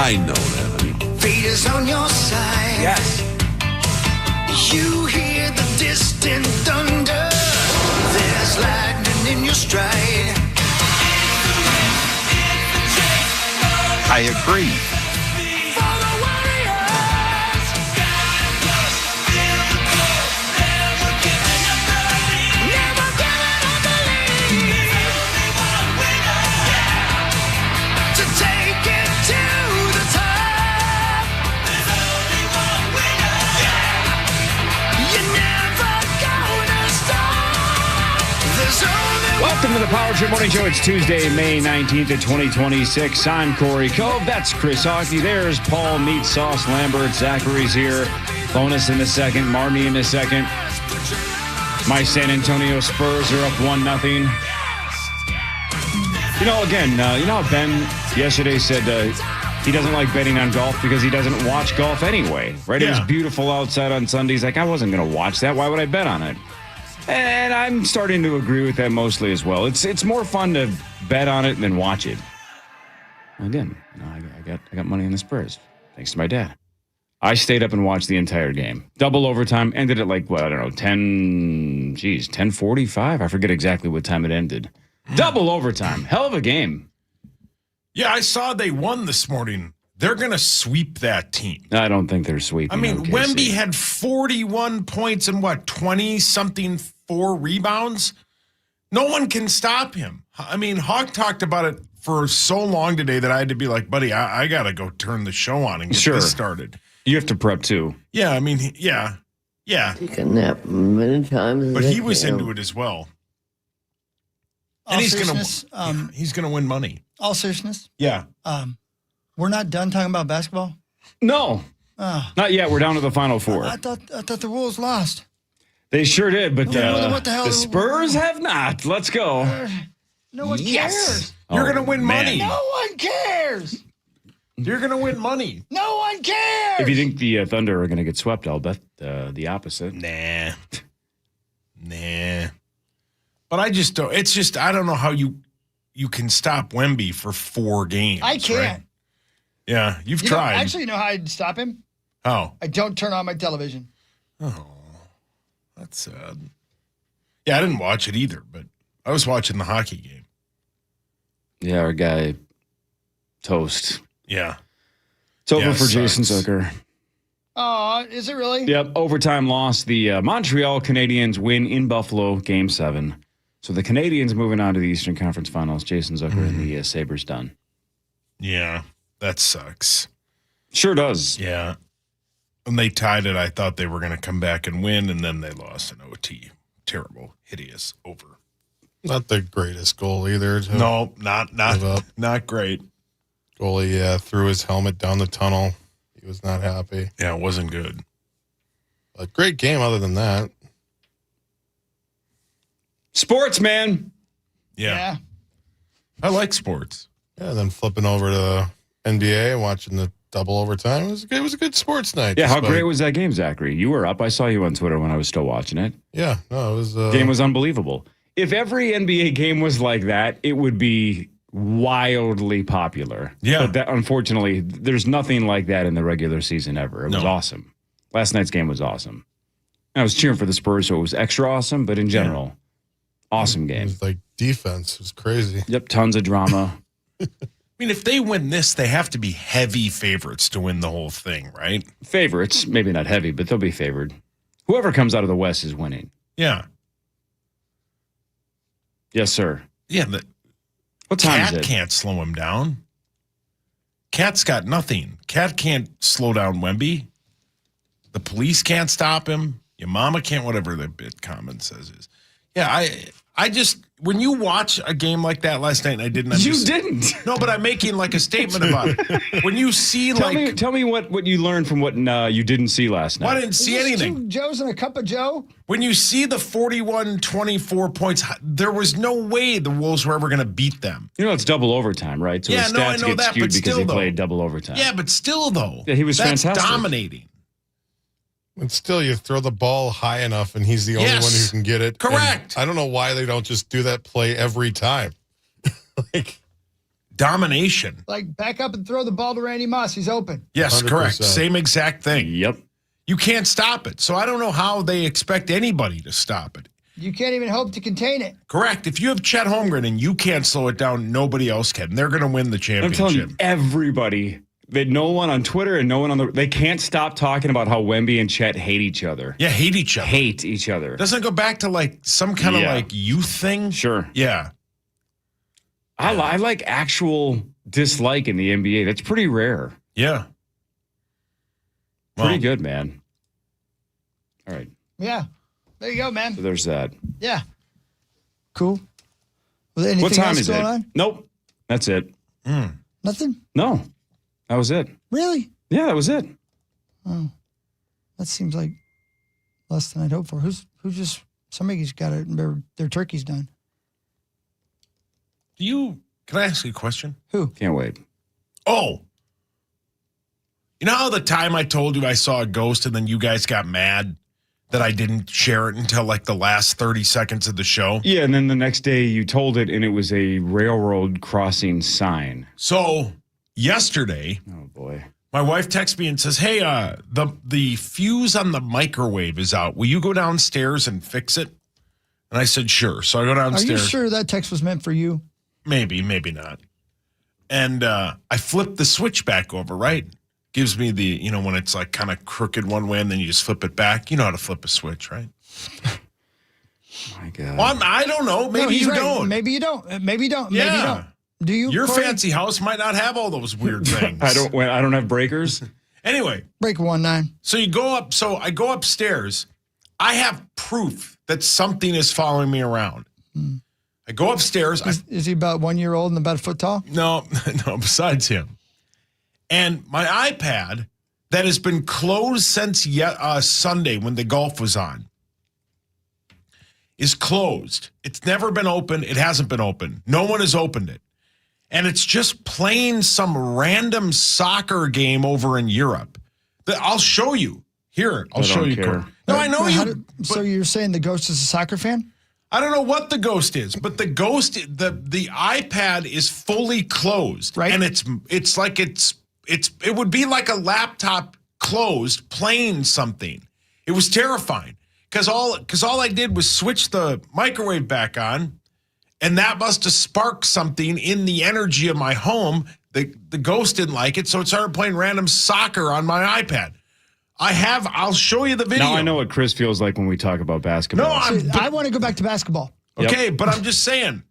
I know that. I mean, Fate is on your side. yes. You hear the distant thunder. There's lightning in your stride. I agree. For the warriors. Never giving up the lead. To take it to the top. You're never gonna stop. There's only Welcome to the Power Trip Morning Show. It's Tuesday, May 19th of 2026. I'm Corey Cove. That's Chris Hockey. There's Paul Meat Sauce Lambert. Zachary's here. Bonus in a second. Marnie in a second. My San Antonio Spurs are up 1-0. You know, again, you know how Ben yesterday said he doesn't like betting on golf because he doesn't watch golf anyway, right? It was beautiful outside on Sunday. He's like, I wasn't going to watch that. Why would I bet on it? And I'm starting to agree with that mostly as well. It's more fun to bet on it than watch it. Again, you know, I got money in the Spurs, thanks to my dad. I stayed up and watched the entire game. Double overtime, ended at like, well, I don't know, 10:45? I forget exactly what time it ended. Double overtime. Hell of a game. Yeah, I saw they won this morning. They're going to sweep that team. I don't think they're sweeping. I mean, OKC. Wemby had 41 points and 20-something 4 rebounds. No one can stop him. I mean, Hawk talked about it for so long today that I had to be like, buddy, I got to go turn the show on and get this started. You have to prep too. Yeah, I mean, yeah. Take a nap many times. But he was into it as well. And he's gonna win money. All seriousness, Yeah. we're not done talking about basketball. No, not yet. We're down to the Final Four. I thought the rules lost. They sure did, but what the hell? the Spurs have not. Let's go. No one cares. You're going to win money. No one cares. You're going to win money. No one cares. If you think the Thunder are going to get swept, I'll bet the opposite. Nah. But I just don't. It's just, I don't know how you can stop Wemby for 4 games. I can't. Right? Yeah, you've You tried. actually, you know how I'd stop him? How? I don't turn on my television. Oh, that's sad. Yeah, I didn't watch it either, but I was watching the hockey game. Yeah, our guy, Toast. Yeah. It's over Yeah, for Jason sucks. Zucker. Oh, is it really? Yep, overtime loss. The Montreal Canadiens win in Buffalo, Game 7. So the Canadiens moving on to the Eastern Conference Finals. Jason Zucker and the Sabres done. Yeah, that sucks. Sure does. Yeah. When they tied it, I thought they were going to come back and win, and then they lost an OT. Terrible, hideous, over. Not the greatest goal either. No, Give up. not great. Goalie threw his helmet down the tunnel. He was not happy. Yeah, it wasn't good. A great game other than that. Sports, man. Yeah. I like sports. Yeah, then flipping over to the NBA and watching the double overtime. It was a good sports night. Yeah, how despite- great was that game, Zachary? You were up. I saw you on Twitter when I was still watching it. Yeah, no, it was. Game was unbelievable. If every NBA game was like that, it would be wildly popular. Yeah. But that, unfortunately, there's nothing like that in the regular season ever. It was awesome. Last night's game was awesome. I was cheering for the Spurs, so it was extra awesome, but in general, awesome It game. was like defense was crazy. Yep, tons of drama. I mean, if they win this, they have to be heavy favorites to win the whole thing, right? Favorites, maybe not heavy, but they'll be favored. Whoever comes out of the West is winning. Yeah. Yes, sir. Yeah, What time Cat is it? can't slow him down. Cat's got nothing. Cat can't slow down Wemby. The police can't stop him. Your mama can't, whatever the bit common says is. Yeah, I just, when you watch a game like that last night, and I didn't understand. You didn't. No, but I'm making like a statement about it. When you see Tell me what you learned from what you didn't see last night. I didn't see anything. 2 Joes and a cup of Joe? When you see the 41-24 points, there was no way the Wolves were ever going to beat them. You know, it's double overtime, right? So his Yeah, no, I stats know get that, skewed but because still, he though. played double overtime. Yeah, but still, though. Yeah, he was that's fantastic. dominating. And still, you throw the ball high enough, and he's the only Yes. one who can get it. Correct. And I don't know why they don't just do that play every time. domination. Like, back up and throw the ball to Randy Moss. He's open. Yes, 100%. correct. Same exact thing. Yep. You can't stop it. So I don't know how they expect anybody to stop it. You can't even hope to contain it. Correct. If you have Chet Holmgren and you can't slow it down, nobody else can. They're going to win the I'm championship. telling you, everybody, that no one on Twitter and no one they can't stop talking about how Wemby and Chet hate each other. Yeah, hate each other. Hate each other. Doesn't it go back to like some kind of like youth thing? Sure. Yeah. I like actual dislike in the NBA. That's pretty rare. Yeah. Pretty good, man. All right. Yeah. There you go, man. So there's that. Yeah. Cool. Was there anything What time else is going it? on? Nope. That's it. Nothing? No. That was it. Really? Yeah, that was it. Oh. That seems like less than I'd hoped for. Somebody's got their turkey's done. Can I ask you a question? Who? Can't wait. Oh. You know how the time I told you I saw a ghost and then you guys got mad that I didn't share it until like the last 30 seconds of the show? Yeah, and then the next day you told it and it was a railroad crossing sign. So yesterday, Oh, boy. my wife texts me and says, hey, the fuse on the microwave is out. Will you go downstairs and fix it? And I said, sure. So I go Are downstairs. you sure that text was meant for you? Maybe, maybe not. And I flip the switch back over, right? Gives me the, when it's like kind of crooked one way and then you just flip it back. You know how to flip a switch, right? My God. Well, I don't know. Maybe No, he's you right. don't. Maybe you don't. Maybe you don't. Yeah. Maybe you don't. Do you? Your Corey? fancy house might not have all those weird things. I don't have breakers. Anyway, Break 1-9. so you go up. So I go upstairs. I have proof that something is following me around. I go upstairs. Is he about 1 year old and about a foot tall? No, besides him. And my iPad that has been closed since Sunday when the golf was on is closed. It's never been open. It hasn't been open. No one has opened it. And it's just playing some random soccer game over in Europe. I'll show you. Here, I'll show don't you. care. No, I know Wait, you. so you're saying the ghost is a soccer fan? I don't know what the ghost is, but the ghost, the iPad is fully closed, Right. And it's like it would be like a laptop closed playing something. It was terrifying because all I did was switch the microwave back on, and that must have sparked something in the energy of my home. The ghost didn't like it, so it started playing random soccer on my iPad. I'll show you the video. Now I know what Chris feels like when we talk about basketball. No, I want to go back to basketball. Okay, but I'm just saying,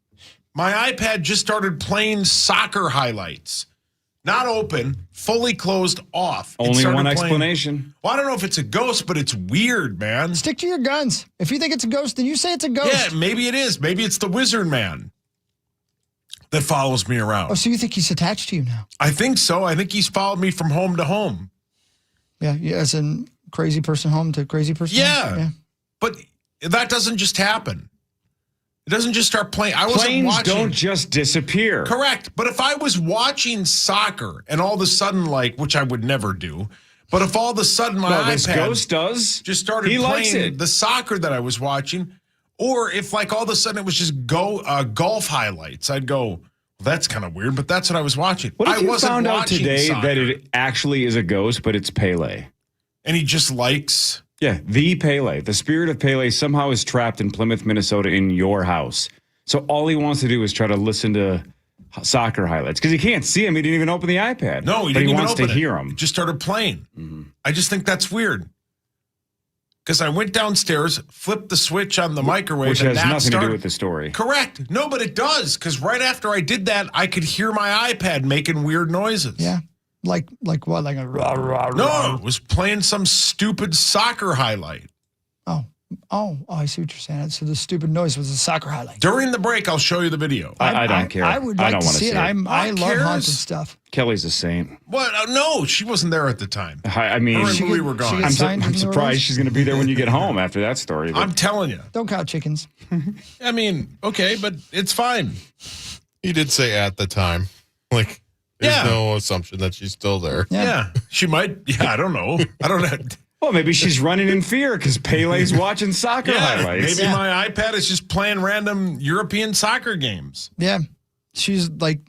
my iPad just started playing soccer highlights. Not open, fully closed off. It Only started one playing- explanation. Well, I don't know if it's a ghost, but it's weird, man. Stick to your guns. If you think it's a ghost, then you say it's a ghost. Yeah, maybe it is. Maybe it's the wizard man that follows me around. Oh, so you think he's attached to you now? I think so. I think he's followed me from home to home. Yeah, as in crazy person home to crazy person home? Yeah. But that doesn't just happen. It doesn't just start playing. I wasn't Planes watching. don't just disappear. Correct. But if I was watching soccer and all of a sudden, which I would never do, but if all of a sudden my No, this iPad ghost does. just started He likes playing it. the soccer that I was watching, or if all of a sudden it was just golf highlights, I'd go, well, that's kind of weird, but that's what I was watching. What if I you wasn't found out watching today soccer. that it actually is a ghost, but it's Pele? And he just likes... Yeah, the Pele. The spirit of Pele somehow is trapped in Plymouth, Minnesota in your house. So all he wants to do is try to listen to soccer highlights because he can't see him. He didn't even open the iPad. No, he but didn't he even wants open to it. hear him. It just started playing. I just think that's weird. Because I went downstairs, flipped the switch on the microwave, Which and has that nothing started. to do with the story. Correct. No, but it does. Because right after I did that, I could hear my iPad making weird noises. Yeah. Like what? Like a rah, rah, No, rah. it was playing some stupid soccer highlight. Oh, I see what you're saying. So the stupid noise was a soccer highlight. During the break, I'll show you the video. I don't care. I would I like don't to wanna see it. see it. I Who love cares? haunted stuff. Kelly's a saint. What? No, she wasn't there at the time. I mean, Her and She Louis get- were she gone. gets signed in I'm New surprised Orleans? she's going to be there when you get home after that story. But I'm telling you. Don't count chickens. I mean, okay, but it's fine. He did say at the time. There's Yeah. no assumption that she's still there. Yeah. She might. Yeah, I don't know. I don't know. well, maybe she's running in fear because Pele's watching soccer highlights. Maybe my iPad is just playing random European soccer games. Yeah. She's like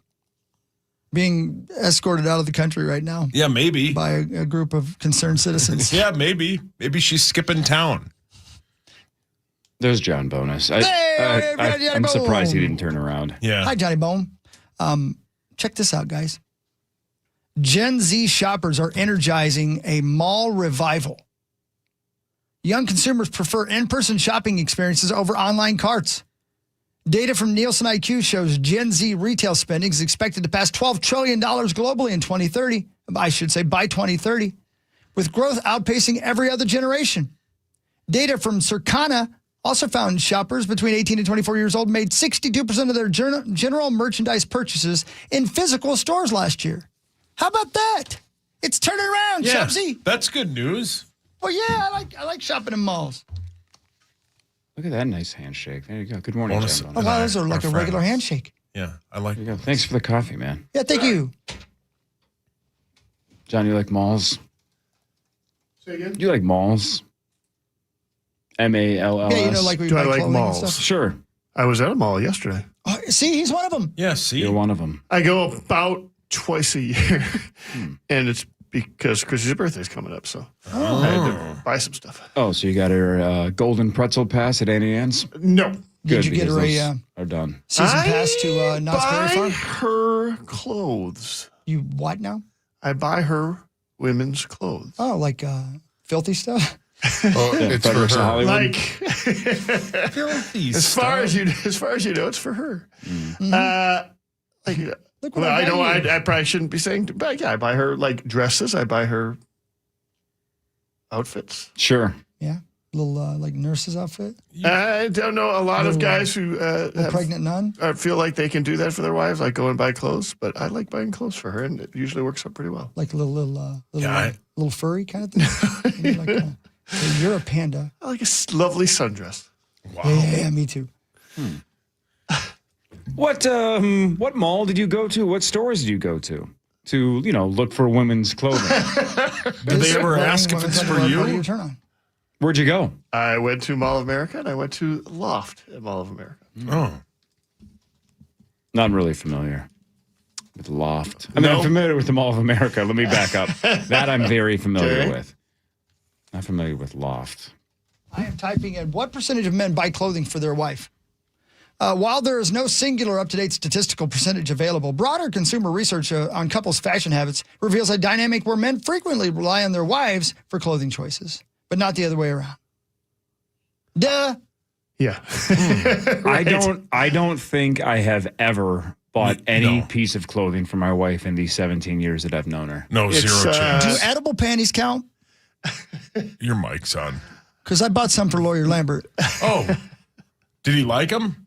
being escorted out of the country right now Yeah, maybe. by a group of concerned citizens. Yeah, maybe. Maybe she's skipping town. There's John Bonus. Johnny I'm surprised he Bone. didn't turn around. Yeah. Hi, Johnny Bone. Check this out, guys. Gen Z shoppers are energizing a mall revival. Young consumers prefer in-person shopping experiences over online carts. Data from Nielsen IQ shows Gen Z retail spending is expected to pass $12 trillion globally in 2030. I should say by 2030, with growth outpacing every other generation. Data from Circana also found shoppers between 18 and 24 years old made 62% of their general merchandise purchases in physical stores last year. How about that? It's turning around, Yeah, Chubsy. that's good news. Well, yeah, I like shopping in malls. Look at that nice handshake. There you go. Good morning, Bonus. John Oh, Bonus. wow, those are like a Our regular friends. handshake. Yeah, I like There you go. Thanks for the coffee, man. Yeah, thank you. John, you like malls? Say again? Do you like malls? MALLS? Yeah, you know, like we Do I buy like clothing and malls? stuff. Sure. I was at a mall yesterday. Oh, see, he's one of them. Yeah, see? You're one of them. I go about twice a year, and it's because Chrissy's birthday's coming up, so I had to buy some stuff. Oh, so you got her golden pretzel pass at Annie Ann's? No. Good, Did you get because her those a are done. season pass to Knott's Berry buy Farm? her clothes. You what now? I buy her women's clothes. Oh, like filthy stuff? Oh, it's for Fredericks of her. Hollywood. Like, Filthy as far as you know, it's for her. Like, Look what well, I I got know you. I probably shouldn't be saying, but yeah, I buy her like dresses. I buy her outfits. Sure. Yeah, little like nurse's outfit. I don't know a lot of Little, guys who Little pregnant nun. feel like they can do that for their wives, like go and buy clothes. But I like buying clothes for her, and it usually works out pretty well. Like a little Yeah, little furry kind of thing. You know, like, so you're a panda. I like a lovely sundress. Wow. Yeah, me too. What mall did you go to? What stores did you go to look for women's clothing? Did they ever ask if it's for What do you? you turn on? Where'd you go? I went to Mall of America, and I went to Loft at Mall of America. Oh. Not really familiar with Loft. I mean, No? I'm familiar with the Mall of America. Let me back up. That I'm very familiar Okay. with. Not familiar with Loft. I am typing in what percentage of men buy clothing for their wife. While there is no singular up-to-date statistical percentage available, broader consumer research on couples' fashion habits reveals a dynamic where men frequently rely on their wives for clothing choices, but not the other way around. Duh. Yeah. I don't think I have ever bought any No. piece of clothing for my wife in the 17 years that I've known her. No, It's, zero Do chance. edible panties count? Your mic's on. Because I bought some for Lawyer Lambert. Oh. Did he like them?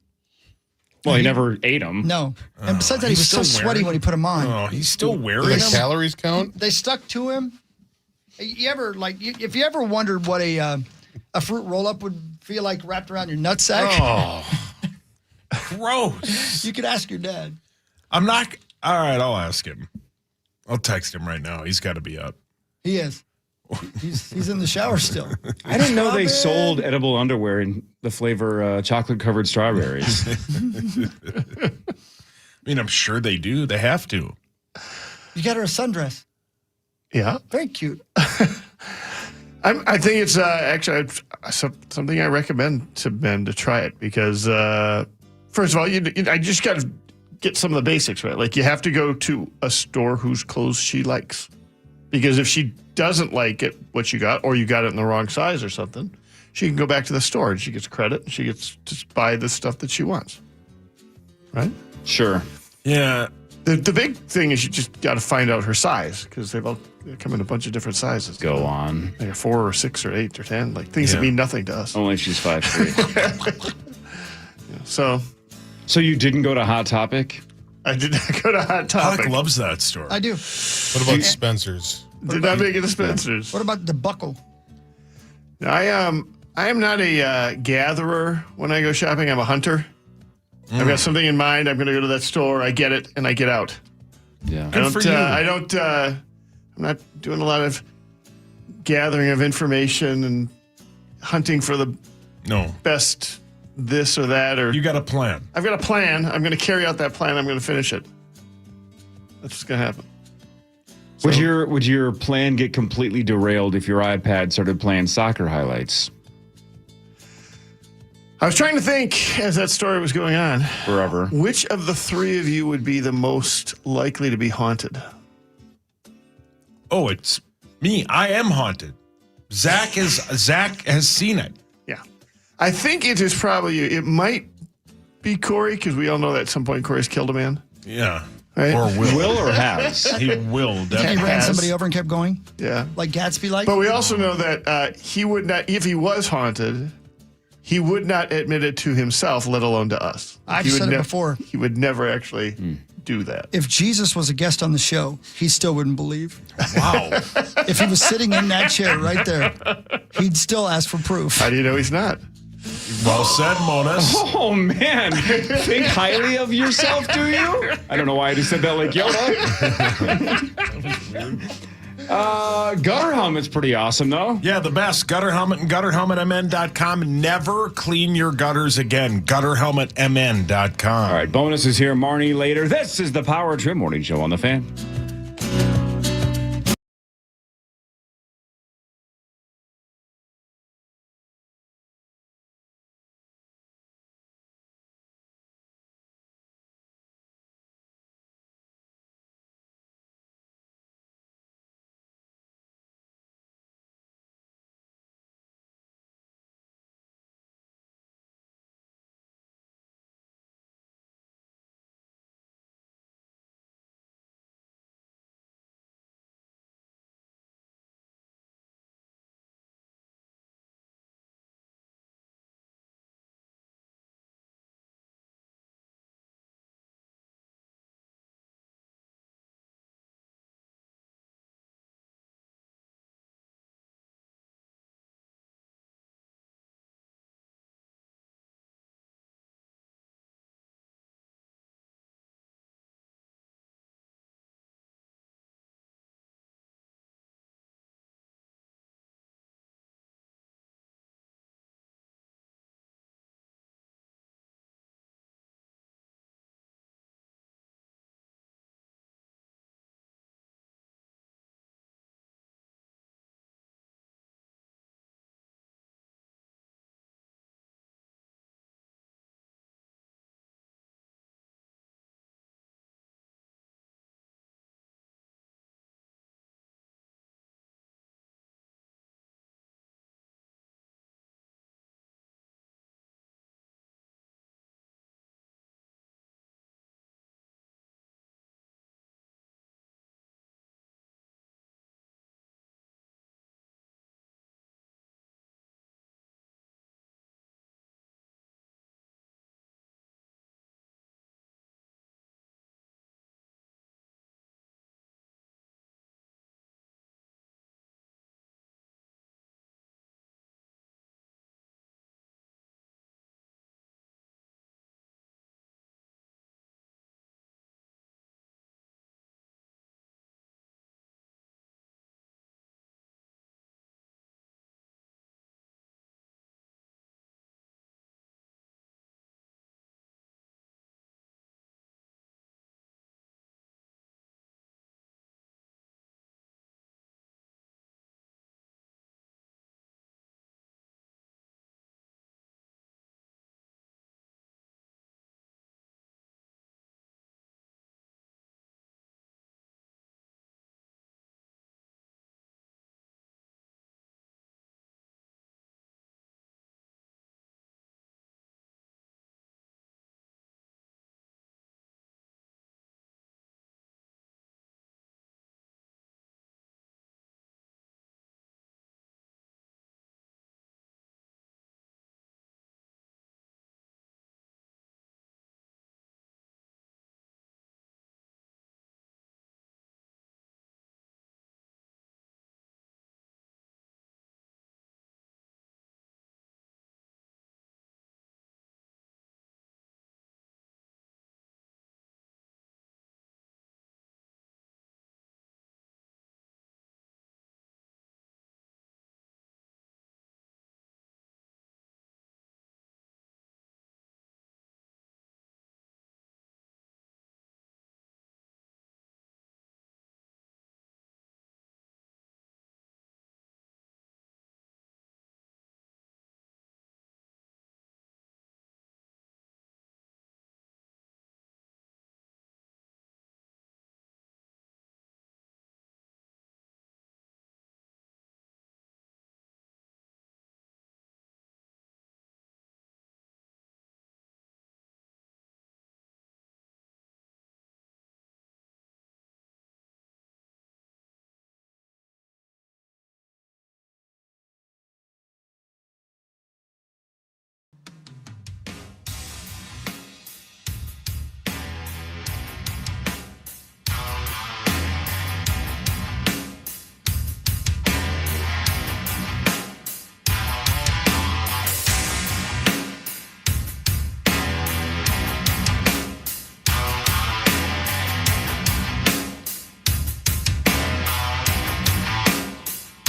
Well, he never ate them. No. And besides that, he he's was so still sweaty wearing- when he put them on. Oh, he's still Do wearing the them? calories count? They stuck to him. You ever, if you ever wondered what a fruit roll-up would feel like wrapped around your nutsack, Oh. Gross. you could ask your dad. I'm not. All right, I'll ask him. I'll text him right now. He's got to be up. He is. He's in the shower still. I didn't know they Stop it. sold edible underwear in the flavor chocolate-covered strawberries. I mean, I'm sure they do. They have to. You got her a sundress. Yeah. Very cute. I think it's actually something I recommend to men to try it because, first of all, I just got to get some of the basics right. Like you have to go to a store whose clothes she likes, because if she doesn't like it, what you got, or you got it in the wrong size or something, she can go back to the store and she gets credit and she gets to buy the stuff that she wants. Right? Sure. Yeah. The big thing is you just got to find out her size because they come in a bunch of different sizes. Go on. Like a 4 or 6 or 8 or 10, like things that Yeah. mean nothing to us. Only if she's 5'3". So So you didn't go to Hot Topic? I did not go to Hot Topic. Alec loves that store. I do. What about Spencer's? Did not make it to Spencer's. What about the buckle? I am not a gatherer when I go shopping. I'm a hunter. I've got something in mind. I'm going to go to that store. I get it and I get out. Yeah. Good for you. I'm not doing a lot of gathering of information and hunting for the No. best this or that. Or You got a plan. I've got a plan. I'm going to carry out that plan. I'm going to finish it. That's what's going to happen. Would your plan get completely derailed if your iPad started playing soccer highlights? I was trying to think as that story was going on. Forever. Which of the three of you would be the most likely to be haunted? Oh, it's me. I am haunted. Zach has seen it. Yeah. I think it is probably you. It might be Corey, because we all know that at some point Corey's killed a man. Yeah. Right? Or Will or has? He will. Think he Definitely. ran has. somebody over and kept going? Yeah. Like Gatsby like? But we also know that he would not, if he was haunted, he would not admit it to himself, let alone to us. I've He would said it before. He would never actually do that. If Jesus was a guest on the show, he still wouldn't believe. Wow. If he was sitting in that chair right there, he'd still ask for proof. How do you know he's not? Well said, Monas. Oh, man. Think highly of yourself, do you? I don't know why I just said that like Yoda. Gutter helmet's pretty awesome, though. Yeah, the best. Gutter Helmet and gutterhelmetmn.com. Never clean your gutters again. Gutterhelmetmn.com. All right, bonus is here. Marnie later. This is the Power Trim Morning Show on the Fan.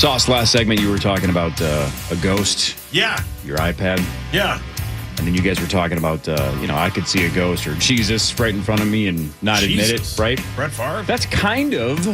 Sauce, last segment you were talking about a ghost, Yeah. your iPad. Yeah. And then you guys were talking about, I could see a ghost or Jesus right in front of me and not admit Jesus. it, right? Brett Favre? That's kind of,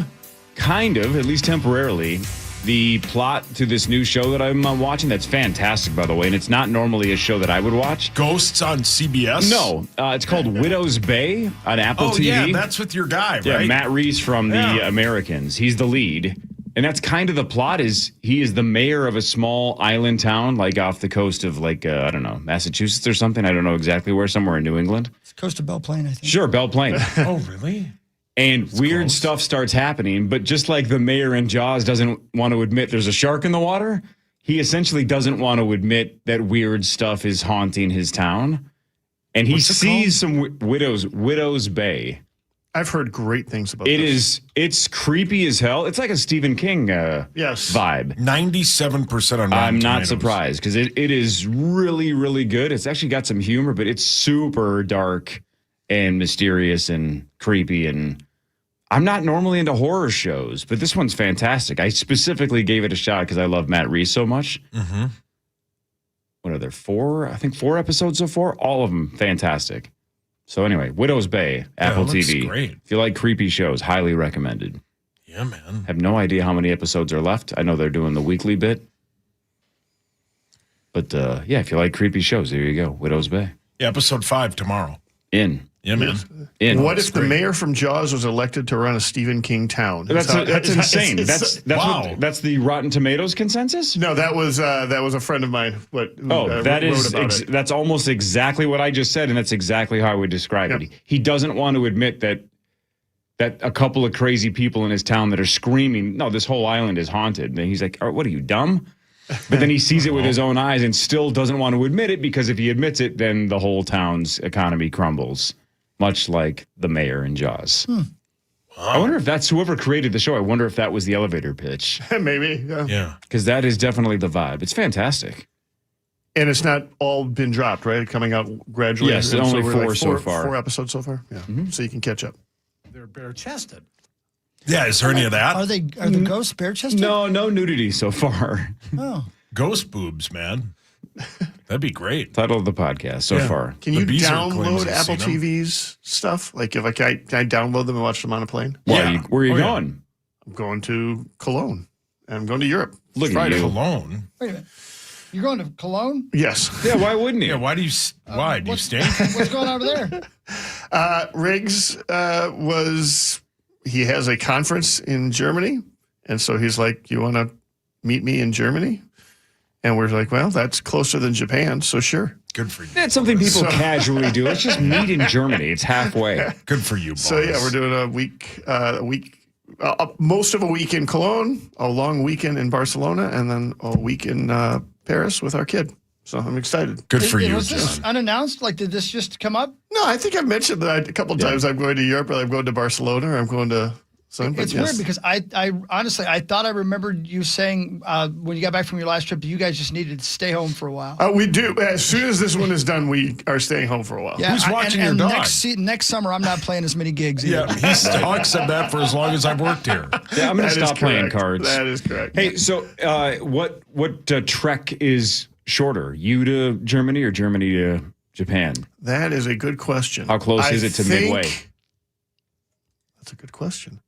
at least temporarily, the plot to this new show that I'm watching. That's fantastic, by the way. And it's not normally a show that I would watch. Ghosts on CBS? No, it's called Widow's Bay on Apple TV. Yeah, that's with your guy, right? Yeah, Matt Reese from The Americans. He's the lead. And that's kind of the plot is he is the mayor of a small island town, like off the coast of I don't know, Massachusetts or something. I don't know exactly where, somewhere in New England. It's coast of Belle Plaine, I think. Sure, Belle Plaine. Oh, really? And weird close. stuff starts happening. But just like the mayor in Jaws doesn't want to admit there's a shark in the water, he essentially doesn't want to admit that weird stuff is haunting his town. And he What's it sees some Widow's Bay. I've heard great things about It's creepy as hell. It's like a Stephen King vibe. 97% on Rotten I'm not Tomatoes. surprised because it is really, really good. It's actually got some humor, but it's super dark and mysterious and creepy. And I'm not normally into horror shows, but this one's fantastic. I specifically gave it a shot because I love Matt Reese so much. Mm-hmm. What are there? 4? I think 4 episodes so far. All of them fantastic. So anyway, Widow's Bay, Apple it looks TV. great. If you like creepy shows, highly recommended. Yeah, man. Have no idea how many episodes are left. I know they're doing the weekly bit. But if you like creepy shows, there you go. Widow's Bay. Yeah, episode 5 tomorrow. In. Yeah, man. In. What if the mayor from Jaws was elected to run a Stephen King town? That's insane. It's- That's the Rotten Tomatoes consensus? no, that was a friend of mine. That's almost exactly what I just said, and that's exactly how I would describe it. He doesn't want to admit that a couple of crazy people in his town that are screaming, no, this whole island is haunted. And he's like, what are you, dumb? But then he sees it with his own eyes and still doesn't want to admit it because if he admits it, then the whole town's economy crumbles, much like the mayor in Jaws. I wonder if that's whoever created the show. I wonder if that was the elevator pitch. Maybe. Yeah. Because that is definitely the vibe. It's fantastic. And it's not all been dropped, right? Coming out gradually. Yes, And only we're 4 so far. 4 episodes so far. Yeah. So you can catch up. They're bare-chested. Yeah, is there any of that? Are the ghosts bare-chested? No nudity so far. Oh. Ghost boobs, man. That'd be great. Title of the podcast so far. Can The you Beezer claims download he's Apple seen 'em. TV's stuff? Like, if can I download them and watch them on a plane? Yeah. Where are you Oh, yeah. going? I'm going to Cologne. And I'm going to Europe. Look at Friday. you. Cologne. Wait a minute. You're going to Cologne? Yes. Yeah, why wouldn't you? Yeah, why do you stink? What's going on over there? Riggs he has a conference in Germany. And so he's like, you want to meet me in Germany? And we're like, well, that's closer than Japan. So sure. Good for you. That's something people casually do. Let's just meet in Germany. It's halfway. Good for you, boss. So yeah, we're doing a week, most of a week in Cologne, a long weekend in Barcelona, and then a week in Paris with our kid. So I'm excited. Good for you, Was this John. unannounced? Like, did this just come up? No, I think I've mentioned that a couple of times. I'm going to Europe, or I'm going to Barcelona, or I'm going to. It's weird because I honestly, I thought I remembered you saying when you got back from your last trip, you guys just needed to stay home for a while. We do. As soon as this one is done, we are staying home for a while. Yeah, Who's watching your dog? Next summer, I'm not playing as many gigs either. Yeah, Hawk said that for as long as I've worked here. Yeah, I'm going That to is stop playing correct. cards. That is correct. Hey, so what trek is shorter? You to Germany or Germany to Japan? That is a good question. How close is it to midway? That's a good question.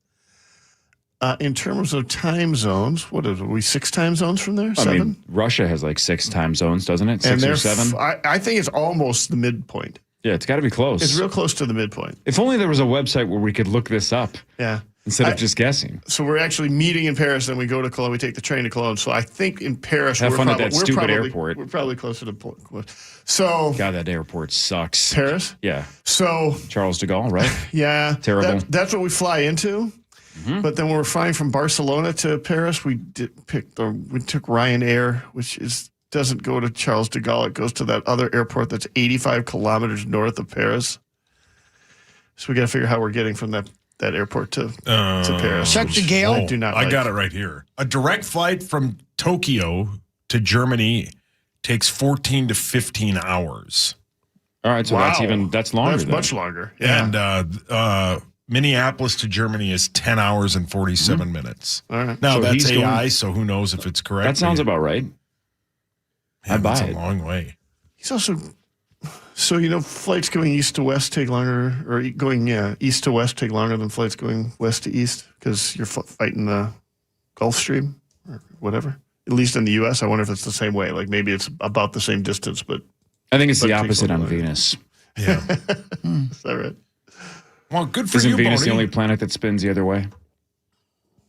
In terms of time zones, what is it? Are we 6 time zones from there? 7? I mean, Russia has like 6 time zones, doesn't it? 6 and or they're 7? I think it's almost the midpoint. Yeah, it's got to be close. It's real close to the midpoint. If only there was a website where we could look this up Yeah. instead of just guessing. So we're actually meeting in Paris, then we go to Cologne. We take the train to Cologne. So I think in Paris, Have we're fun at probably, that stupid probably, airport. We're probably closer to. So God, that airport sucks. Paris. Yeah, So Charles de Gaulle, right? yeah, Terrible. That's what we fly into. Mm-hmm. But then when we're flying from Barcelona to Paris, we took Ryanair, which doesn't go to Charles de Gaulle. It goes to that other airport that's 85 kilometers north of Paris. So we got to figure out how we're getting from that airport to Paris. Check the Gale. I do not I like. got it right here. A direct flight from Tokyo to Germany takes 14 to 15 hours. All right, so Wow. that's longer. That's then. much longer. Yeah. And Minneapolis to Germany is 10 hours and 47 minutes. All right. Now, So that's he's AI, going- so who knows if it's correct. That sounds about right. Man, I'd buy that's it. a long way. He's also, so flights going east to west take longer, or going east to west take longer than flights going west to east because you're fighting the Gulf Stream or whatever. At least in the U.S., I wonder if it's the same way. Like maybe it's about the same distance, but I think it's But the it takes opposite a on little while. Venus. Yeah. is that right? Well, good for Isn't you, Venus Bodie. the only planet that spins the other way?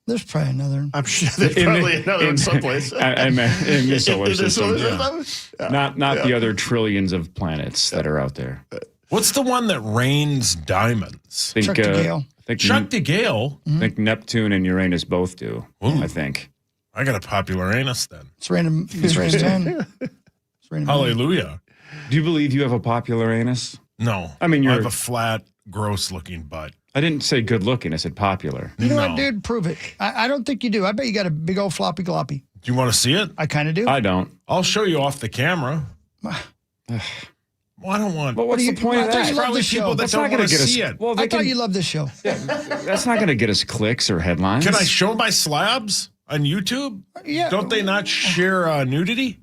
There's probably another. I'm sure there's probably another in someplace. I meant in the solar In the system. solar system? Yeah. Not the other trillions of planets that are out there. What's the one that rains diamonds? Think, Chuck to Gale. Chuck DeGale? I think Neptune and Uranus both do. Ooh. I think. I got a popular anus then. It's random. It's random 10. It's random 10. Hallelujah. Do you believe you have a popular anus? No. I mean, I you're. have a flat, gross-looking butt. I didn't say good looking. I said popular. You know No. what, dude? Prove it. I don't think you do. I bet you got a big old floppy gloppy. Do you want to see it? I kind of do. I don't. I'll show you off the camera. Well, I don't want. But what's do the you- point I of thought that? you There's love probably this people show. that That's don't not going want to to get us. see it. Well, I they thought can, you loved this show. that's not going to get us clicks or headlines. Can I show my slabs on YouTube? Yeah. Don't they not share nudity?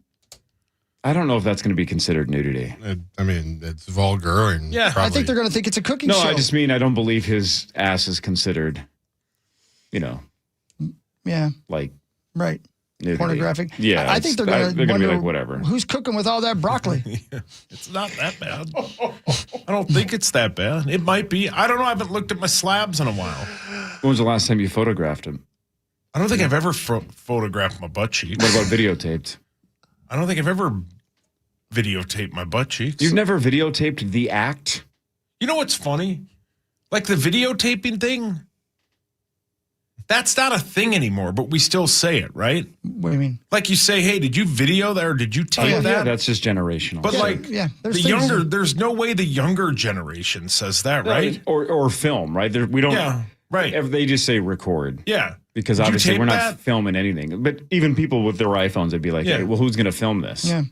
I don't know if that's going to be considered nudity. I mean, it's vulgar and Yeah. I probably, I think they're going to think it's a cooking No, show. I just mean I don't believe his ass is considered, Yeah, like right. nudity. Pornographic. Yeah, I think they're going to they're gonna be wonder like whatever. who's cooking with all that broccoli. It's not that bad. I don't think it's that bad. It might be. I don't know. I haven't looked at my slabs in a while. When was the last time you photographed him? I don't think I've ever photographed my butt cheeks. What about videotaped? I don't think I've ever videotaped my butt cheeks. You've never videotaped the act? You know what's funny? Like the videotaping thing, that's not a thing anymore, but we still say it, right? What do you mean? Like you say, hey, did you video that or did you tape Yeah, that? that's just generational. But Yeah, like yeah, there's the things younger, that- there's no way the younger generation says that, right? Or film, right? We don't. Yeah, right. They just say record. Yeah. Because Did you obviously tape we're not that? filming anything. But even people with their iPhones, they'd be like, Yeah. hey, well, who's going to film this? Yeah.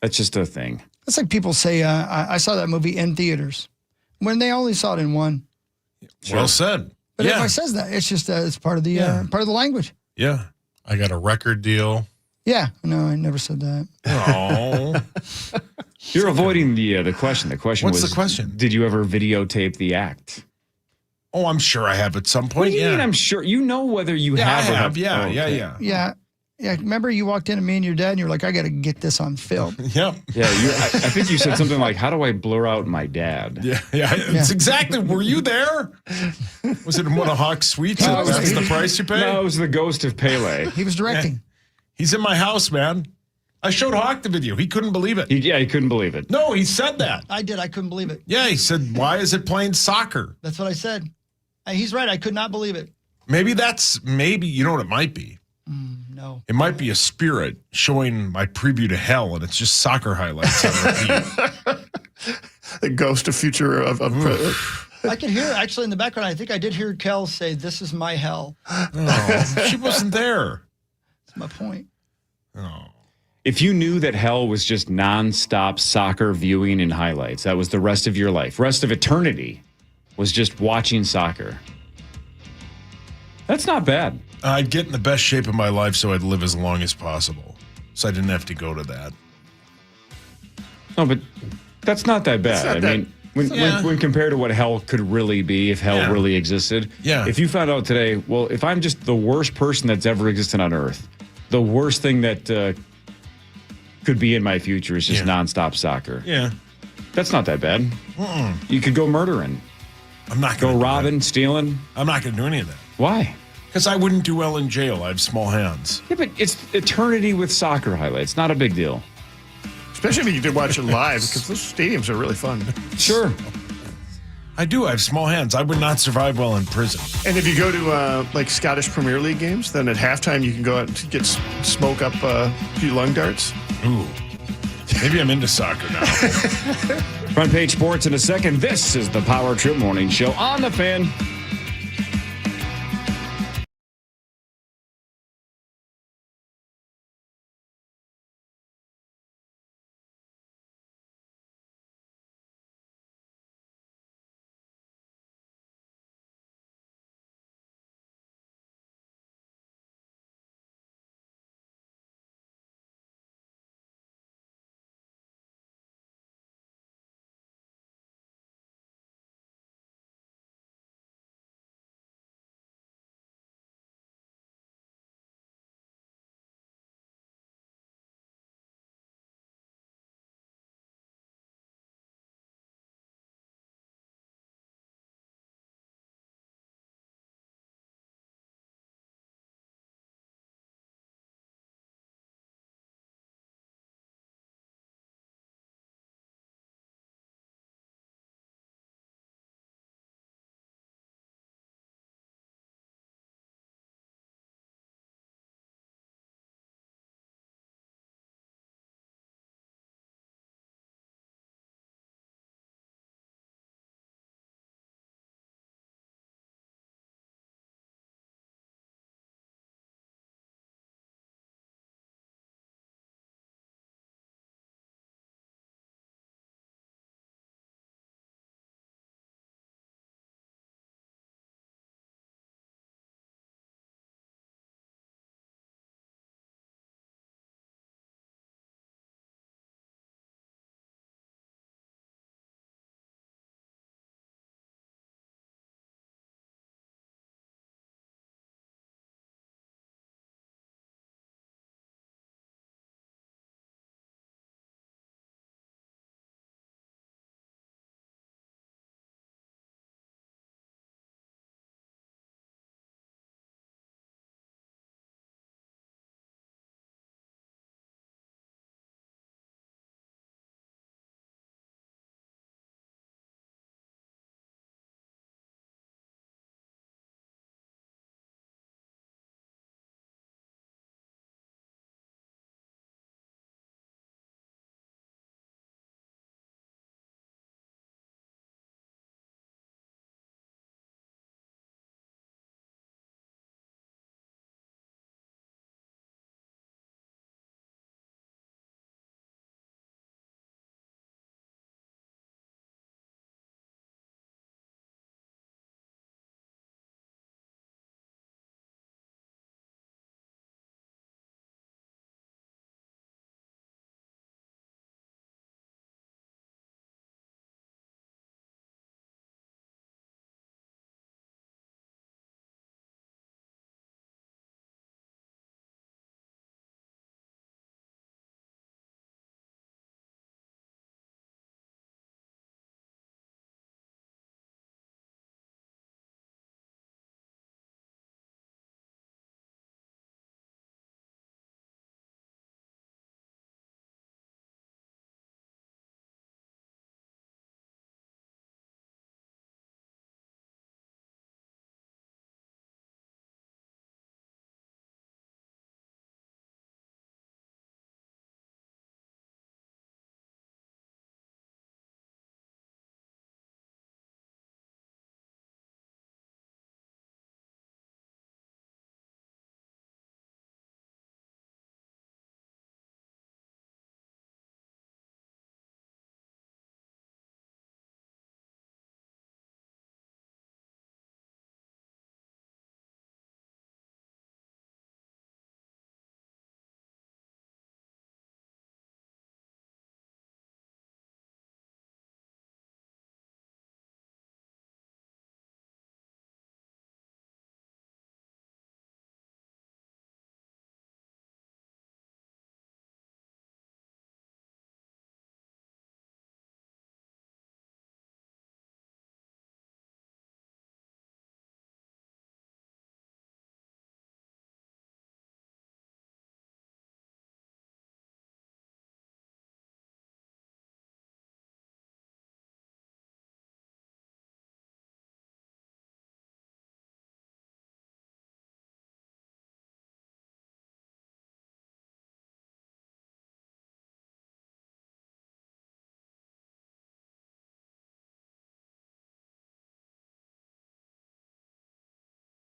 That's just a thing. That's like people say, I saw that movie in theaters when they only saw it in one. Well said. But if yeah. I says that, it's just it's part of the part of the language. Yeah. I got a record deal. Yeah. No, I never said that. Oh. You're avoiding the question. The question What's was, the question? did you ever videotape the act? Oh, I'm sure I have at some What do point. you Yeah. mean? I'm sure you know whether you yeah, I have or have. Yeah, Oh, yeah, okay. yeah. Yeah. Yeah. Remember you walked in to me and your dad and you were like, I got to get this on film. Yep. Yeah, I think you said something like, how do I blur out my dad? Yeah, yeah. It's exactly. Were you there? Was it in one of Hawk's suites? No, it was- That's the price you pay? No, it was the ghost of Pele. He was directing. He's in my house, man. I showed Hawk the video. He couldn't believe it. He couldn't believe it. No, he said that. I did. I couldn't believe it. Yeah, he said, why is it playing soccer? That's what I said. And he's right. I could not believe it. Maybe, you know what it might be? No. It might be a spirit showing my preview to hell, and it's just soccer highlights on repeat. The ghost of future of I could hear actually in the background. I think I did hear Kel say, "This is my hell." Oh, she wasn't there. That's my point. Oh. If you knew that hell was just nonstop soccer viewing and highlights, that was the rest of your life, rest of eternity was just watching soccer. That's not bad. I'd get in the best shape of my life so I'd live as long as possible. So I didn't have to go to that. No, but that's not that bad. not I that- mean, Yeah. when compared to what hell could really be, if hell Yeah. really existed. Yeah. If you found out today, well, if I'm just the worst person that's ever existed on Earth, the worst thing that could be in my future is just Yeah. nonstop soccer. Yeah. That's not that bad. You could go murdering, I'm not go going to robbing, stealing. I'm not going to do any of that. Why? Because I wouldn't do well in jail. I have small hands. Yeah, but it's eternity with soccer highlights. Not a big deal. especially if you did watch it live because those stadiums are really fun. Sure. I do. I have small hands. I would not survive well in prison. And if you go to like Scottish Premier League games, then at halftime you can go out and get smoke up a few lung darts. Ooh. Maybe I'm into soccer now. Front page sports in a second. This is the Power Trip Morning Show on the Fan.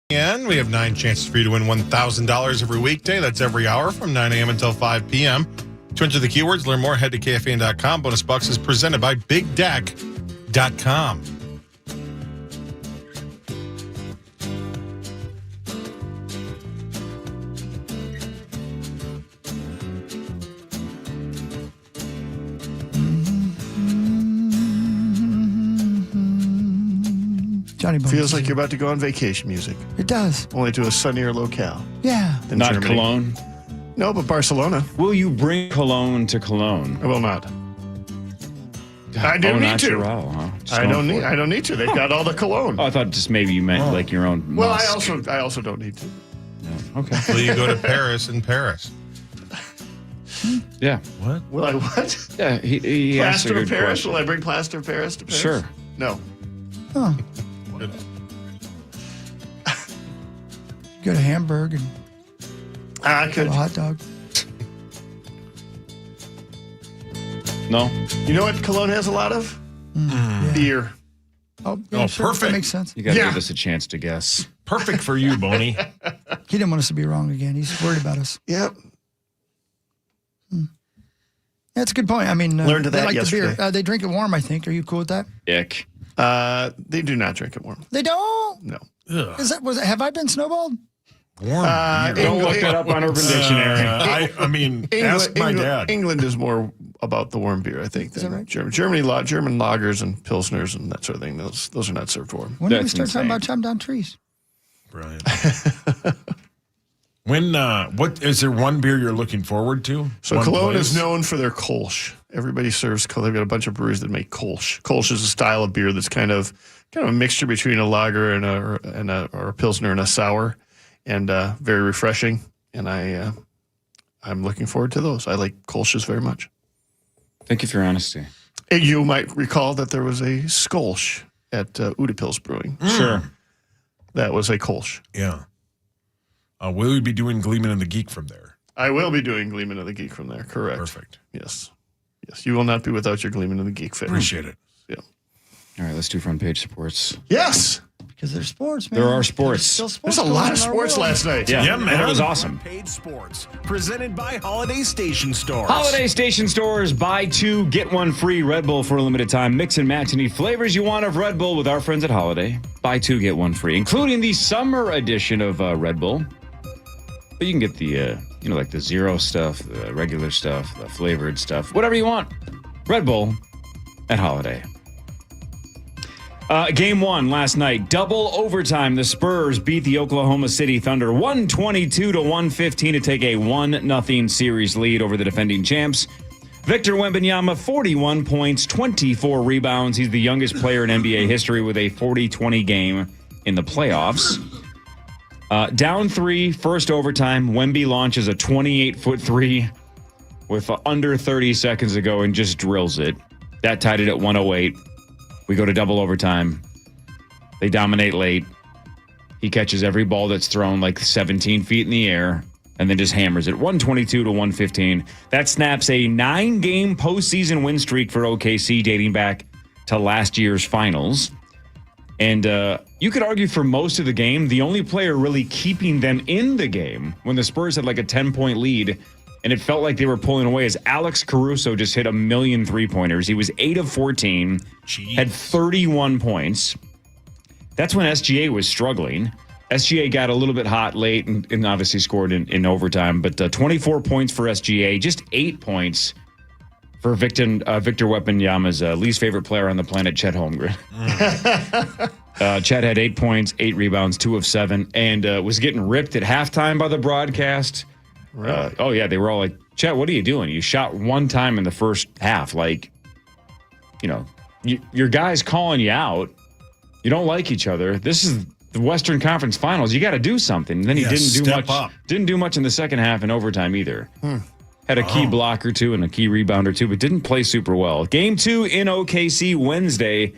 And we have 9 chances for you to win $1,000 every weekday. That's every hour from 9 a.m. until 5 p.m. To enter the keywords, learn more, head to KFAN.com. Bonus Bucks is presented by BigDeck.com. Johnny Bones. Feels like you're about to go on vacation music. It does. Only to a sunnier locale Yeah. than Not Germany. Cologne. No, but Barcelona. Will you bring Cologne to Cologne? I will not. I don't need to. Naturel, huh? Just I going don't for need. it. I don't need to. They've got all the cologne. Oh, I thought just maybe you meant like your own. Well, musk. I also don't need to. Okay. Will you go to Paris in Paris? Yeah. What? Will I what? Yeah. He asked a Plaster of good Paris? question. Will I bring plaster of Paris to Paris? Sure. No. Oh. Go to Hamburg and I have could. a hot dog. No. You know what Cologne has a lot of? Yeah. Beer. Oh, yeah, Oh, sure. perfect. That makes sense. You got to Yeah. give us a chance to guess. Perfect for you, Boney. He didn't want us to be wrong again. He's worried about us. Yep. That's a good point. I mean, Learned they that like the yesterday. beer. They drink it warm, I think. Are you cool with that? Ick. They do not drink it warm. They don't? No. Ugh. Have I been snowballed? Warm beer. Don't look that up on Urban Dictionary. I mean, ask my dad. England is more about the warm beer, I think, than that right? Germany. German lagers and pilsners and that sort of thing. Those are not served warm. When did we That's start talking insane. about chopping down trees? Brilliant. When what is there one beer you're looking forward to? So One Cologne place? is known for their Kolsch. Everybody serves Kolsch. They've got a bunch of breweries that make Kolsch. Kolsch is a style of beer that's kind of a mixture between a lager and a pilsner and a sour, and very refreshing. And I'm looking forward to those. I like Kolsch's very much. Thank you for your honesty. And you might recall that there was a Skolsch at Udapils Brewing. Sure. That was a Kolsch. Yeah. Will we be doing Gleeman and the Geek from there? I will be doing Gleeman of the Geek from there. Correct. Perfect. Yes. Yes. You will not be without your Gleeman of the Geek fit. Appreciate it. Yeah. All right, let's do front page sports. Yes. Because there's sports, man. There are sports. There's still sports. There's a going lot on of in our sports world. last night. Yeah, man. That was awesome. Page Sports, presented by Holiday Station Stores. Holiday Station Stores, buy 2, get 1 free Red Bull for a limited time. Mix and match any flavors you want of Red Bull with our friends at Holiday. Buy 2, get 1 free, including the summer edition of Red Bull. But you can get the, like the zero stuff, the regular stuff, the flavored stuff, whatever you want. Red Bull at Holiday. Game 1 last night, double overtime. The Spurs beat the Oklahoma City Thunder 122-115 to take a 1-0 series lead over the defending champs. Victor Wembanyama, 41 points, 24 rebounds. He's the youngest player in NBA history with a 40-20 game in the playoffs. Down 3, first overtime. Wemby launches a 28-foot three with under 30 seconds to go and just drills it. That tied it at 108. We go to double overtime. They dominate late. He catches every ball that's thrown like 17 feet in the air and then just hammers it. 122-115. That snaps a 9-game postseason win streak for OKC dating back to last year's finals. And you could argue for most of the game, the only player really keeping them in the game when the Spurs had like a 10-point lead and it felt like they were pulling away is Alex Caruso just hit 1,000,000 3-pointers. He was 8 of 14, had 31 points. That's when SGA was struggling. SGA got a little bit hot late and obviously scored in overtime, but 24 points for SGA, just 8 points for Victor Wembanyama's least favorite player on the planet, Chet Holmgren. Chet had 8 points, 8 rebounds, 2 of 7, and was getting ripped at halftime by the broadcast. Really? Oh, yeah, they were all like, Chet, what are you doing? You shot one time in the first half. Like, your guy's calling you out. You don't like each other. This is the Western Conference Finals. You got to do something. And then he didn't do much. Up. Didn't do much in the second half in overtime either. Had a key block or two and a key rebound or two, but didn't play super well. Game 2 in OKC Wednesday,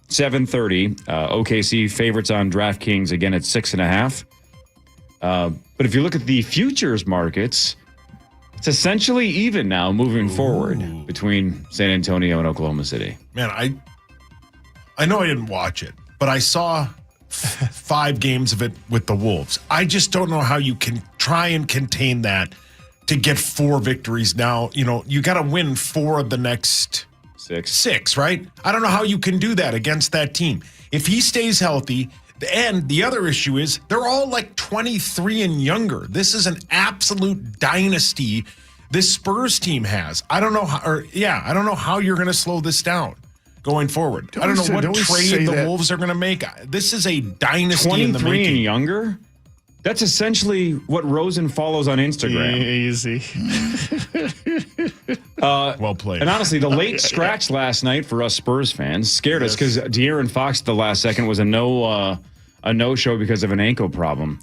7:30. OKC favorites on DraftKings again at 6.5. But if you look at the futures markets, it's essentially even now moving forward between San Antonio and Oklahoma City. Man, I know I didn't watch it, but I saw 5 games of it with the Wolves. I just don't know how you can try and contain that to get 4 victories now. You got to win 4 of the next 6, right? I don't know how you can do that against that team. If he stays healthy, and the other issue is they're all like 23 and younger. This is an absolute dynasty this Spurs team has. I don't know how you're going to slow this down going forward. I don't know what trade the Wolves are going to make. This is a dynasty in the making. 23 and younger? That's essentially what Rosen follows on Instagram. Easy. Well played. And honestly, the late scratch last night for us Spurs fans scared us because De'Aaron Fox at the last second was a no-show because of an ankle problem.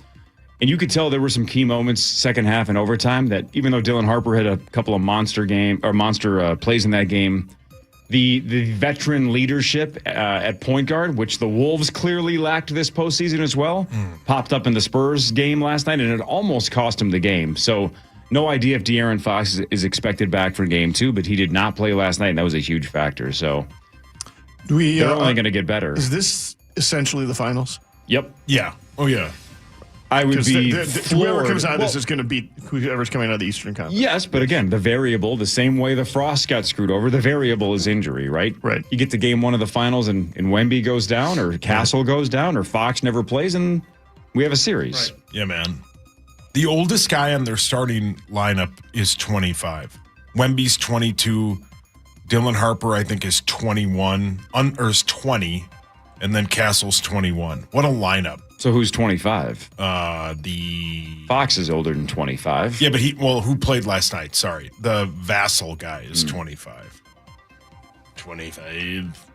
And you could tell there were some key moments second half and overtime that even though Dylan Harper had a couple of monster plays in that game, the veteran leadership at point guard, which the Wolves clearly lacked this postseason as well, popped up in the Spurs game last night, and it almost cost him the game. So no idea if De'Aaron Fox is expected back for game 2, but he did not play last night, and that was a huge factor. So they're only going to get better. Is this essentially the finals? Yep. Yeah. Oh, yeah. I would be whoever comes out of this is going to beat whoever's coming out of the Eastern Conference. Yes, but again, the variable, the same way the Frost got screwed over, the variable is injury, right? Right. You get to game 1 of the finals and Wemby goes down or Castle goes down or Fox never plays and we have a series. Right. Yeah, man. The oldest guy on their starting lineup is 25. Wemby's 22. Dylan Harper, I think, is 21, or is 20. And then Castle's 21. What a lineup. So who's 25? The Fox is older than 25. Yeah, but who played last night? Sorry. The Vassal guy is 25. 25.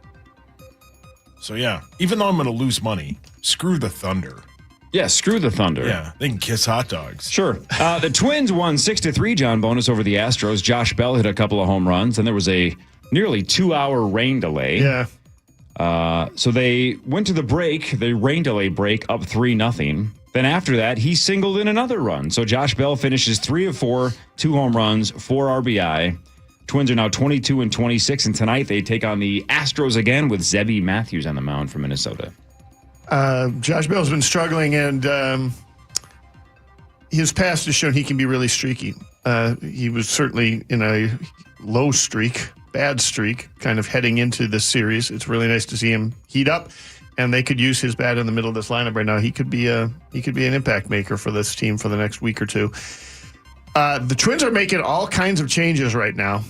So yeah, even though I'm going to lose money, screw the Thunder. Yeah, screw the Thunder. Yeah, they can kiss hot dogs. Sure. The Twins won 6-3, John Bonus, over the Astros. Josh Bell hit a couple of home runs, and there was a nearly 2-hour rain delay. Yeah. So they went to the break, the rain delay break, up 3-0. Then after that, he singled in another run. So Josh Bell finishes 3 of 4, 2 home runs, 4 RBI. Twins are now 22-26, and tonight they take on the Astros again with Zebby Matthews on the mound for Minnesota. Josh Bell's been struggling, and his past has shown he can be really streaky. He was certainly in a low streak. Bad streak kind of heading into this series. It's really nice to see him heat up, and they could use his bat in the middle of this lineup right now. He could be an impact maker for this team for the next week or two. The Twins are making all kinds of changes right now,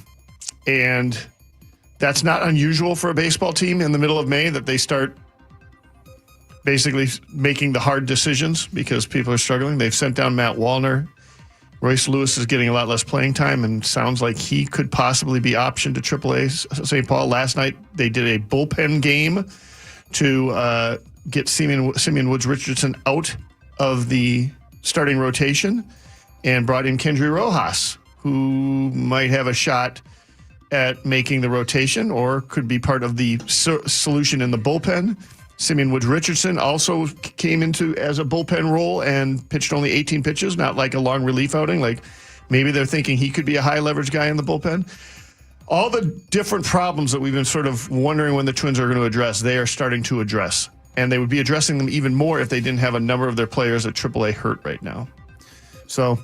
and that's not unusual for a baseball team in the middle of May that they start basically making the hard decisions because people are struggling. They've sent down Matt Wallner. Royce Lewis is getting a lot less playing time and sounds like he could possibly be optioned to AAA St. Paul. Last night, they did a bullpen game to get Simeon Woods-Richardson out of the starting rotation and brought in Kendry Rojas, who might have a shot at making the rotation or could be part of the solution in the bullpen. Simeon Woods-Richardson also came into as a bullpen role and pitched only 18 pitches, not like a long relief outing. Like maybe they're thinking he could be a high leverage guy in the bullpen. All the different problems that we've been sort of wondering when the Twins are going to address, they are starting to address. And they would be addressing them even more if they didn't have a number of their players at AAA hurt right now. So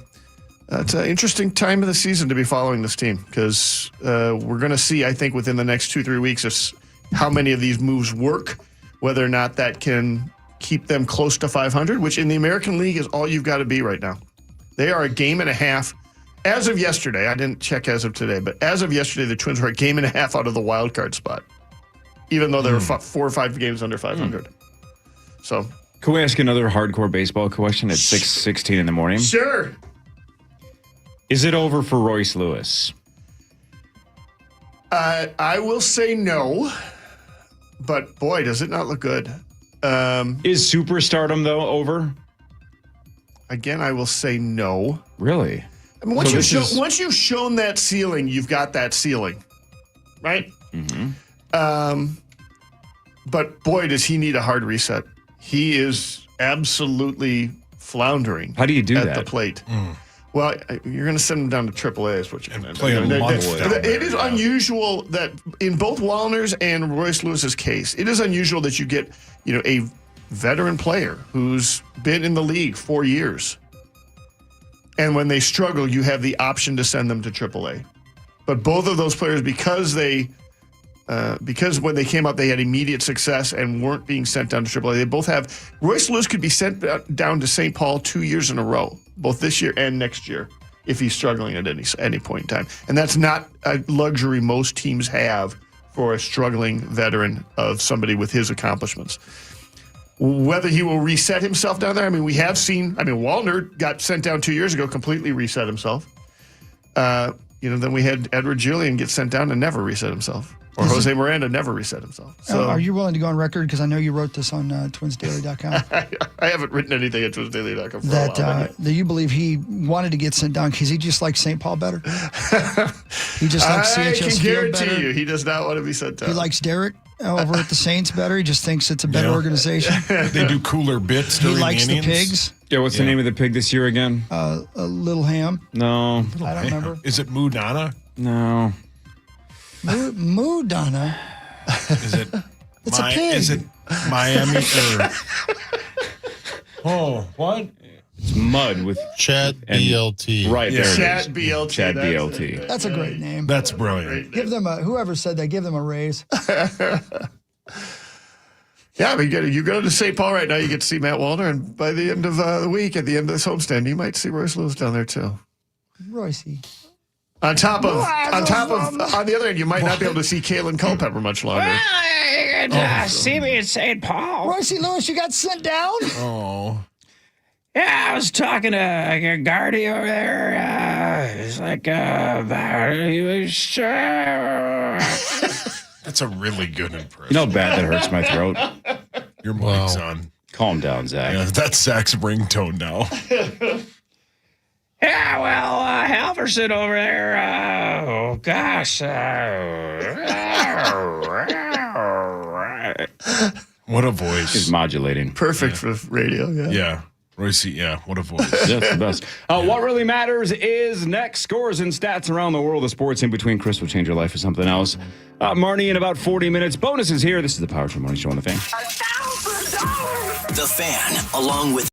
it's an interesting time of the season to be following this team because we're going to see, I think, within the next 2-3 weeks how many of these moves work, whether or not that can keep them close to 500, which in the American League is all you've got to be right now. They are a game and a half. As of yesterday, I didn't check as of today, but as of yesterday, the Twins were a game and a half out of the wild card spot, even though they were 4 or 5 games under 500. So, can we ask another hardcore baseball question at 6:16 in the morning? Sure. Is it over for Royce Lewis? I will say no. But boy, does it not look good. Is superstardom, though, over? Again, I will say no. Really? I mean, once you've shown that ceiling, you've got that ceiling, right? Mm-hmm. But boy, does he need a hard reset. He is absolutely floundering. How do you do at that? the plate? Well, you're going to send him down to AAA is what you're going to play a month down there. It is unusual that in both Wallner's and Royce Lewis's case, it is unusual that you get, a veteran player who's been in the league 4 years. And when they struggle, you have the option to send them to AAA. But both of those players, because when they came up, they had immediate success and weren't being sent down to AAA. They both have. Royce Lewis could be sent down to St. Paul 2 years in a row, both this year and next year, if he's struggling at any point in time. And that's not a luxury most teams have for a struggling veteran of somebody with his accomplishments. Whether he will reset himself down there, we have seen. Wallner got sent down 2 years ago, completely reset himself. Then we had Edward Julian get sent down and never reset himself. Or Jose Miranda never reset himself. So, are you willing to go on record? Because I know you wrote this on twinsdaily.com. I haven't written anything at twinsdaily.com for a while. That you believe he wanted to get sent down because he just likes St. Paul better? He just likes CHS I can Field better? guarantee you he does not want to be sent down. He likes Derek over at the Saints better? He just thinks it's a better organization? They do cooler bits He during likes the the innings. pigs? Yeah, what's the name of the pig this year again? A Little Ham? No. I don't remember. Is it Moodana? No. Moodana? Is it? It's a pig. Is it Miami or? Oh, what? It's Mud with Chad BLT. Right there. Chad it is. BLT. Chad BLT. That's a great name. That's brilliant. Give them whoever said that, give them a raise. Yeah, you go to St. Paul right now, you get to see Matt Wallner, and by the end of the week, at the end of this homestand, you might see Royce Lewis down there too. Royce. On the other end, you might not be able to see Kalen Culpepper much longer. You can see me in St. Paul. Royce Lewis, you got sent down? Oh. Yeah, I was talking to Gardy over there. He's like, he was That's a really good impression. You know how bad that hurts my throat? Your mic's on. Calm down, Zach. Yeah, that's Zach's ringtone now. Yeah, well, Halverson over there, oh gosh. What a voice. He's modulating. Perfect for radio, yeah. Yeah. Royce, what a voice. That's the best. What really matters is next. Scores and stats around the world of sports in between. Chris will change your life for something else. Marnie in about 40 minutes. Bonus is here. This is the Power Trip Morning Show on The Fan. $1,000. The Fan, along with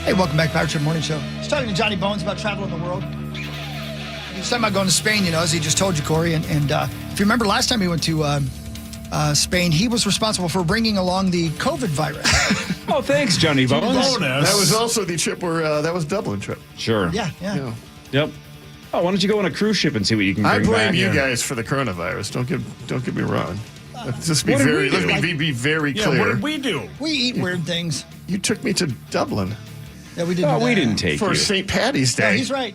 Hey, welcome back to Power Trip Morning Show. I was talking to Johnny Bones about traveling the world. He was talking about going to Spain, as he just told you, Corey. And if you remember last time he went to Spain, he was responsible for bringing along the COVID virus. Oh, thanks, Johnny Bones. That was also the trip where that was Dublin trip. Sure. Yeah. Yep. Oh, why don't you go on a cruise ship and see what you can bring I blame back? you guys for the coronavirus. Don't get me wrong. Let's just be What did we very do? be very Yeah, clear. what did we do? We eat weird things. You took me to Dublin Yeah, we didn't. Oh, do we that. didn't take for you. St. Patty's Day. No, he's right.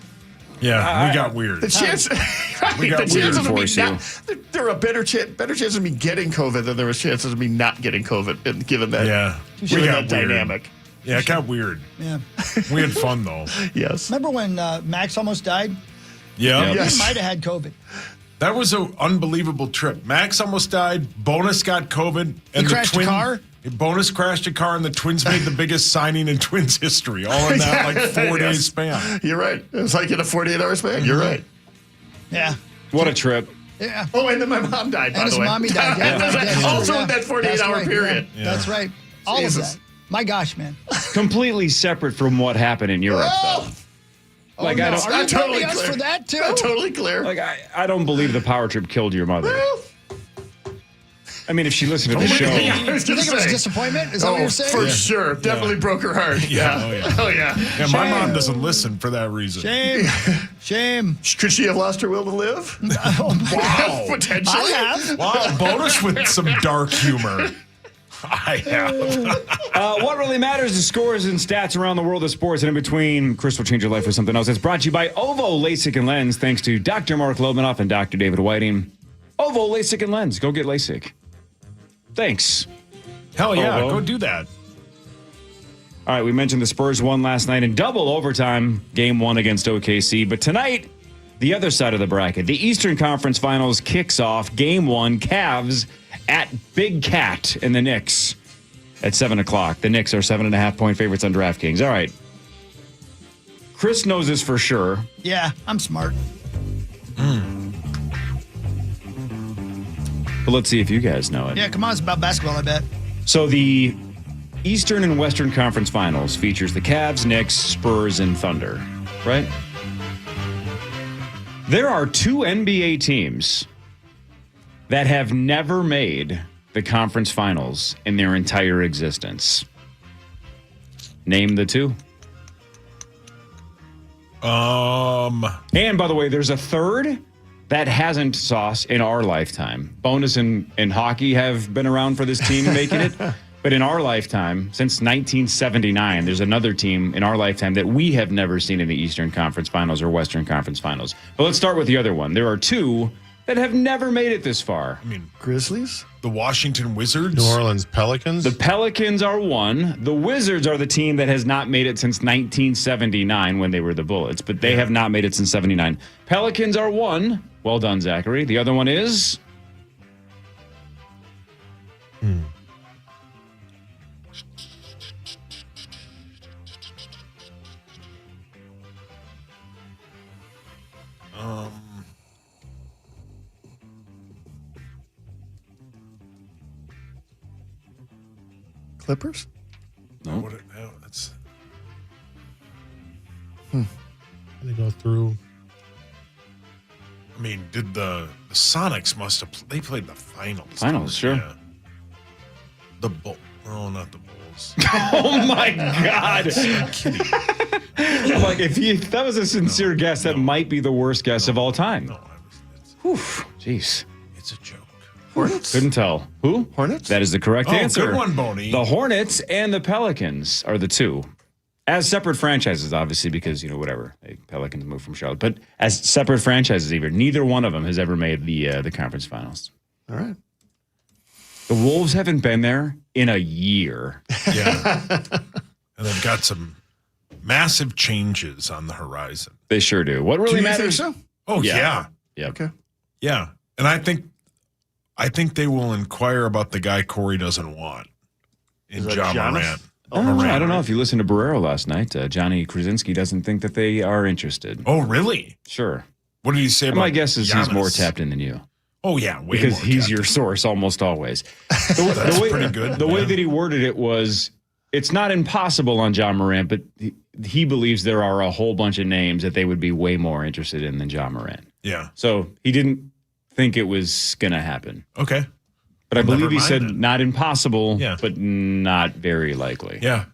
Yeah, we got weird. The chance, We got the chances weird of me for you. not, there are better chances of me getting COVID than there was chances of me not getting COVID, and given that, Yeah, we given got that weird. dynamic. Yeah, it got weird. Yeah. We had fun though. Yes. Remember when Max almost died? Yeah, Yes. He might have had COVID. that was an unbelievable trip. Max almost died. Bonus got COVID, and the crashed a car? Bonus crashed a car, and the Twins made the biggest signing in Twins history, all in that like 4 days span. You're right. It was like in a 48-hour span. You're right. Yeah. What a trip. Yeah. Oh, and then my mom died, by And his the way. mommy died. Yeah, right, yeah, Also yeah. in that 48-hour That's right, period. yeah. That's right. All Jesus. of that. My gosh, man. Completely separate from what happened in Europe, though. Like, I don't. Are you totally blaming us clear. for that, too? Totally clear. Like, I don't believe the power trip killed your mother. Well, I mean, if she listened to the show. I was Do you gonna think it was say. disappointment? Is that what Oh, you're saying? for sure. Definitely broke her heart. Yeah. Oh, yeah. Oh, yeah. Yeah, my mom doesn't listen for that reason. Shame. Shame. Could she have lost her will to live? Wow. Potentially. I have. Wow, bonus with some dark humor. I have. What really matters is scores and stats around the world of sports, and in between. Chris will change your life with something else. It's brought to you by Ovo LASIK and Lens, thanks to Dr. Mark Lobanoff and Dr. David Whiting. Ovo LASIK and Lens. Go get LASIK. Thanks. Hell yeah, Oh, go do that. All right, we mentioned the Spurs won last night in double overtime, game 1 against OKC. But tonight, the other side of the bracket, the Eastern Conference Finals kicks off game 1, Cavs at Big Cat and the Knicks at 7 o'clock. The Knicks are 7.5-point favorites on DraftKings. All right. Chris knows this for sure. Yeah, I'm smart. But let's see if you guys know it. Yeah, come on. It's about basketball, I bet. So the Eastern and Western Conference Finals features the Cavs, Knicks, Spurs, and Thunder, right? There are 2 NBA teams that have never made the conference finals in their entire existence. Name the 2. And by the way, there's a third that hasn't sauce in our lifetime. Bonus and hockey have been around for this team making it. But in our lifetime, since 1979, there's another team in our lifetime that we have never seen in the Eastern Conference Finals or Western Conference Finals. But let's start with the other one. There are 2 that have never made it this far. I mean, Grizzlies? the Washington Wizards. New Orleans Pelicans. The Pelicans are 1. The Wizards are the team that has not made it since 1979 when they were the Bullets, but they have not made it since 79. Pelicans are 1. Well done, Zachary. The other one is... Clippers? No, that's They go through. I mean, did the Sonics must have they played the finals? Finals, sure. Yeah. The Bull. Oh, not the Bulls. Oh, my God. I'm kidding. I'm like, if that was a sincere guess, that might be the worst guess of all time. No, Jeez. it's a joke. Hornets? Couldn't tell. Who? Hornets? That is the correct Oh, answer. good one, Boney. The Hornets and the Pelicans are the 2. As separate franchises, obviously, because, whatever. Pelicans moved from Charlotte. But as separate franchises, even, neither one of them has ever made the conference finals. All right. The Wolves haven't been there in a year. Yeah. And they've got some massive changes on the horizon. They sure do. What really Do you matters? think so? Oh, Yeah. yeah. Yep. Okay. Yeah. And I think they will inquire about the guy Corey doesn't want in that John Giannis? Morant. I don't know if you listened to Barrero last night. Johnny Krasinski doesn't think that they are interested. Oh, really? Sure. What did he say about My guess is he's Giannis? more tapped in than you. Oh, yeah. Way Because more he's tapped your in. source almost always. That's pretty good. The way yeah. that he worded it was, it's not impossible on John Morant, but he believes there are a whole bunch of names that they would be way more interested in than John Morant. Yeah. So he didn't think it was going to happen. Okay. But I believe he said then. not impossible, but not very likely. Yeah.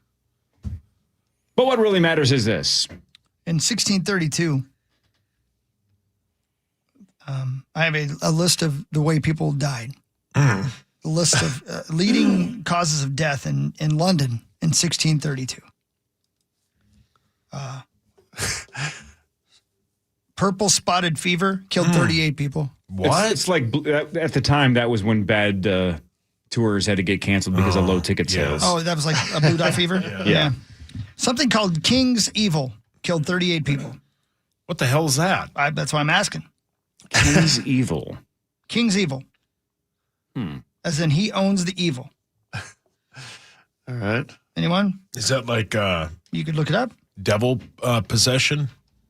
But what really matters is this. In 1632, I have a list of the way people died. A list of leading causes of death in London in 1632. Purple spotted fever killed 38 people. What? It's like at the time that was when bad tours had to get canceled because of low ticket sales. Oh, that was like a blue dye fever? Yeah. Something called King's Evil killed 38 people. What the hell is that? That's why I'm asking. King's Evil. King's Evil. As in he owns the evil. All right. Anyone? Is that like You could look it up. devil possession?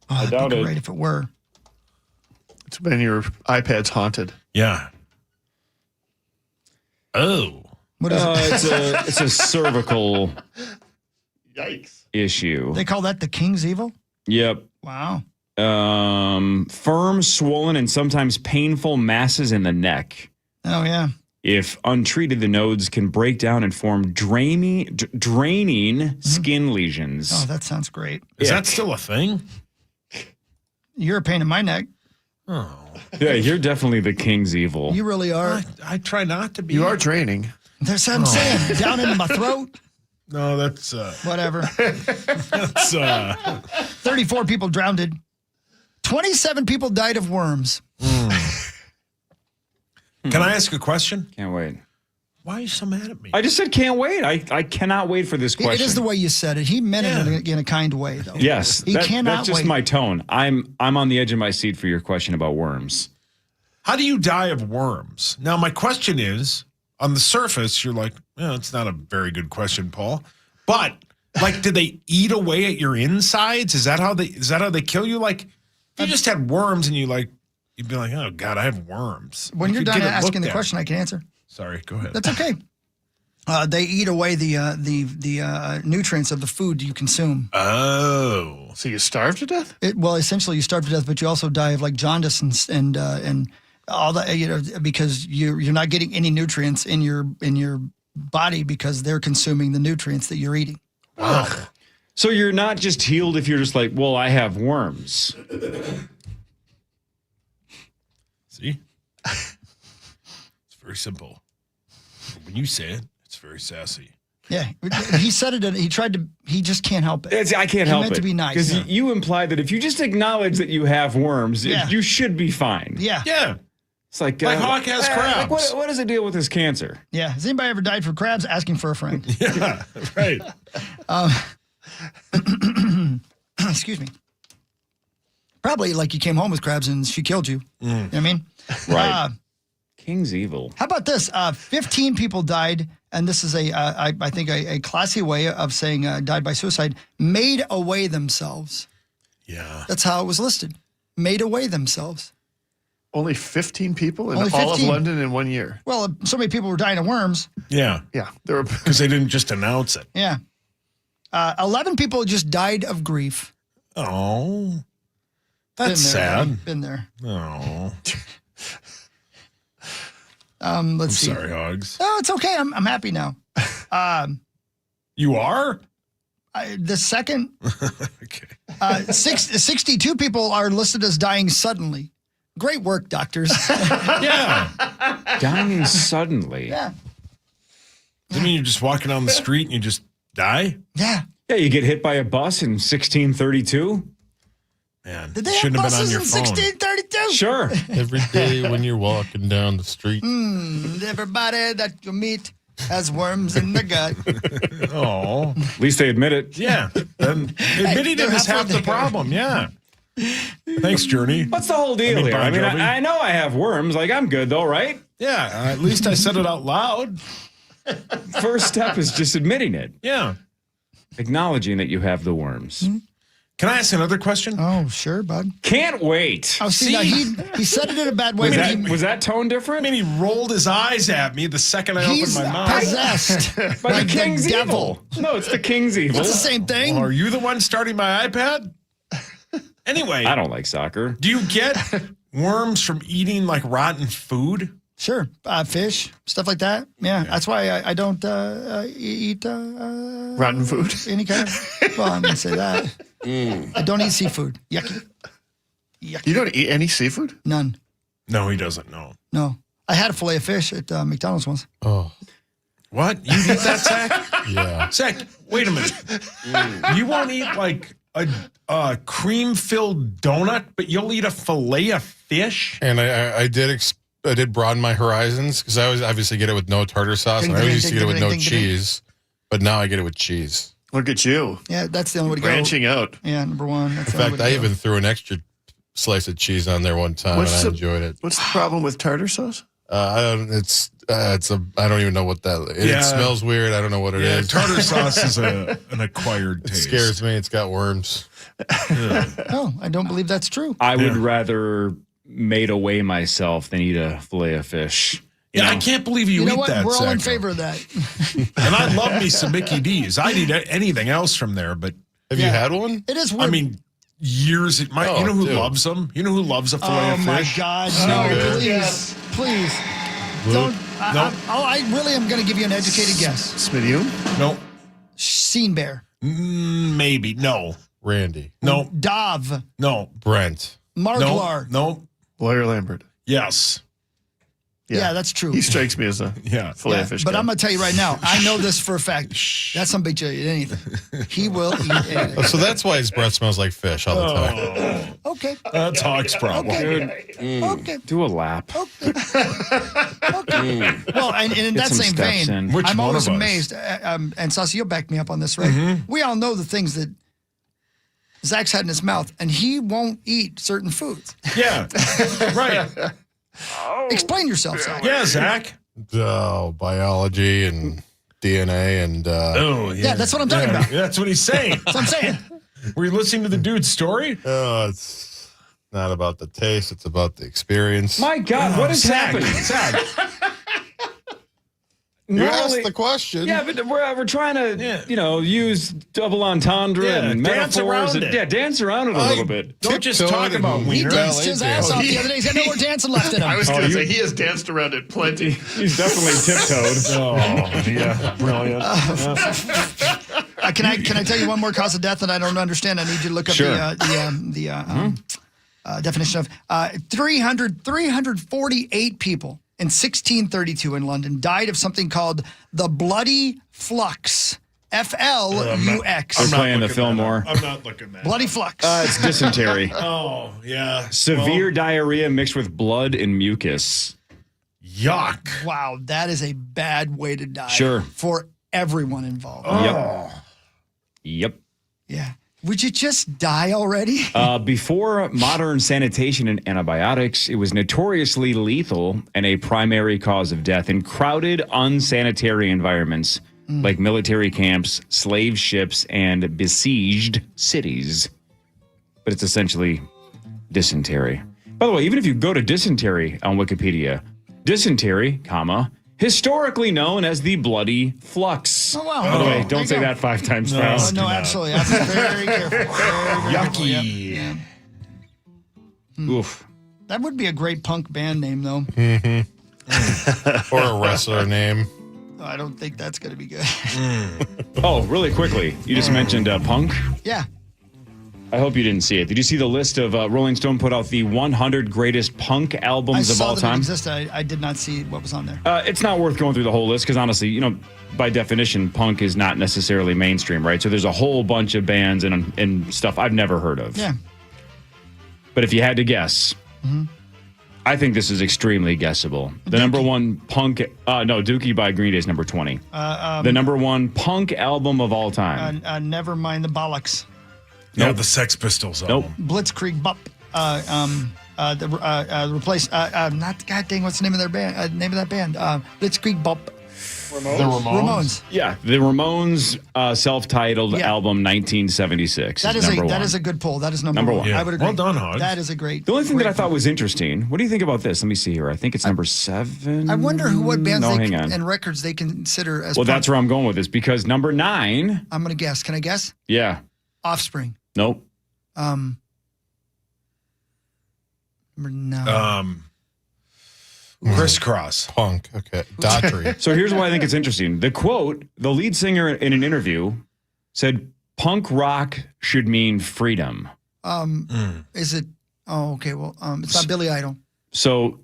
Oh, I doubt think it. Right, if it were. It's when your iPad's haunted. Yeah. Oh. What is it? It's a cervical Yikes. issue. They call that the King's Evil? Yep. Wow. Firm, swollen, and sometimes painful masses in the neck. Oh, yeah. If untreated, the nodes can break down and form draining skin lesions. Oh, that sounds great. Is that still a thing? You're a pain in my neck. Oh. Yeah, you're definitely the King's Evil. You really are. I try not to be. You are draining. That's what I'm saying. Down into my throat. No, that's Whatever. that's 34 people drowned. 27 people died of worms. Can I ask a question? Can't wait. Why are you so mad at me? I just said can't wait. I cannot wait for this question. It is the way you said it. He meant it in a kind way, though. Yes, He cannot that's just wait. my tone. I'm on the edge of my seat for your question about worms. How do you die of worms? Now, my question is, on the surface, you're like, it's not a very good question, Paul. But like, did they eat away at your insides? Is that how they kill you? Like, if you just had worms and you'd be like, oh God, I have worms. When You you're could done get it asking looked the at. question, I can answer. Sorry, go ahead. That's okay. They eat away the nutrients of the food you consume. Oh, So you starve to death? Well, essentially, you starve to death, but you also die of like jaundice and all that. Because you're not getting any nutrients in your body because they're consuming the nutrients that you're eating. wow. So you're not just healed if you're just like, well, I have worms. See, it's very simple. When you say it, it's very sassy. Yeah, he said it. He just can't help it. I can't help it. He meant to be nice. Because you implied that if you just acknowledge that you have worms, Yeah. you should be fine. Yeah. Yeah, It's like Hawk has crabs. Like what does it deal with his cancer? Yeah. Has anybody ever died for crabs? Asking for a friend. yeah, right. Excuse me. Probably like you came home with crabs and she killed you. You know what I mean? Right. King's Evil. How about this? 15 people died, and this is I think a classy way of saying died by suicide. Made away themselves. Yeah. That's how it was listed. Made away themselves. Only 15 people in Only all of 15. London in 1 year. Well, so many people were dying of worms. Yeah, Yeah. There were because they didn't just announce it. Yeah. 11 people just died of grief. Oh, that's Been there, sad. buddy. Been there. Oh, Let's see. sorry, Hogs. Oh, it's okay. I'm happy now. You are? The second, Okay. 62 people are listed as dying suddenly. Great work, doctors. Yeah. Dying suddenly. Yeah. I mean, you're just walking down the street and you just die? Yeah. Yeah, you get hit by a bus in 1632. Man, Did they have shouldn't have been on buses your in phone. 1632? Sure. Every day when you're walking down the street. Everybody that you meet has worms in the gut. Oh, At least they admit it. yeah. Then admitting they're it is half halfway the there. problem. Yeah. Thanks, Journey. What's the whole deal I mean, here? I Bon mean, Jovi. I know I have worms. Like, I'm good though, right? Yeah, at least I said it out loud. First step is just admitting it. Yeah. Acknowledging that you have the worms. Can I ask another question? Oh, sure, bud. Can't wait. Oh, see, now he said it in a bad way. Was that tone different? I mean, he rolled his eyes at me the second I opened my mouth. He's possessed by the king's devil. evil. No, it's the king's evil. It's the same thing. Well, are you the one starting my iPad? Anyway. I don't like soccer. Do you get worms from eating like rotten food? Sure. Fish, stuff like that. Yeah. That's why I don't eat rotten food. Any kind of, well, I'm going to say that. I don't eat seafood. Yucky. You don't eat any seafood? None. No, he doesn't. No. I had a fillet of fish at McDonald's once. Oh. What? You eat that, Zach? Yeah. Zach, wait a minute. You won't eat like a cream-filled donut, but you'll eat a fillet of fish? And I did broaden my horizons because I always obviously get it with no tartar sauce, and I always used to get it with no cheese, but now I get it with cheese. Look at you. Yeah, that's the only way to go. Branching out. Yeah, number one. In fact, I even threw an extra slice of cheese on there one time, and I enjoyed it. What's the problem with tartar sauce? I don't even know what that. It smells weird. I don't know what it is. Tartar sauce is an acquired taste. It scares me. It's got worms. No, I don't believe that's true. I would rather made away myself than eat a fillet of fish. Yeah, I can't believe you eat what? that. We're all in Zach. favor of that. And I love me some Mickey D's. I'd eat anything else from there, but have you had one? It is weird. I mean, years. You know who loves them? You know who loves a fillet of fish? Oh my God! No, please. Don't. I really am going to give you an educated guess. Smitty? No. Scene Bear. Maybe. No. Randy. No. Dov. No. Brent. Marglar. No. Blair Lambert. Yes. Yeah, that's true. He strikes me as a fillet of fish. But guy. I'm going to tell you right now, I know this for a fact. That's some big eat anything. He will eat anything. So that's why his breath smells like fish all the time. Okay. That's Hawk's problem. Okay. Do a lap. Okay. Well, and in that some same steps vein, in. Which I'm one always of us? amazed, and Saucy, you'll back me up on this, right? We all know the things that Zach's had in his mouth, and he won't eat certain foods. Yeah. Right. Explain yourself, Zach. Yeah, Zach. Biology and DNA and. Yeah, that's what I'm talking about. That's what he's saying. That's what I'm saying. Were you listening to the dude's story? It's not about the taste; it's about the experience. My God, what is happening? Zach. You asked the question. Yeah, but we're trying to, use double entendre and dance metaphors. around it. Dance around it a little bit. Don't just talk about He wiener. danced his ass off the other day. He's got no more dancing left in him. I was going to say, he has danced around it plenty. He's definitely tiptoed. Oh, yeah. Brilliant. Can I tell you one more cause of death that I don't understand? I need you to look up the definition of 348 people in 1632 in London died of something called the bloody flux. F-L-U-X. I'm playing the Fillmore. I'm not looking at that. Bloody flux. It's dysentery. Oh, yeah. Severe diarrhea mixed with blood and mucus. Yuck. Wow, that is a bad way to die. Sure. For everyone involved. Yep. Yeah. Would you just die already? Before modern sanitation and antibiotics, it was notoriously lethal and a primary cause of death in crowded, unsanitary environments like military camps, slave ships, and besieged cities. But it's essentially dysentery. By the way, even if you go to dysentery on Wikipedia, dysentery, historically known as the bloody flux. Oh, wow. By the way, There don't you say go. that 5 times Oh, fast. no, absolutely. I have to be very careful. Very careful. Yucky. Yep. Oof. That would be a great punk band name, though. Or a wrestler name. I don't think that's going to be good. Oh, really quickly, you just mentioned punk. Yeah. I hope you didn't see it. Did you see the list of Rolling Stone put out the 100 greatest punk albums of all I saw that time? it existed. I did not see what was on there. It's not worth going through the whole list because honestly, by definition, punk is not necessarily mainstream, right? So there's a whole bunch of bands and stuff I've never heard of. Yeah. But if you had to guess, I think this is extremely guessable. The number one punk, Dookie by Green Day is number 20. The number one punk album of all time. Never mind the bollocks. Yeah, the Sex Pistols album. Blitzkrieg Bop. Replace. Not God dang. What's the name of their band? Name of that band? Blitzkrieg Bop. The Ramones? Ramones. Yeah, the Ramones self-titled album 1976. That is a good poll. That is number one. Yeah. I would agree. Well done, Hog. That is a great. The only thing that I great thought poll. was interesting. What do you think about this? Let me see here. I think it's number 7. I wonder what bands hang on. and records they consider as. Well, punk. that's where I'm going with this because number 9. I'm gonna guess. Can I guess? Yeah. Offspring. Nope. Number 9. Crisscross. Punk. Okay. Daughtry. So here's why I think it's interesting. The quote, the lead singer in an interview said, "Punk rock should mean freedom." Is it? Oh, okay. Well, it's not Billy Idol. So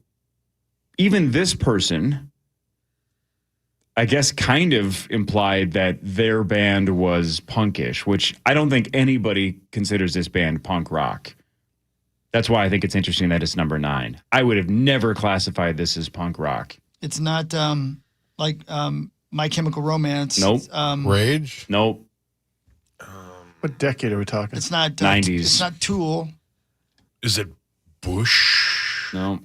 even this person, I guess, kind of implied that their band was punkish, which I don't think anybody considers this band punk rock. That's why I think it's interesting that it's number 9. I would have never classified this as punk rock. It's not like My Chemical Romance. Nope. Rage. Nope. What decade are we talking? It's not 90s. It's not Tool. Is it Bush? No.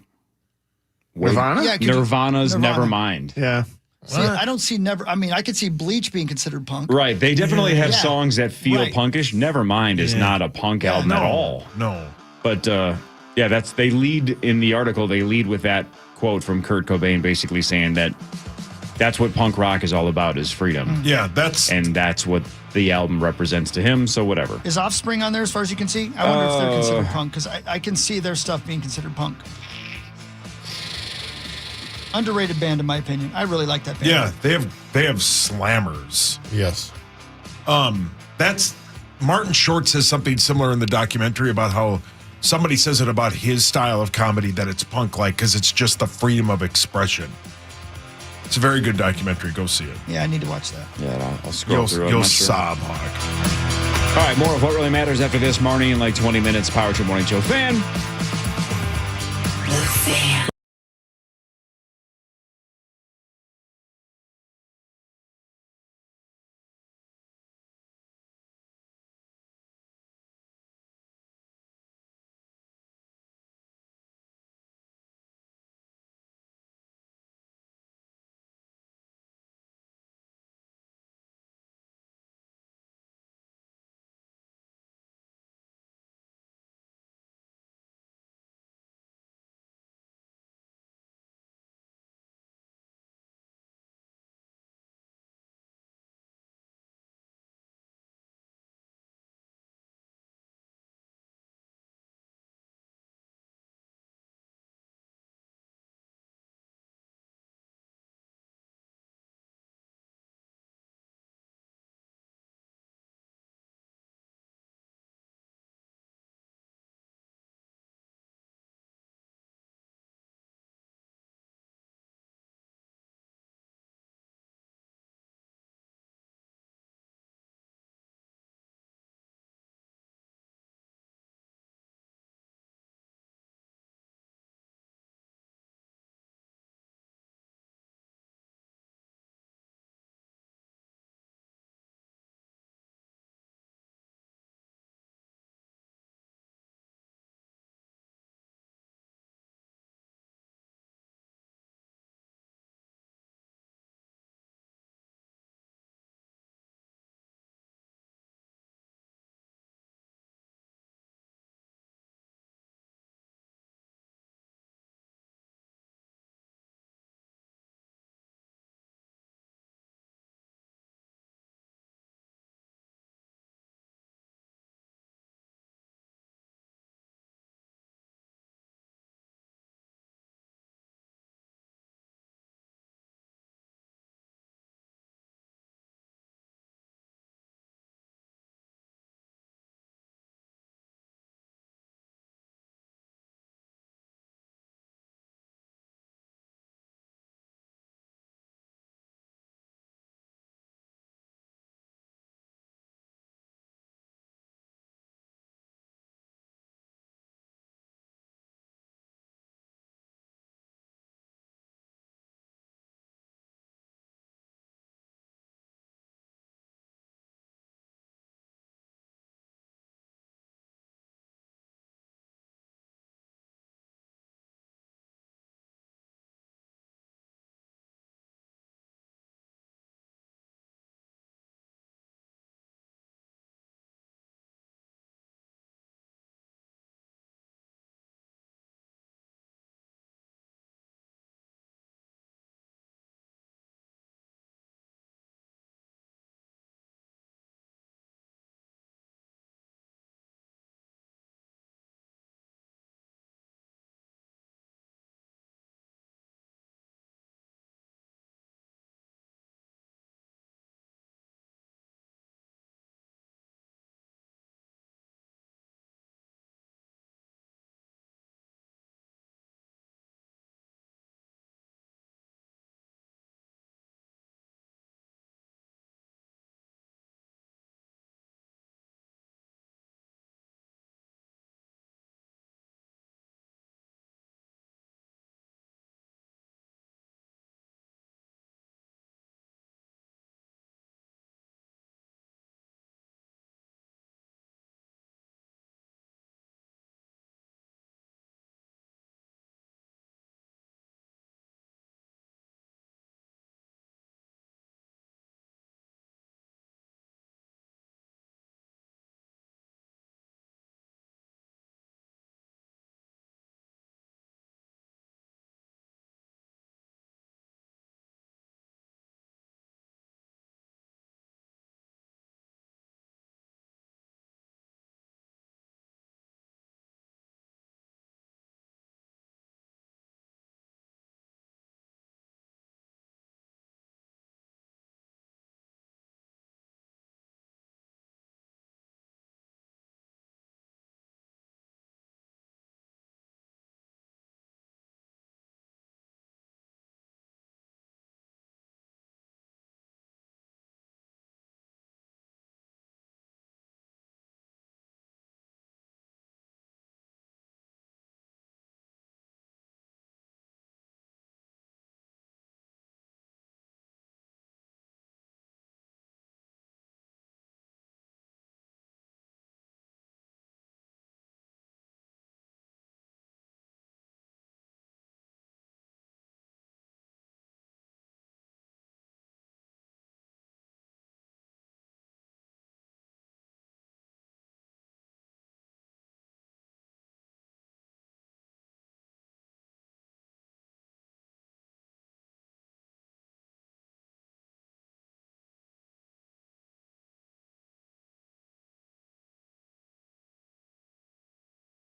Nirvana? Yeah, could you- Nirvana's Nirvana. Nevermind. Yeah. See, I don't see never. I mean, I could see Bleach being considered punk. Right. They definitely have Yeah. songs that feel Right. punkish. Nevermind is not a punk album at all. No. But yeah, they lead in the article. They lead with that quote from Kurt Cobain, basically saying that that's what punk rock is all about: is freedom. Yeah, that's And that's what the album represents to him. So whatever. Is Offspring on there as far as you can see? I wonder if they're considered punk because I can see their stuff being considered punk. Underrated band, in my opinion. I really like that band. yeah. They have slammers. Yes. That's Martin Short says something similar in the documentary about how somebody says it about his style of comedy that it's punk like because it's just the freedom of expression. It's a very good documentary. Go see it. Yeah, I need to watch that. Yeah, I'll scroll through. I'm You'll not sure. sob, Hawk. All right, more of what really matters after this morning in like 20 minutes. Power Trip Morning Show fan. The Fan.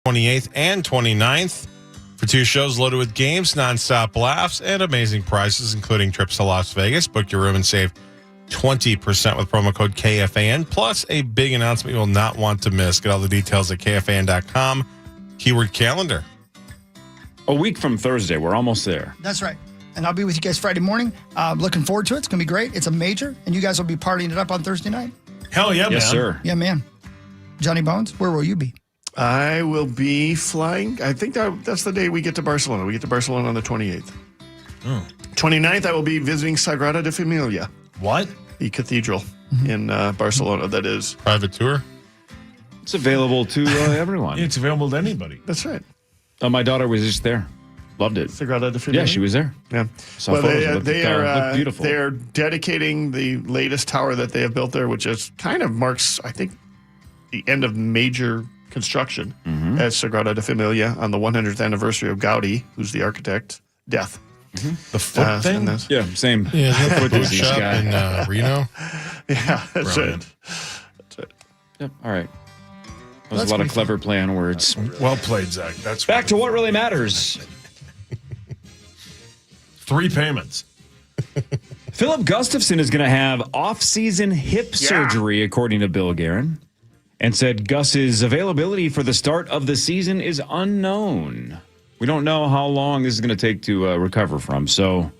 28th and 29th for 2 shows loaded with games, nonstop laughs, and amazing prizes, including trips to Las Vegas. Book your room and save 20% with promo code KFAN, plus a big announcement you will not want to miss. Get all the details at KFAN.com. Keyword calendar. A week from Thursday. We're almost there. That's right. And I'll be with you guys Friday morning. Looking forward to it. It's going to be great. It's a major, and you guys will be partying it up on Thursday night. Hell yeah, Yes, man. sir. Yeah, man. Johnny Bones, where will you be? I will be flying. I think that's the day we get to Barcelona. We get to Barcelona on the 28th. 29th, I will be visiting Sagrada de Familia, What? the cathedral in Barcelona. That is. Private tour. It's available to everyone. It's available to anybody. That's right. My daughter was just there. Loved it. Sagrada de Familia. Yeah, she was there. Yeah. Saw photos. It looked beautiful. They are dedicating the latest tower that they have built there, which is kind of marks, I think, the end of major construction at Sagrada de Familia on the 100th anniversary of Gaudi, who's the architect, death. The foot thing? Yeah, same. Yeah, that Foot boot disease shop guy. in Reno. Yeah, that's Brilliant. it. Yep. All right. That was That's a lot of pretty clever play on words. Well played, Zach. That's Back to what really matters. 3 payments. Philip Gustafson is going to have off-season hip surgery, according to Bill Guerin, and said Gus's availability for the start of the season is unknown. We don't know how long this is going to take to recover from. So,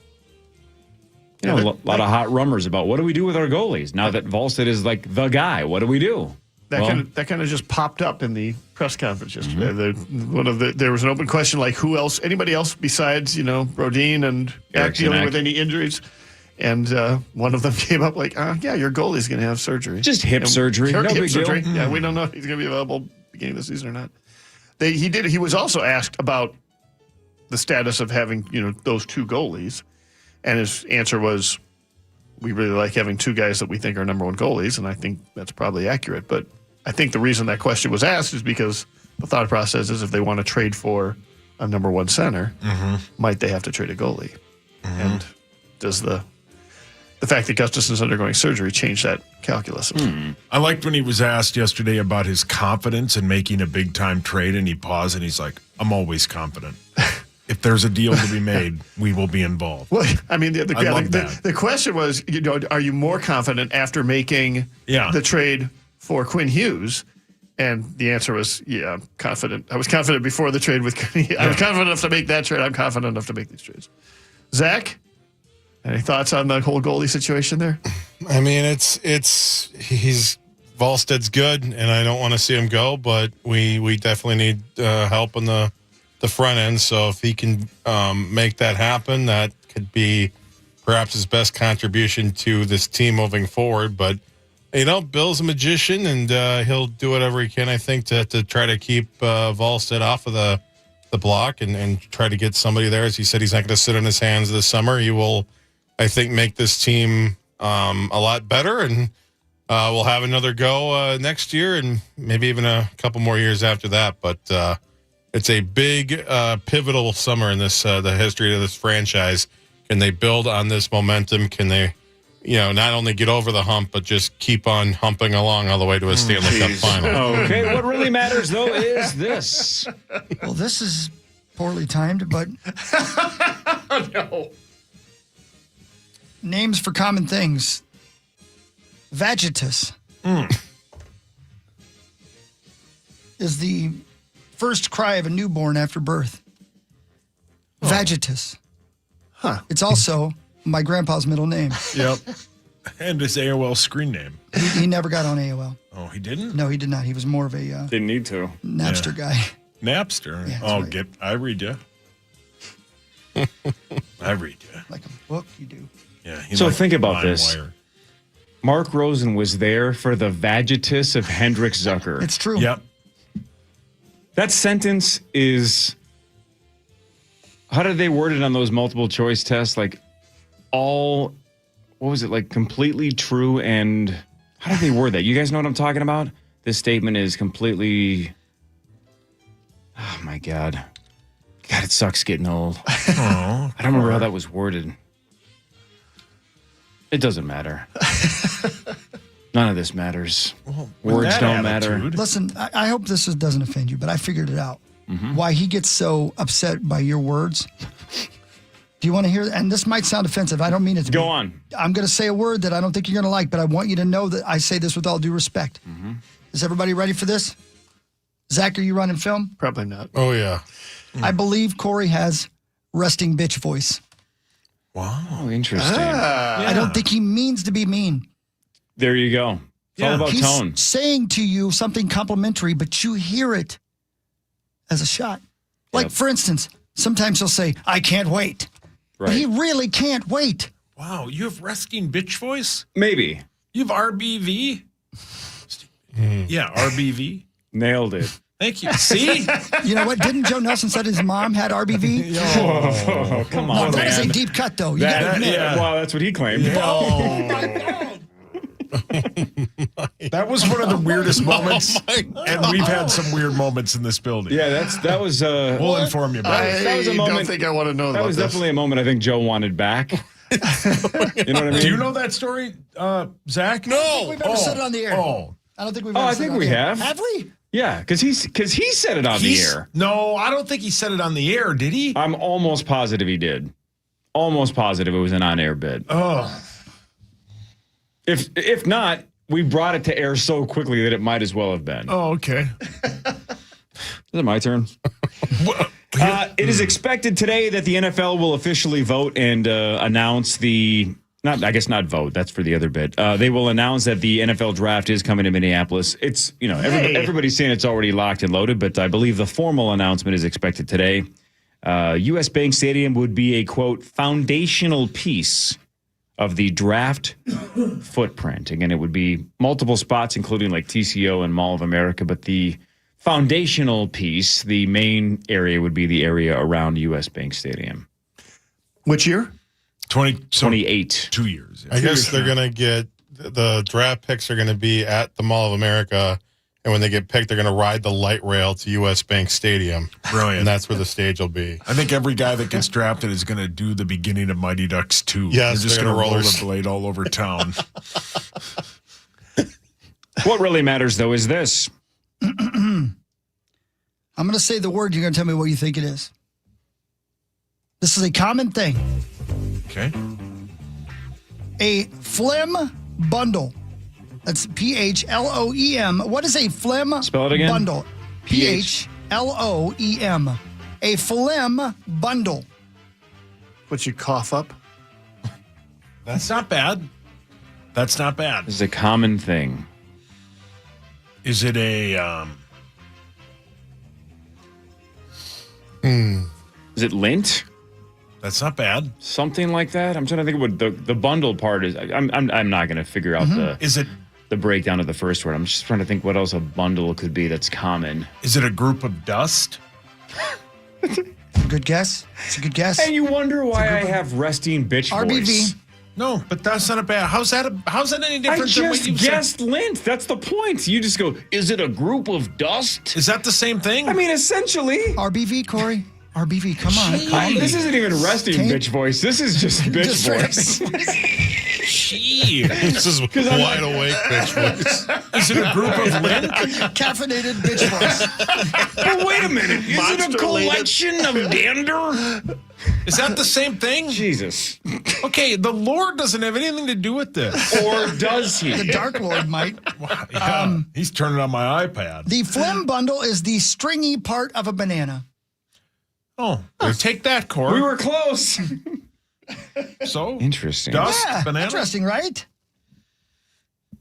a lot of hot rumors about what do we do with our goalies now that Volstead is like the guy. What do we do? That kind of just popped up in the press conference yesterday. There was an open question like who else, anybody else besides Brodin and Eric dealing with any injuries, and one of them came up like, your goalie's going to have surgery, Just hip surgery, no big deal. Yeah, we don't know if he's going to be available beginning of the season or not. He was also asked about the status of having those 2 goalies, and his answer was, we really like having 2 guys that we think are number 1 goalies, and I think that's probably accurate. But I think the reason that question was asked is because the thought process is if they want to trade for a number 1 center, might they have to trade a goalie? And does the fact that Gustafson's undergoing surgery change that calculus? I liked when he was asked yesterday about his confidence in making a big-time trade, and he paused and he's like, I'm always confident. If there's a deal to be made, we will be involved. Well, I mean, love that. the question was, are you more confident after making the trade for Quinn Hughes? And the answer was, I'm confident. I was confident before the trade with Quinn Hughes. I was confident enough to make that trade. I'm confident enough to make these trades. Zach, any thoughts on the whole goalie situation there? I mean, he's Volstead's good, and I don't want to see him go, but we definitely need help on the front end. So if he can make that happen, that could be perhaps his best contribution to this team moving forward. But Bill's a magician, and he'll do whatever he can, I think, to try to keep Volstead off of the block and try to get somebody there. As he said, he's not going to sit on his hands this summer. He will, I think, make this team a lot better, and we'll have another go next year and maybe even a couple more years after that. But it's a big, pivotal summer in the history of this franchise. Can they build on this momentum? Can they, not only get over the hump, but just keep on humping along all the way to a Stanley Cup final? Okay, what really matters, though, is this. Well, this is poorly timed, but No. names for common things. Vagitus is the first cry of a newborn after birth. Vagitus. Huh. It's also my grandpa's middle name. Yep. And his AOL screen name. He never got on AOL. Oh, he didn't? No, he did not. He was more of a Didn't need to. Napster guy. Napster. Yeah, that's right. I read you. I read you. Like a book, you do. Yeah. So think about this. LimeWire. Mark Rosen was there for the vagitus of Hendrik Zucker. It's true. Yep. That sentence is, how did they word it on those multiple choice tests? Like what was it? Like completely true and, how did they word that? You guys know what I'm talking about? This statement is completely, oh my God. God, it sucks getting old. I don't remember how that was worded. It doesn't matter. None of this matters. With Words that don't matter. attitude- Listen, I hope this doesn't offend you, but I figured it out. Why he gets so upset by your words. Do you want to hear? And this might sound offensive. I don't mean it to Go be. on. I'm going to say a word that I don't think you're going to like, but I want you to know that I say this with all due respect. Is everybody ready for this? Zach, are you running film? Probably not. Oh, yeah. I believe Corey has resting bitch voice. Oh, interesting. I don't think he means to be mean. There you go. It's all about He's tone. saying to you something complimentary, but you hear it as a shot. Like, for instance, sometimes he'll say, I can't wait. But he really can't wait. Wow, you have resting bitch voice? Maybe. You have RBV? Yeah, RBV. Nailed it. Thank you. See? You know what? Didn't Joe Nelson said his mom had RBV? Oh, come on, That is man. a deep cut, though. You gotta admit. Well, that's what he claimed. That was one of the weirdest moments. And we've had some weird moments in this building. Yeah, that was We'll inform you about it. that was a I moment. don't think I want to know That about was this. definitely a moment I think Joe wanted back. You know what I mean? Do you know that story, Zach? No. We've never said it on the air. Oh. I don't think we've Oh, ever I said think it on we the air. have. Have we? Yeah, because he said it on the air. No, I don't think he said it on the air, did he? I'm almost positive he did. Almost positive it was an on-air bit. Oh. If not, we brought it to air so quickly that it might as well have been. Oh, okay. Is it my turn? It is expected today that the NFL will officially vote and announce not vote. That's for the other bit. They will announce that the NFL draft is coming to Minneapolis. It's, everybody's saying it's already locked and loaded, but I believe the formal announcement is expected today. U.S. Bank Stadium would be a, quote, foundational piece of the draft footprint. Again, it would be multiple spots, including like TCO and Mall of America, but the foundational piece, the main area would be the area around U.S. Bank Stadium. Which year? 28. 2 years. I guess they're going to get the draft picks are going to be at the Mall of America. And when they get picked, they're going to ride the light rail to U.S. Bank Stadium. Brilliant. And that's where the stage will be. I think every guy that gets drafted is going to do the beginning of Mighty Ducks 2. Yes, they're just they're going to gonna roll roller the blade all over town. What really matters, though, is this. I'm going to say the word. You're going to tell me what you think it is. This is a common thing. Okay. A phlegm bundle. That's PHLOEM. What is a phlegm Spell it again. bundle? PHLOEM. A phlegm bundle. What you cough up? That's not bad. That's not bad. This is a common thing. Is it a... Is it lint? That's not bad. Something like that? I'm trying to think what the bundle part is. I'm not going to figure out Is it the breakdown of the first word. I'm just trying to think what else a bundle could be that's common. Is it a group of dust? Good guess. It's a good guess. And you wonder why I have resting bitch RBV. voice. No, but that's not a bad. How's that any I different than what just you guessed lint. That's the point. You just go, is it a group of dust? said? Is that the same thing? I mean, essentially. RBV, Corey. RBV, come on. This isn't even resting Can't- bitch voice. This is just bitch Just straight up voice. Gee. This is wide awake, bitch voice. Is it a group of lint? Caffeinated bitch voice. But wait a minute. Is it a Monster-related. collection of dander? Is that the same thing? Jesus. Okay, the Lord doesn't have anything to do with this. Or does he? The Dark Lord might. Yeah, he's turning on my iPad. The phlegm bundle is the stringy part of a banana. Oh, take that, Corey. We were close. So Interesting. dust, Yeah, banana. interesting, right?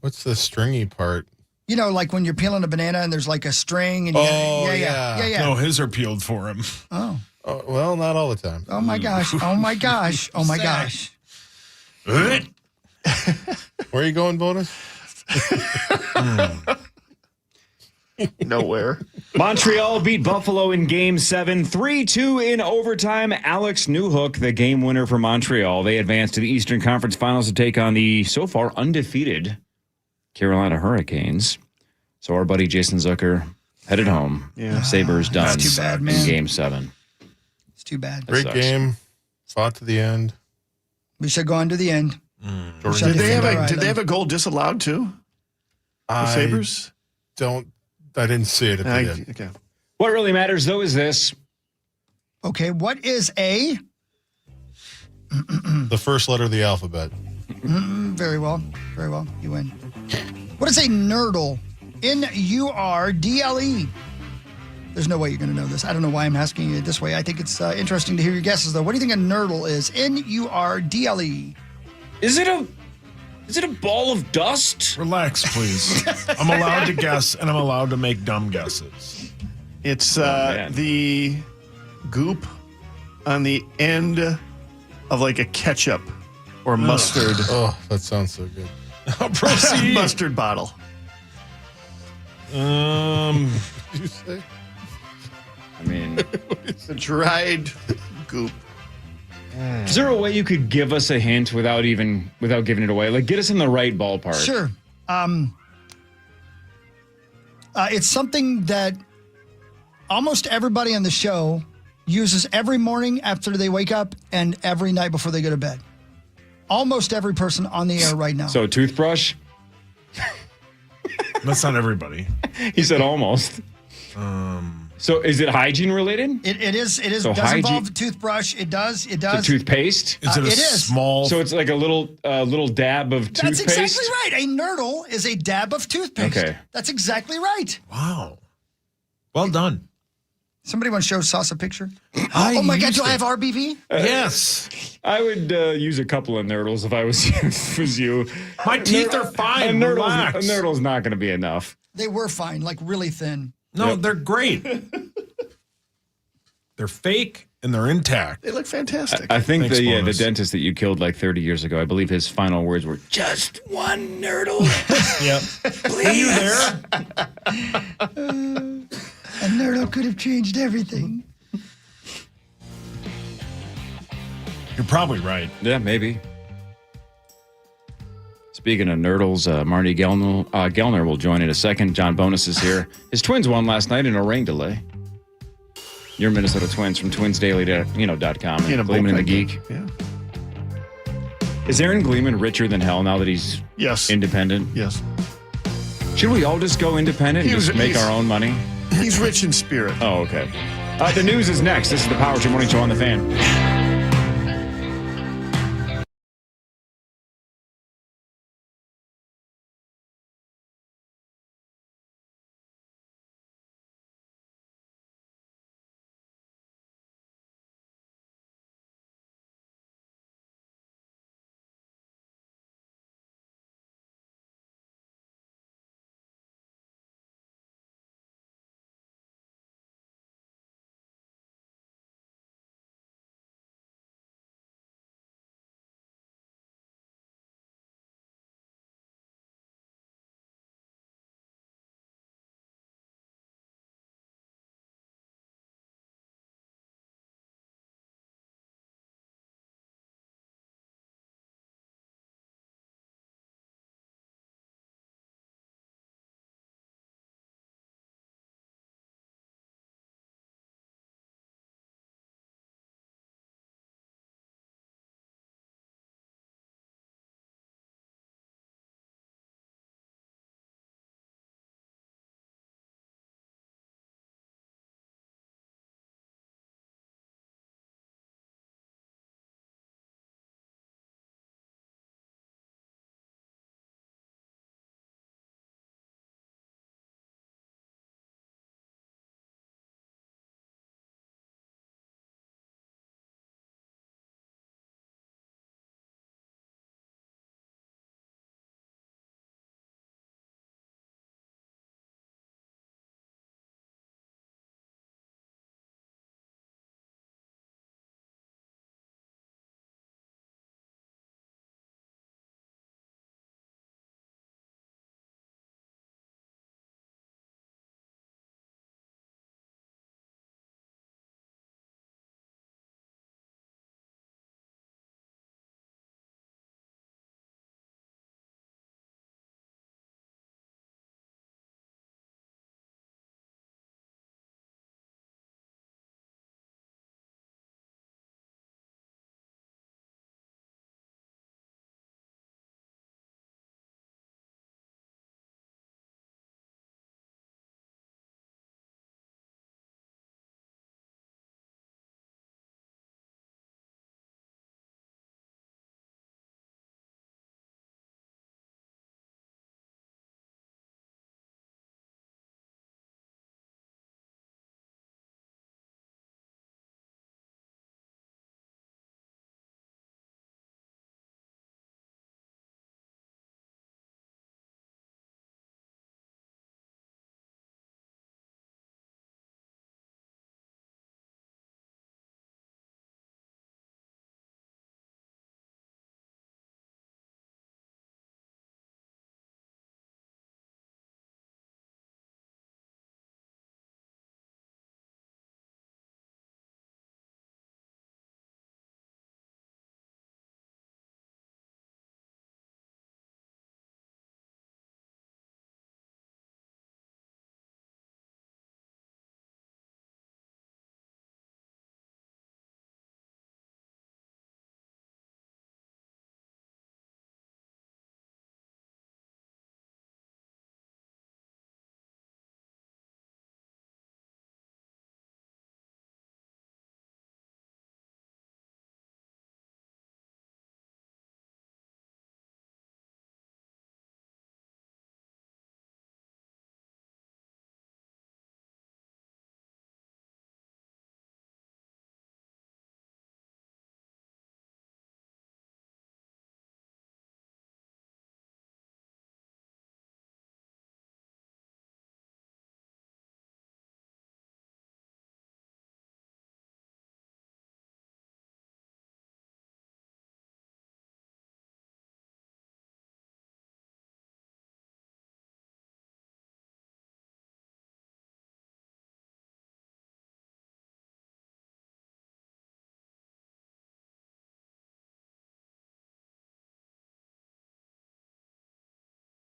What's the stringy part? You know, like when you're peeling a banana and there's like a string and Oh, yeah. No, his are peeled for him. Oh. Oh, well, not all the time. Oh my gosh. Oh my gosh. Oh my gosh. Where are you going, Bonus? Nowhere. Montreal beat Buffalo in Game 7, 3-2 in overtime. Alex Newhook, the game winner for Montreal. They advance to the Eastern Conference Finals to take on the so far undefeated Carolina Hurricanes. So our buddy Jason Zucker headed home. Yeah. Sabres done That's too bad, man. in Game 7. It's too bad. Great sucks. game. Fought to the end. We should go on to the end. Jordan Did they have All right, a goal disallowed too? The Sabres? I didn't see it at the end. Okay. What really matters, though, is this. Okay, what is a? The first letter of the alphabet. Very well. Very well. You win. What is a nurdle? Nurdle. There's no way you're going to know this. I don't know why I'm asking you this way. I think it's interesting to hear your guesses, though. What do you think a nurdle is? Nurdle. Is it a ball of dust? Relax, please. I'm allowed to guess, and I'm allowed to make dumb guesses. It's the goop on the end of like a ketchup or mustard. Oh, that sounds so good. Proceed. Mustard bottle. What did you say? I mean, The dried goop. is there a way you could give us a hint without giving it away? Like, get us in the right ballpark. Sure. It's something that almost everybody on the show uses every morning after they wake up and every night before they go to bed. Almost every person on the air right now. So, a toothbrush? That's not everybody. He said almost. So, is it hygiene related? It is. It So does involve a toothbrush. It does. So toothpaste? Is it a it is. small? So it's like a little dab of That's toothpaste? exactly right. A nurdle is a dab of toothpaste. Okay. That's exactly right. Wow. Well done. Somebody want to show Sauce a picture? I Oh my God, used do I it. have RBV? Yes. I would use a couple of nurdles if I was you. My teeth are fine. A Relax. nurdle's not going to be enough. They were fine, like really thin. No, Yep. they're great. They're fake and they're intact. They look fantastic. I think Thanks, the bonus. dentist that you killed like 30 years ago, I believe his final words were, just one nurdle. Yep. Were you there? A nurdle could have changed everything. You're probably right. Yeah, maybe. Speaking of nurdles, Marty Gellner will join in a second. John Bonus is here. His Twins won last night in a rain delay. Your Minnesota Twins from twinsdaily.com. In a Gleeman and the bullpen Geek. game. Yeah. Is Aaron Gleeman richer than hell now that he's Yes. independent? Yes. Should we all just go independent and He was- just make he's- our own money? He's rich in spirit. Oh, okay. The news is next. This is the Power Trip Morning Show on the Fan.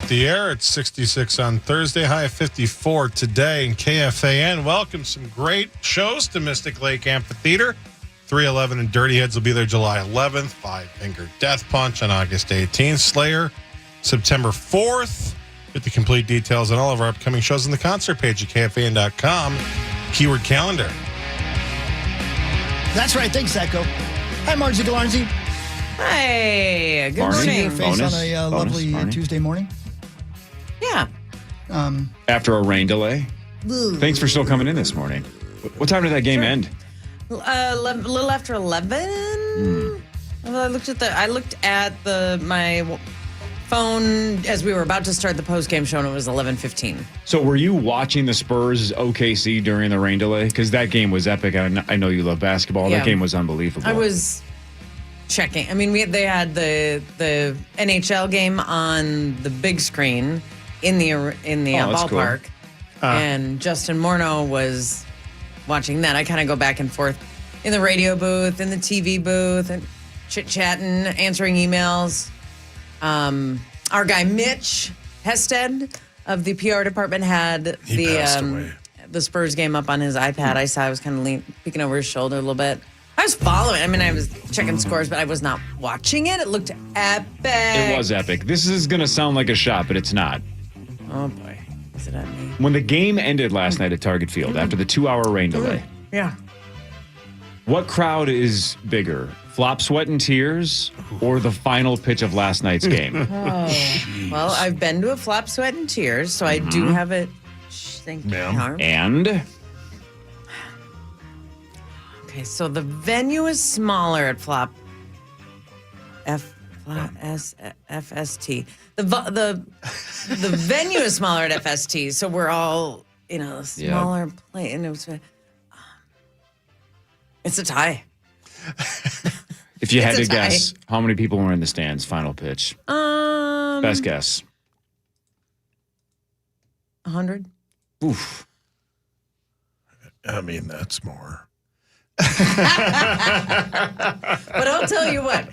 the air. It's 66 on Thursday, high of 54 today in KFAN. Welcome some great shows to Mystic Lake Amphitheater. 311 and Dirty Heads will be there July 11th. Five Finger Death Punch on August 18th. Slayer, September 4th. Get the complete details on all of our upcoming shows on the concert page at KFAN.com. Keyword calendar. That's right. Thanks, Echo. Hi, Margie Galarzi. Hi. Good See morning. your face on a lovely morning. Tuesday morning. Yeah. After a rain delay. Thanks for still coming in this morning. What time did that game end? A little after 11. Well, I looked at my phone as we were about to start the post-game show, and it was 11:15. So were you watching the Spurs OKC during the rain delay? Because that game was epic. I know you love basketball. Yeah. That game was unbelievable. I was checking. I mean, they had the NHL game on the big screen in the that's ballpark, and Justin Morneau was watching that. I kind of go back and forth in the radio booth, in the TV booth, and chit-chatting, answering emails. Our guy Mitch Hested of the PR department had the Spurs game up on his iPad. I saw I was kind of peeking over his shoulder a little bit. I was following. I mean, I was checking scores, but I was not watching it. It looked epic. It was epic. This is going to sound like a shot, but it's not. Oh boy, is it at me? When the game ended last night at Target Field after the 2-hour rain delay, Yeah. what crowd is bigger? Flop, Sweat, and Tears or the final pitch of last night's game? Well, I've been to a Flop, Sweat, and Tears, so I do have it. Thank you. And? Okay, so the venue is smaller at Flop. FST. The venue is smaller at FST, so we're all in a smaller place, and it's a tie. If you had to It's a tie. guess, how many people were in the stands? Final pitch. Best guess. 100. Oof. I mean, that's more. But I'll tell you what,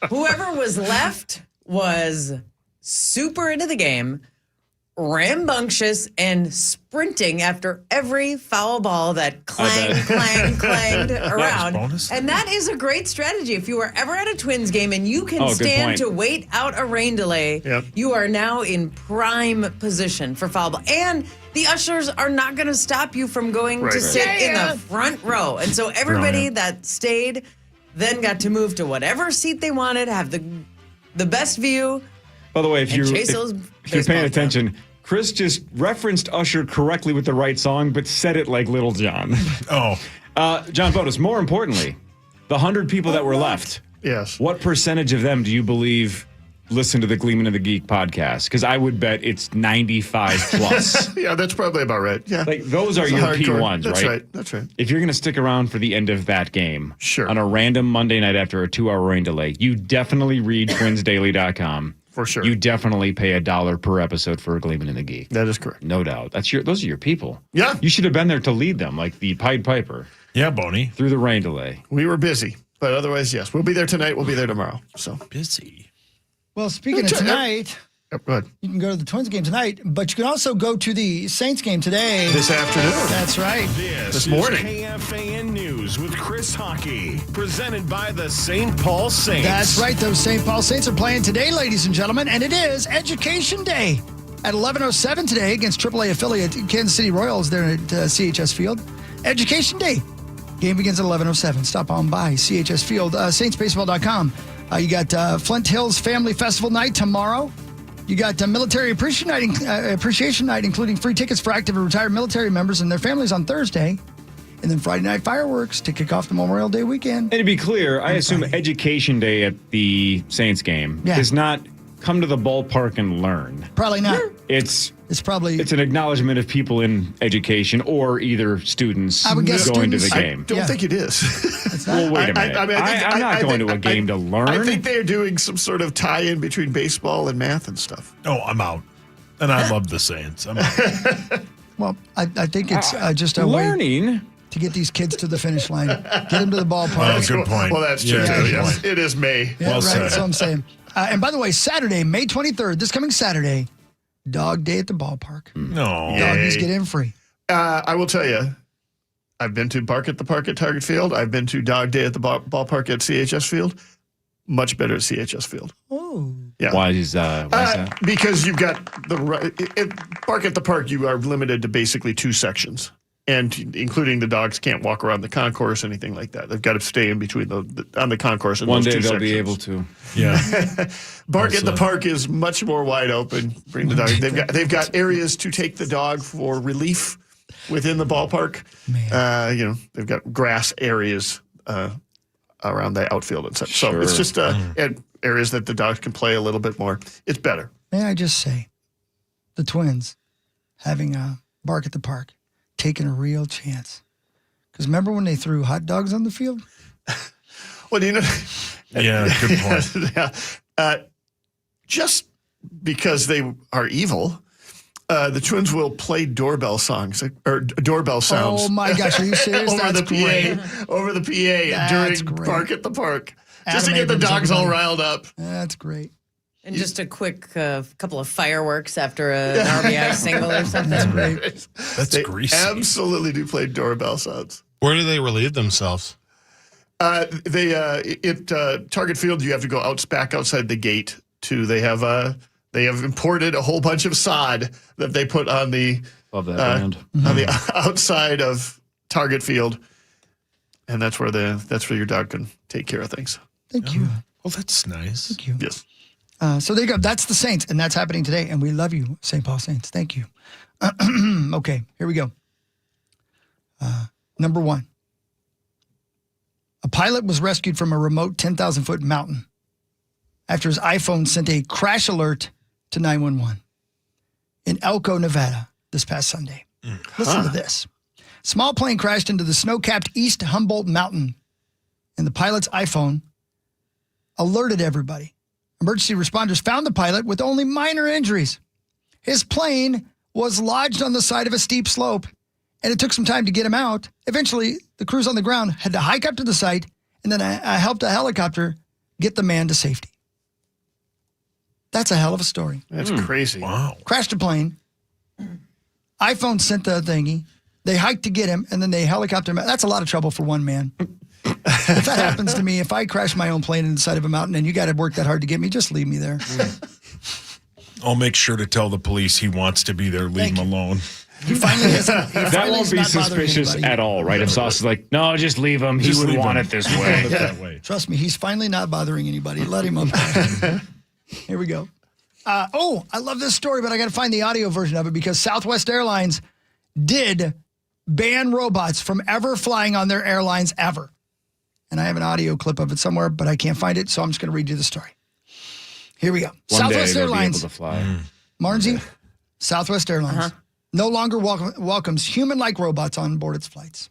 whoever was left was super into the game, rambunctious, and sprinting after every foul ball that clanged around. Bonus. And that is a great strategy. If you were ever at a Twins game and you can Oh, good stand point. to wait out a rain delay, you are now in prime position for foul ball. And the ushers are not going to stop you from going to sit in the front row. And so everybody that stayed then got to move to whatever seat they wanted, have the best view. By the way, if you're baseball paying attention, Chris just referenced Usher correctly with the right song, but said it like Little John. Oh. John Botus, more importantly, the 100 people that were left, Yes. what percentage of them do you believe listen to the Gleeman of the Geek podcast? Because I would bet it's 95 plus. Yeah, that's probably about right. Yeah. Like, those are It's your hardcore. P1s, That's right? right. That's right. If you're going to stick around for the end of that game Sure. on a random Monday night after a 2-hour rain delay, you definitely read twinsdaily.com. For sure. You definitely pay $1 per episode for a Gleeman in the Geek. That is correct. No doubt. Those are your people. Yeah. You should have been there to lead them, like the Pied Piper Yeah, Boney. through the rain delay. We were busy, but otherwise, yes. We'll be there tonight. We'll be there tomorrow. So, Busy. Well, speaking of tonight, yep, go ahead. you can go to the Twins game tonight, but you can also go to the Saints game today. This afternoon. That's right. This morning. KFAN News with Chris Hockey, presented by the St. Paul Saints. That's right. Those St. Paul Saints are playing today, ladies and gentlemen, and it is Education Day at 11:07 today against AAA affiliate Kansas City Royals there at CHS Field. Education Day. Game begins at 11:07. Stop on by CHS Field. SaintsBaseball.com. You got Flint Hills Family Festival Night tomorrow. You got Military Appreciation Night, including free tickets for active and retired military members and their families on Thursday. And then Friday night fireworks to kick off the Memorial Day weekend. And to be clear, I assume Education Day at the Saints game is not come to the ballpark and learn. Probably not. It's probably an acknowledgement of people in education or either students I would guess going to the students. game. I don't think it is. Well, wait a minute. I'm not going to a game to learn. I think they're doing some sort of tie-in between baseball and math and stuff. Oh, I'm out. And I love the Saints. I'm out. Well, I think it's just a learning way to get these kids to the finish line. Get them to the ballpark. Oh, good point. Well, that's true, Yeah, too. good Yes. point. It is May. Yeah, Well right. said. That's what I'm saying. And by the way, Saturday, May 23rd, this coming Saturday, Dog day at the ballpark. No. Doggies get in free. I will tell you, I've been to Bark at the Park at Target Field. I've been to Dog Day at the ballpark at CHS Field. Much better at CHS Field. Oh. Yeah. Why is that? Because you've got Bark at the Park, you are limited to basically 2 sections. And including the dogs can't walk around the concourse, anything like that. They've got to stay in between on the concourse. And One those day 2 they'll sections. be able to. Yeah. Bark at the Park is much more wide open. Bring the dog. They've got areas to take the dog for relief within the ballpark. They've got grass areas around the outfield and such. Sure. So it's just areas that the dogs can play a little bit more. It's better. May I just say, the Twins having a Bark at the Park, taking a real chance. Because remember when they threw hot dogs on the field? Well, Yeah, good point. Just because they are evil, the Twins will play doorbell songs or doorbell sounds. Oh my gosh, are you serious? over That's the great. PA, over the PA That's during great. Bark at the Park, just Adam to get the Abrams, dogs all everybody. riled up. That's great. And just a quick couple of fireworks after an RBI single or something. That's great. That's They greasy. absolutely do play doorbell sounds. Where do they relieve themselves? Target Field, you have to go back outside the gate. They have imported a whole bunch of sod that they put on the Love that brand. on the outside of Target Field, and that's where your dog can take care of things. Thank you. Well, that's nice. Thank you. Yes. So there you go. That's the Saints, and that's happening today. And we love you, St. Paul Saints. Thank you. Okay, here we go. Number 1. A pilot was rescued from a remote 10,000-foot mountain after his iPhone sent a crash alert to 911 in Elko, Nevada this past Sunday. Listen to this. Small plane crashed into the snow-capped East Humboldt Mountain, and the pilot's iPhone alerted everybody. Emergency responders found the pilot with only minor injuries. His plane was lodged on the side of a steep slope, and it took some time to get him out. Eventually, the crews on the ground had to hike up to the site, and then I helped a helicopter get the man to safety. That's a hell of a story. That's crazy. Wow. Crashed a plane. iPhone sent the thingy. They hiked to get him, and then they helicopter him out. That's a lot of trouble for one man. If that happens to me, if I crash my own plane inside of a mountain and you got to work that hard to get me, just leave me there. I'll make sure to tell the police he wants to be there. Leave him alone. He finally hasn't. That won't be suspicious at all, right? If Sauce is like, no, just leave him. He would want it this way. That way. Trust me, he's finally not bothering anybody. Let him up. Here we go. I love this story, but I got to find the audio version of it because Southwest Airlines did ban robots from ever flying on their airlines ever. And I have an audio clip of it somewhere, but I can't find it, so I'm just going to read you the story. Here we go. One day Southwest they'll be Airlines. able to fly. Marnsey, Southwest Airlines no longer welcomes human-like robots on board its flights.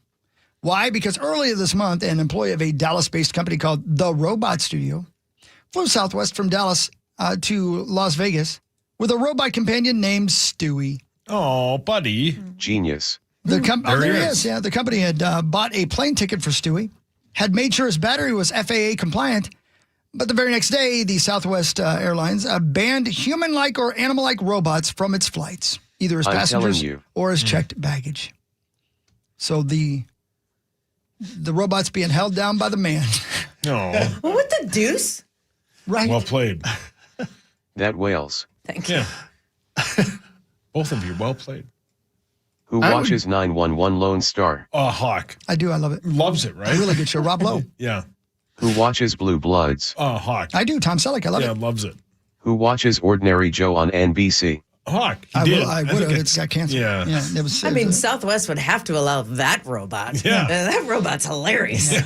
Why? Because earlier this month, an employee of a Dallas-based company called The Robot Studio flew Southwest from Dallas to Las Vegas with a robot companion named Stewie. Oh, buddy. Genius. There There he he is. is. Yeah, the company had bought a plane ticket for Stewie, had made sure his battery was FAA compliant, but the very next day, the Southwest Airlines banned human-like or animal-like robots from its flights, either as I'm passengers telling you. or as checked baggage. So the robot's being held down by the man. No. Well, what the deuce? Right. Well played. That Wales. Thank you. Yeah. Both of you, well played. Who watches 911 Lone Star? Hawk. I do. I love it. Loves it, right? Really good show. Rob Lowe. Yeah. Who watches Blue Bloods? Hawk. I do. Tom Selleck. I love Yeah, it. loves it. Who watches Ordinary Joe on NBC? Hawk. He I did. will. I would think have. It's got canceled. Yeah. It was. I mean, Southwest would have to allow that robot. Yeah. That robot's hilarious.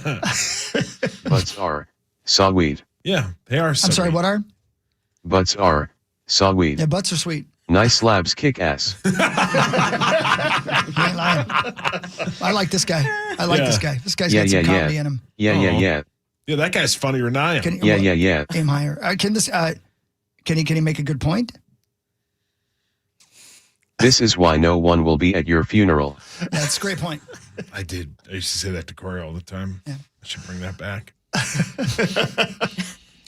Butts are sawweed. Yeah, they are. I'm sorry. What are? Butts are sawweed. Yeah, butts are sweet. Nice slabs kick ass. You ain't lying. I like this guy. I like this guy. This guy's got some comedy in him. Yeah. Yeah, that guy's funnier than I am. Yeah. Aim higher. Can he make a good point? This is why no one will be at your funeral. That's a great point. I did. I used to say that to Corey all the time. Yeah. I should bring that back.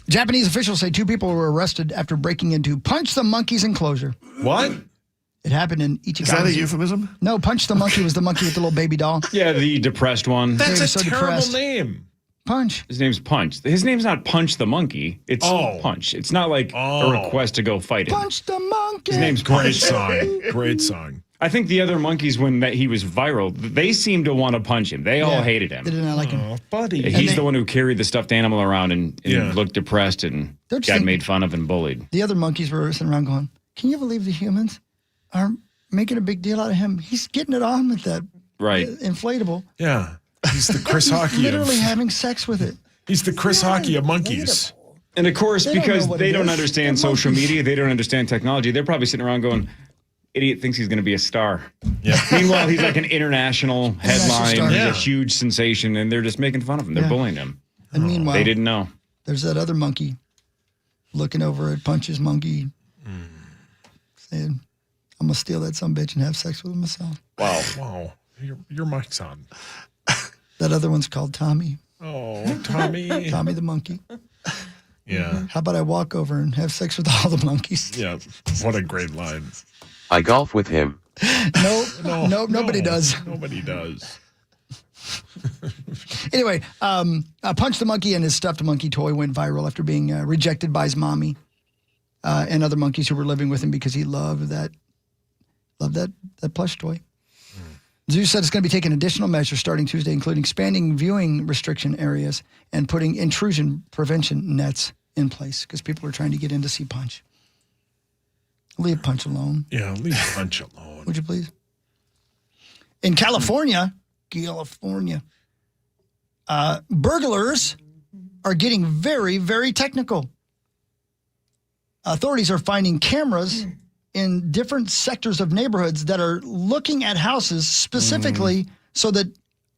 Japanese officials say 2 people were arrested after breaking into Punch the Monkey's enclosure. What? It happened in Ichikawa. Is that a euphemism? No, Punch the Monkey was the monkey with the little baby doll. Yeah, the depressed one. That's They a were so terrible depressed. name. Punch. His name's Punch. His name's not Punch the Monkey. It's Punch. It's not like a request to go fight him. Punch the monkey. His name's Great Punch. song. Great song. I think the other monkeys, when he was viral, they seemed to want to punch him. They all hated him. They did not like him. Oh, buddy. He's the one who carried the stuffed animal around and looked depressed and Don't you got think- made fun of and bullied. The other monkeys were sitting around going, can you believe the humans are making a big deal out of him? He's getting it on with that Right. inflatable. Yeah. He's the Chris Hockey Literally of... having sex with it. He's the Chris Hockey of monkeys. And of course, They don't because know what they it don't is. understand They're social monkeys. media, they don't understand technology, they're probably sitting around going, idiot thinks he's going to be a star. Yeah. Meanwhile, he's like an international headline. star. He's Yeah. a huge sensation, and they're just making fun of him. They're Yeah. bullying him. And meanwhile, They didn't know. there's that other monkey looking over at Punch's monkey saying, I'm going to steal that sumbitch and have sex with him myself. Wow. Wow. Your mic's on. That other one's called Tommy. Oh, Tommy. Tommy the monkey. Yeah. How about I walk over and have sex with all the monkeys? Yeah. What a great line. I golf with him. Nope, nobody does. Nobody does. Anyway, Punch the Monkey and his stuffed monkey toy went viral after being rejected by his mommy and other monkeys who were living with him because he loved that plush toy. Zoo said it's going to be taking additional measures starting Tuesday, including expanding viewing restriction areas and putting intrusion prevention nets in place because people are trying to get in to see Punch. Leave Punch alone, Yeah, leave Punch alone. would you please? In California, burglars are getting very, very technical. Authorities are finding cameras in different sectors of neighborhoods that are looking at houses specifically so that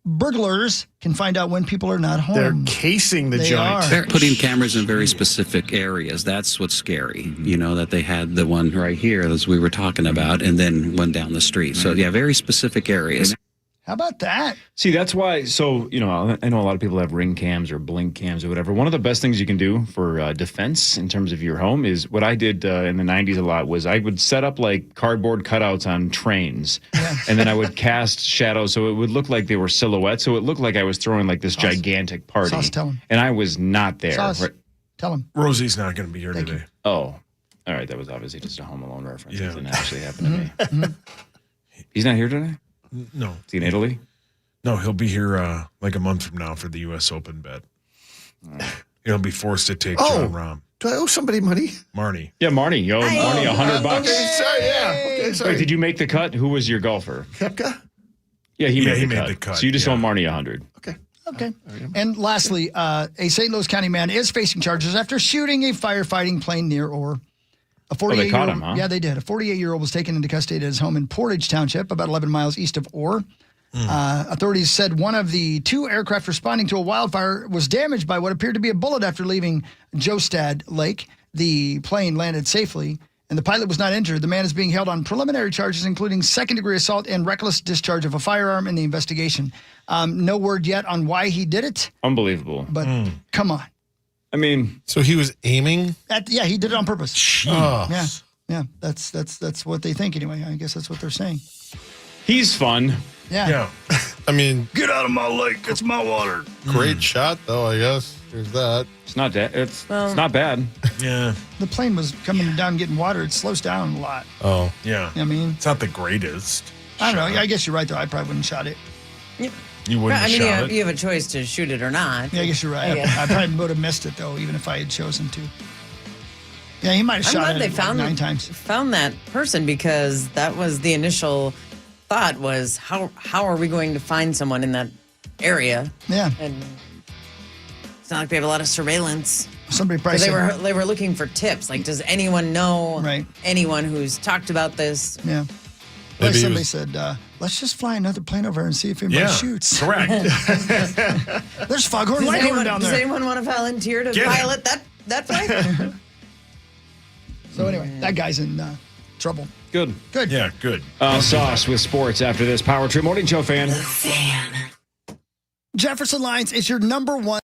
burglars can find out when people are not home. They're casing the They joint. are. They're putting cameras in very specific areas. That's what's scary. You know, that they had the one right here, as we were talking about, and then one down the street. So, yeah, very specific areas. How about that? See, that's why. So, I know a lot of people have ring cams or blink cams or whatever. One of the best things you can do for defense in terms of your home is what I did in the 90s a lot was I would set up like cardboard cutouts on trains. And then I would cast shadows so it would look like they were silhouettes. So it looked like I was throwing like this gigantic party. Sauce, tell him. And I was not there. Sauce, Right? tell him. Rosie's not going to be here today. Oh, all right. That was obviously just a Home Alone reference. Yeah. It didn't actually happen to me. He's not here today? No. Is he in Italy? No, he'll be here like a month from now for the U.S. Open bet. He'll be forced to take John Rahm. Do I owe somebody money? Marnie. Yeah, Marnie. Yo, Marnie, $100. Okay, sorry, yeah. Okay, sorry. Wait, did you make the cut? Who was your golfer? Kepka? Yeah, he Yeah, made, he the, made cut. the cut, So you just yeah. owe Marnie 100. Okay. Okay. And lastly, a St. Louis County man is facing charges after shooting a firefighting plane near Orr. A 48-year-old, they caught him, huh? Yeah, they did. A 48-year-old was taken into custody at his home in Portage Township, about 11 miles east of Orr. Authorities said one of the 2 aircraft responding to a wildfire was damaged by what appeared to be a bullet after leaving Jostad Lake. The plane landed safely, and the pilot was not injured. The man is being held on preliminary charges, including second-degree assault and reckless discharge of a firearm in the investigation. No word yet on why he did it, Unbelievable. but come on. I mean, So he was aiming? Yeah, he did it on purpose. Jeez. Yeah, that's what they think anyway. I guess that's what they're saying. he's fun. Yeah. I mean, Get out of my lake. It's my water. great shot, though, I guess. There's that. It's not that. It's not bad. Yeah. The plane was coming down getting water. It slows down a lot. Oh. Yeah. I mean, It's not the greatest. I don't know. I guess you're right, though. I probably wouldn't have shot it. You wouldn't I mean, have shot you have a choice to shoot it or not. Yeah, I guess you're right. I probably would have missed it, though, even if I had chosen to. Yeah, he might have I'm shot glad it they like found 9 times. found that person because that was the initial thought was how are we going to find someone in that area? Yeah. And it's not like they have a lot of surveillance. Somebody probably But said, they were looking for tips. Like, does anyone know anyone who's talked about this? Yeah. Maybe he Somebody was- said, let's just fly another plane over and see if anybody shoots. Correct. There's Foghorn Leghorn down Does there. anyone want to volunteer to Get him. pilot that flight? So anyway, that guy's in trouble. Good. Good. Yeah, good. Sauce with sports after this Power Trip Morning Show fan. Jefferson Lines is your number 1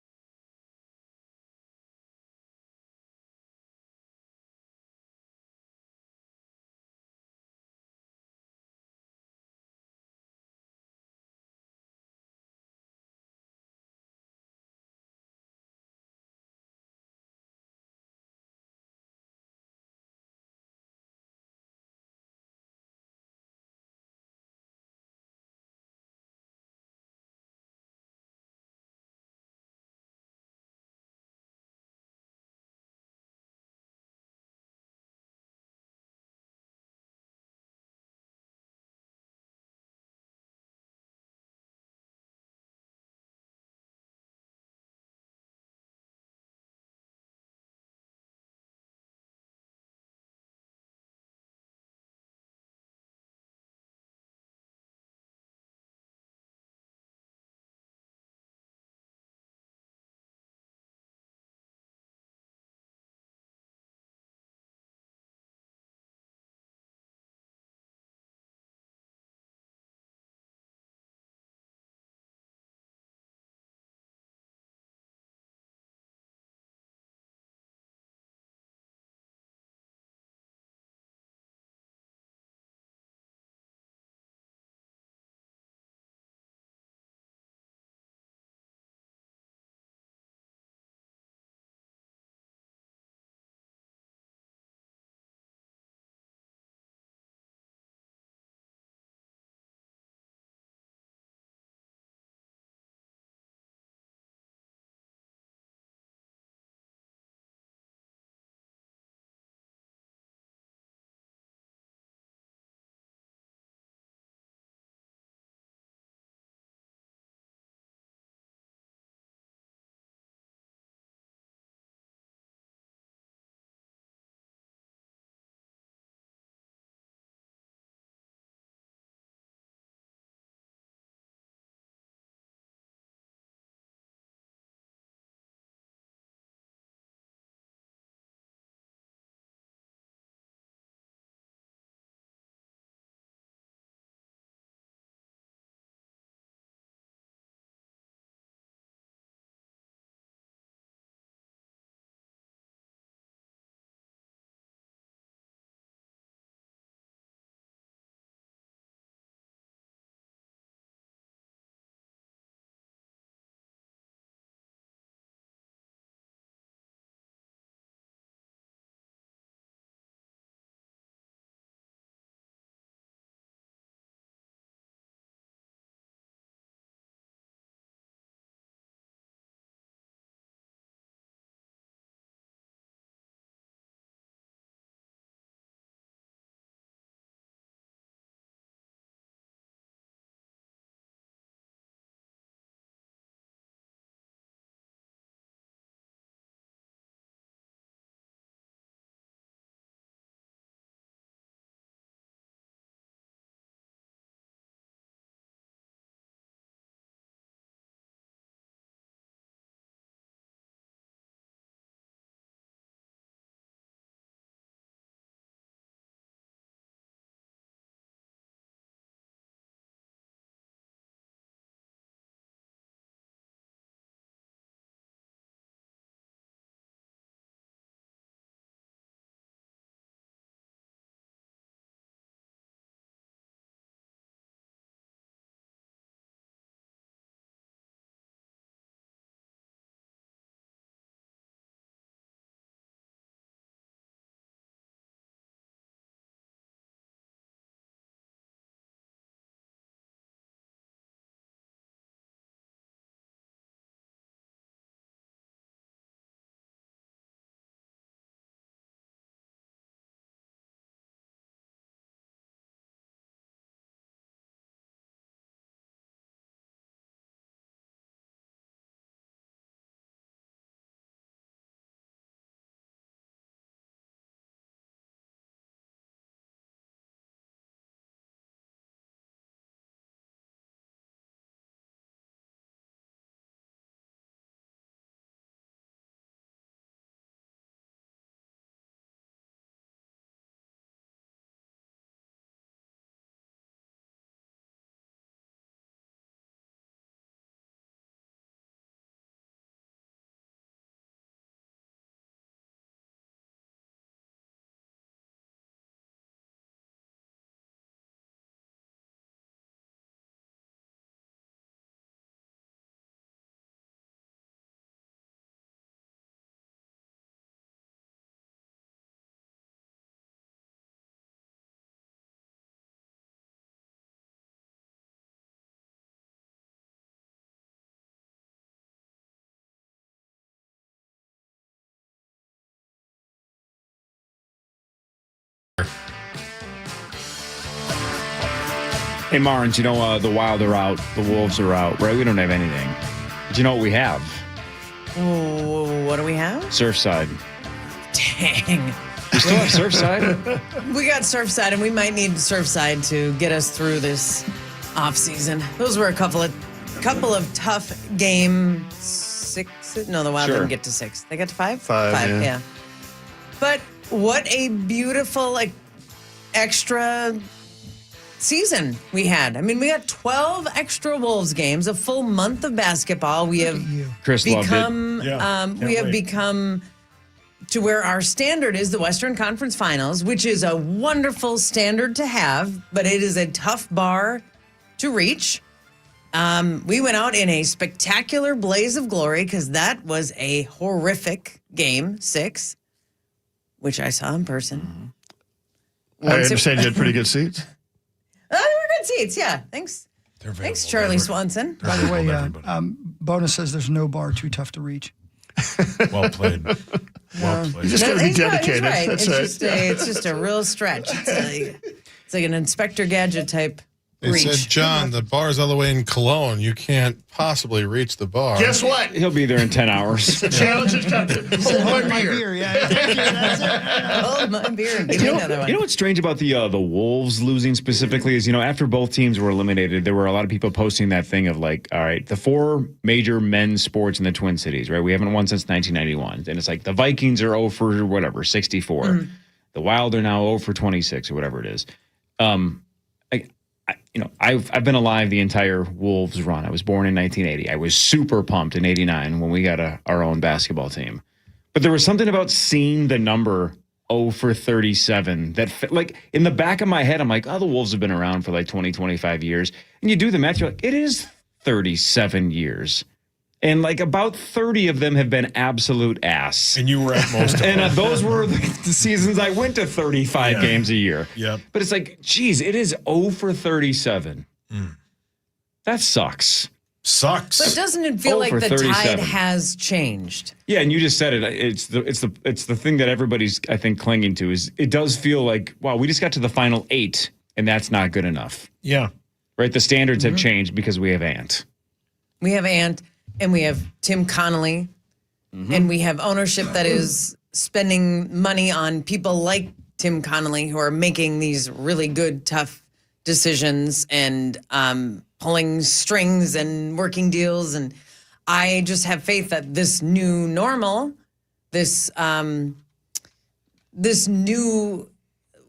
star. Hey, Marnes, the Wild are out. The Wolves are out, right? We don't have anything. But you know what we have? Oh, what do we have? Surfside. Dang. We still have Surfside? We got Surfside, and we might need Surfside to get us through this off season. Those were a couple of tough game 6. No, the Wild didn't get to 6. They got to 5? 5, yeah. But what a beautiful extra season we had. I mean, we got 12 extra Wolves games, a full month of basketball. We have Chris become loved it. we have become to where our standard is the Western Conference Finals, which is a wonderful standard to have, but it is a tough bar to reach. We went out in a spectacular blaze of glory because that was a horrific game 6, which I saw in person. I understand you had pretty good seats. Oh, they were good seats. Yeah. Thanks. Thanks, Charlie Swanson. By the way, Bonus says there's no bar too tough to reach. Well played. Well played. You just got to be dedicated. Right. That's It's just a real stretch. It's like an Inspector Gadget type They reach. said, John, the bar's all the way in Cologne. You can't possibly reach the bar. Guess what? He'll be there in 10 hours. The challenge is coming. Hold my beer. Hold my beer and give me another one. You know what's strange about the Wolves losing specifically is, after both teams were eliminated, there were a lot of people posting that thing of like, all right, the 4 major men's sports in the Twin Cities, right? We haven't won since 1991. And it's like the Vikings are 0 for whatever, 64. Mm-hmm. The Wild are now 0 for 26 or whatever it is. I've been alive the entire Wolves run. I was born in 1980. I was super pumped in 89 when we got our own basketball team. But there was something about seeing the number 0 for 37 that, in the back of my head, I'm like, oh, the Wolves have been around for like 20, 25 years. And you do the math, you're like, it is 37 years. And like about 30 of them have been absolute ass. And you were at most of them. And those were the seasons I went to 35 games a year. Yep. But it's like, geez, it is 0 for 37. That sucks. But doesn't it feel like the 37. tide has changed? Yeah, and you just said it. It's the thing that everybody's, I think, clinging to is it does feel like, wow, we just got to the final 8, and that's not good enough. Yeah. Right? The standards have changed because we have Ant. We have Ant. And we have Tim Connolly, and we have ownership that is spending money on people like Tim Connolly who are making these really good, tough decisions and pulling strings and working deals. And I just have faith that this new normal, this new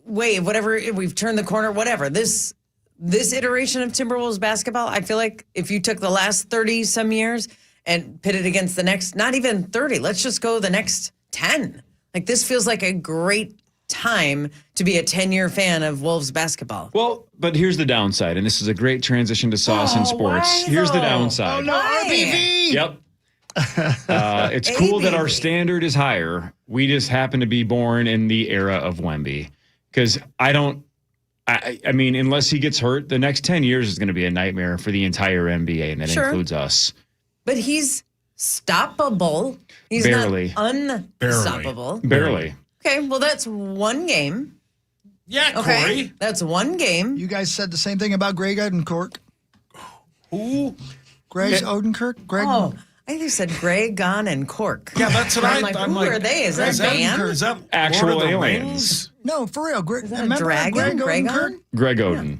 wave, whatever, we've turned the corner, whatever, this iteration of Timberwolves basketball, I feel like if you took the last 30 some years and pit it against the next, not even 30, let's just go the next 10. Like this feels like a great time to be a 10-year fan of Wolves basketball. Well, but here's the downside, and this is a great transition to sauce and sports. Here's the downside. Oh, no, RBV! Yep. It's cool that our standard is higher. We just happen to be born in the era of Wemby. Because I mean, unless he gets hurt, the next 10 years is going to be a nightmare for the entire NBA, and that includes us. But he's stoppable. He's Barely. not unstoppable. Barely. Okay, well, that's one game. Yeah, Okay, Corey. that's one game. You guys said the same thing about Greg Odenkirk. Who? Greg Odenkirk? Greg? Oh, I think you said Greg, Gon, and Cork. Yeah, that's what I'm like, I'm who like, are they? Is that a band? Is that Actual Lord of the aliens. Rings? No, for real. Is that a remember dragon? Greg Gregon? Odenkirk? Greg Oden.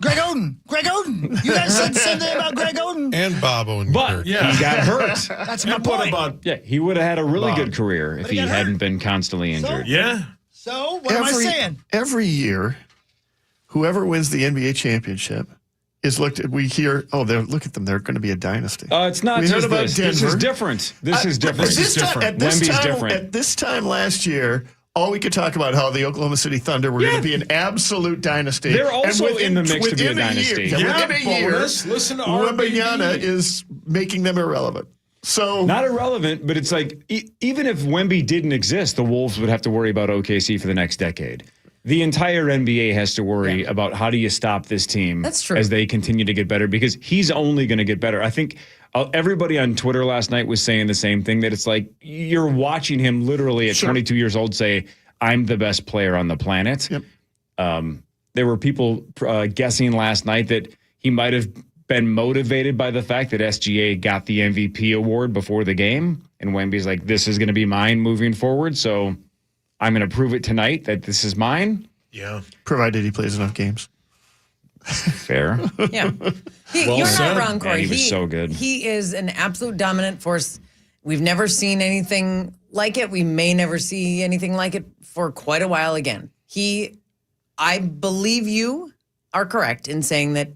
Greg Oden. Greg Oden. You guys said the same thing about Greg Oden. And Bob Odenkirk. But he got hurt. That's my And what point. about Yeah, he would have had a really Bob. good career if he he got hadn't hurt. been constantly injured. Yeah. So, what am I saying? Every year, whoever wins the NBA championship is looked at. We hear, look at them. They're going to be a dynasty. It's not We heard just about this. This is Denver. different. This is different. At this time, Wemby's different. At this time last year, all we could talk about how the Oklahoma City Thunder were going to be an absolute dynasty. They're also And in the mix to be a within dynasty. Year, Yeah, within a year, bonus. Listen to Wembanyama RBV. is making them irrelevant. So Not irrelevant, but it's like even if Wemby didn't exist, the Wolves would have to worry about OKC for the next decade. The entire NBA has to worry about how do you stop this team That's true. as they continue to get better because he's only going to get better. I think everybody on Twitter last night was saying the same thing, that it's like you're watching him literally at 22 years old say, I'm the best player on the planet. Yep. There were people guessing last night that he might have been motivated by the fact that SGA got the MVP award before the game. And Wemby's like, this is going to be mine moving forward. So I'm going to prove it tonight that this is mine. Yeah. Provided he plays enough games. Fair. Yeah. You're said. not wrong, Corey. Man, he was so good. He is an absolute dominant force. We've never seen anything like it. We may never see anything like it for quite a while again. I believe you are correct in saying that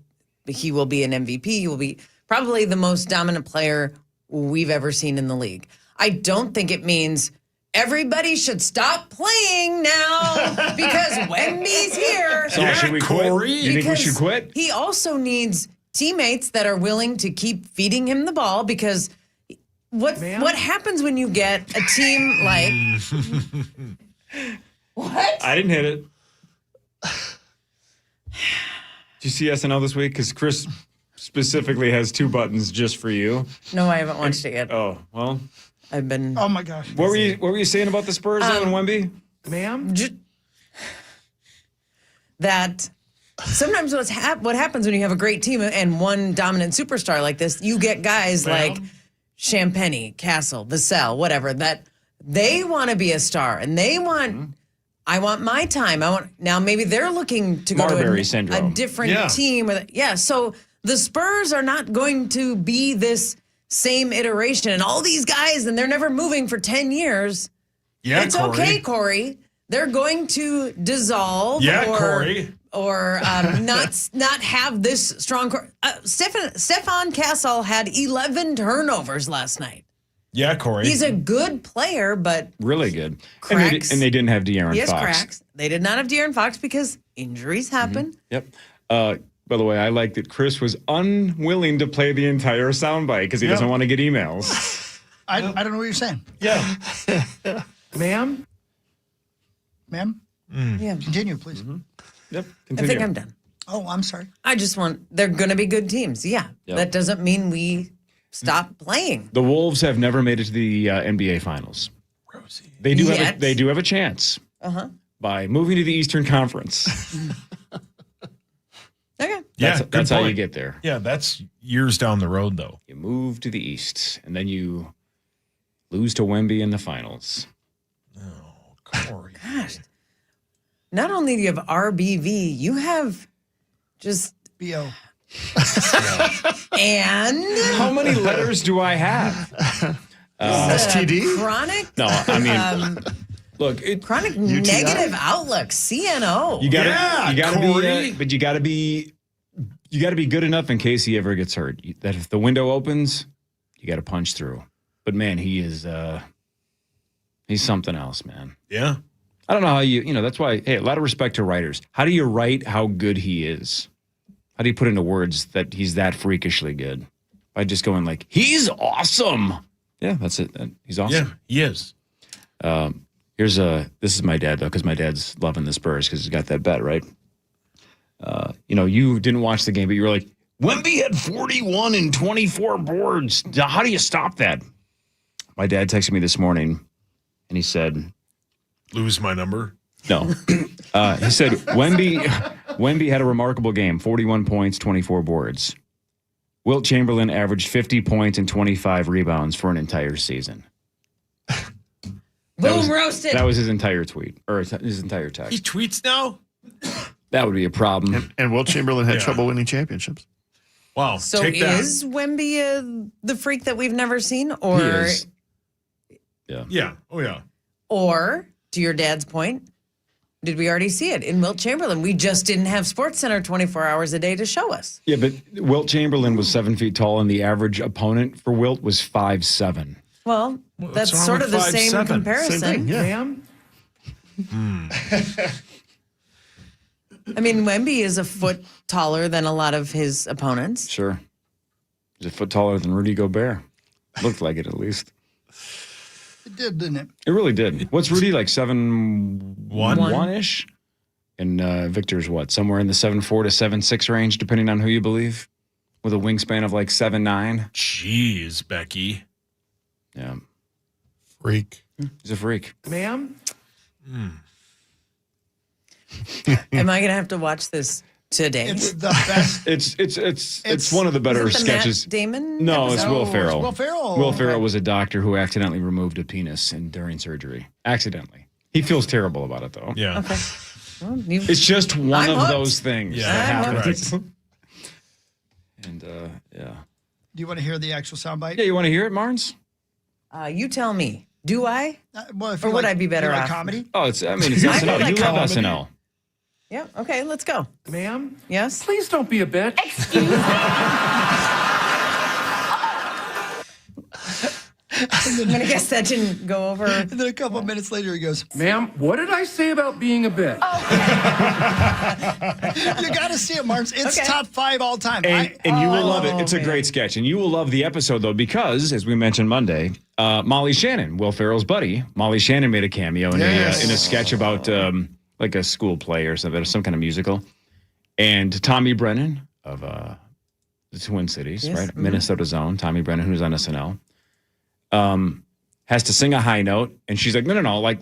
he will be an MVP. He will be probably the most dominant player we've ever seen in the league. I don't think it means everybody should stop playing now because Wemby's here. So should we quit? Corey. You think we should quit? He also needs teammates that are willing to keep feeding him the ball because what happens when you get a team like what? I didn't hit it. Did you see SNL this week? Because Chris specifically has 2 buttons just for you. No, I haven't watched it yet. Oh, well. I've been. Oh my gosh. What were you saying about the Spurs though and Wemby? Ma'am? That sometimes what happens when you have a great team and one dominant superstar like this, you get guys like Champagny, Castle, Vassell, whatever, that they want to be a star and they want. I want my time. Now maybe they're looking to go Marbury to syndrome. a different team. So the Spurs are not going to be this same iteration and all these guys, and they're never moving for 10 years. Yeah, it's Corey. okay, Corey. They're going to dissolve. Yeah, or, Corey. Or not have this strong. Stefan Castle had 11 turnovers last night. Yeah, Corey. He's a good player, but really good. Cracks. And they didn't have De'Aaron he has Fox. cracks. They did not have De'Aaron Fox because injuries happen. Yep. By the way, I like that Chris was unwilling to play the entire soundbite because he doesn't want to get emails. I don't know what you're saying. Yeah. Ma'am? Ma'am? Yeah. Continue, please. Yep. I Continue. think I'm done. Oh, I'm sorry. They're going to be good teams. Yeah. Yep. That doesn't mean we stop playing. The Wolves have never made it to the NBA Finals. Rosie. They do have a chance by moving to the Eastern Conference. Okay. That's how you get there. Yeah, that's years down the road, though. You move to the East, and then you lose to Wemby in the finals. Oh, Corey. Gosh. Not only do you have RBV, you have just B.O. And how many letters do I have? STD? Chronic? No, I mean, look, chronic negative outlook, CNO. You gotta Corey. be, but you gotta be good enough in case he ever gets hurt. That if the window opens, you gotta punch through. But man, he's something else, man. Yeah. I don't know how that's why, hey, a lot of respect to writers. How do you write how good he is? How do you put into words that he's that freakishly good? By just going like, he's awesome. Yeah, that's it. He's awesome. Yeah, he is. This is my dad, though, because my dad's loving the Spurs because he's got that bet, right? You didn't watch the game, but you were like, Wemby had 41 and 24 boards. How do you stop that? My dad texted me this morning, and he said, Lose my number? No. He said, Wemby had a remarkable game, 41 points, 24 boards. Wilt Chamberlain averaged 50 points and 25 rebounds for an entire season. Boom, roasted. That was his entire tweet, or his entire text. He tweets now? That would be a problem. And Wilt Chamberlain had trouble winning championships. Wow. So take that. is Wemby the freak that we've never seen? Or, He is. Yeah. Yeah. Oh, yeah. Or, to your dad's point, did we already see it in Wilt Chamberlain? We just didn't have SportsCenter 24 hours a day to show us. Yeah, but Wilt Chamberlain was 7 feet tall, and the average opponent for Wilt was 5'7". Well, that's wrong sort with of the same 5'7"? comparison. Same thing, yeah. Ma'am? I mean, Wemby is a foot taller than a lot of his opponents. Sure. He's a foot taller than Rudy Gobert. Looked like it, at least. It did, didn't it? It really did. What's Rudy, like 7'1"-ish? And Victor's what? Somewhere in the 7'4" to 7'6" range, depending on who you believe, with a wingspan of like 7'9". Jeez, Becky. Yeah. Freak. He's a freak. Ma'am? Am I going to have to watch this today? It's the best. It's one of the better Is it the Matt sketches. Damon? No, it's Will it's Ferrell. Will Ferrell. Will Ferrell Okay. was a doctor who accidentally removed a penis during surgery. Accidentally. He feels terrible about it though. Yeah. Okay. Well, It's just one I'm of hooked. those things Yeah, that I'm happens. correct. And yeah. Do you want to hear the actual soundbite? Yeah, you want to hear it, Marnes? You tell me. Do I? Well, if Or you would like- I be better you like off? comedy? Oh, it's I SNL. like You love comedy. SNL. Yeah. Okay, let's go. Ma'am, Yes? please don't be a bitch. I'm going to guess that didn't go over. And then a couple of minutes later, he goes, Ma'am, what did I say about being a bitch? "You got to see it, Martin. It's Okay. top 5 all time." And you will love it. Oh, It's a man. great sketch. And you will love the episode, though, because, as we mentioned Monday, Molly Shannon, Will Ferrell's buddy, Molly Shannon made a cameo in a sketch about like a school play or something, some kind of musical. And Tommy Brennan of the Twin Cities, Yes. right? Mm-hmm. Minnesota's own Tommy Brennan, who's on SNL, has to sing a high note. And she's like, no, like,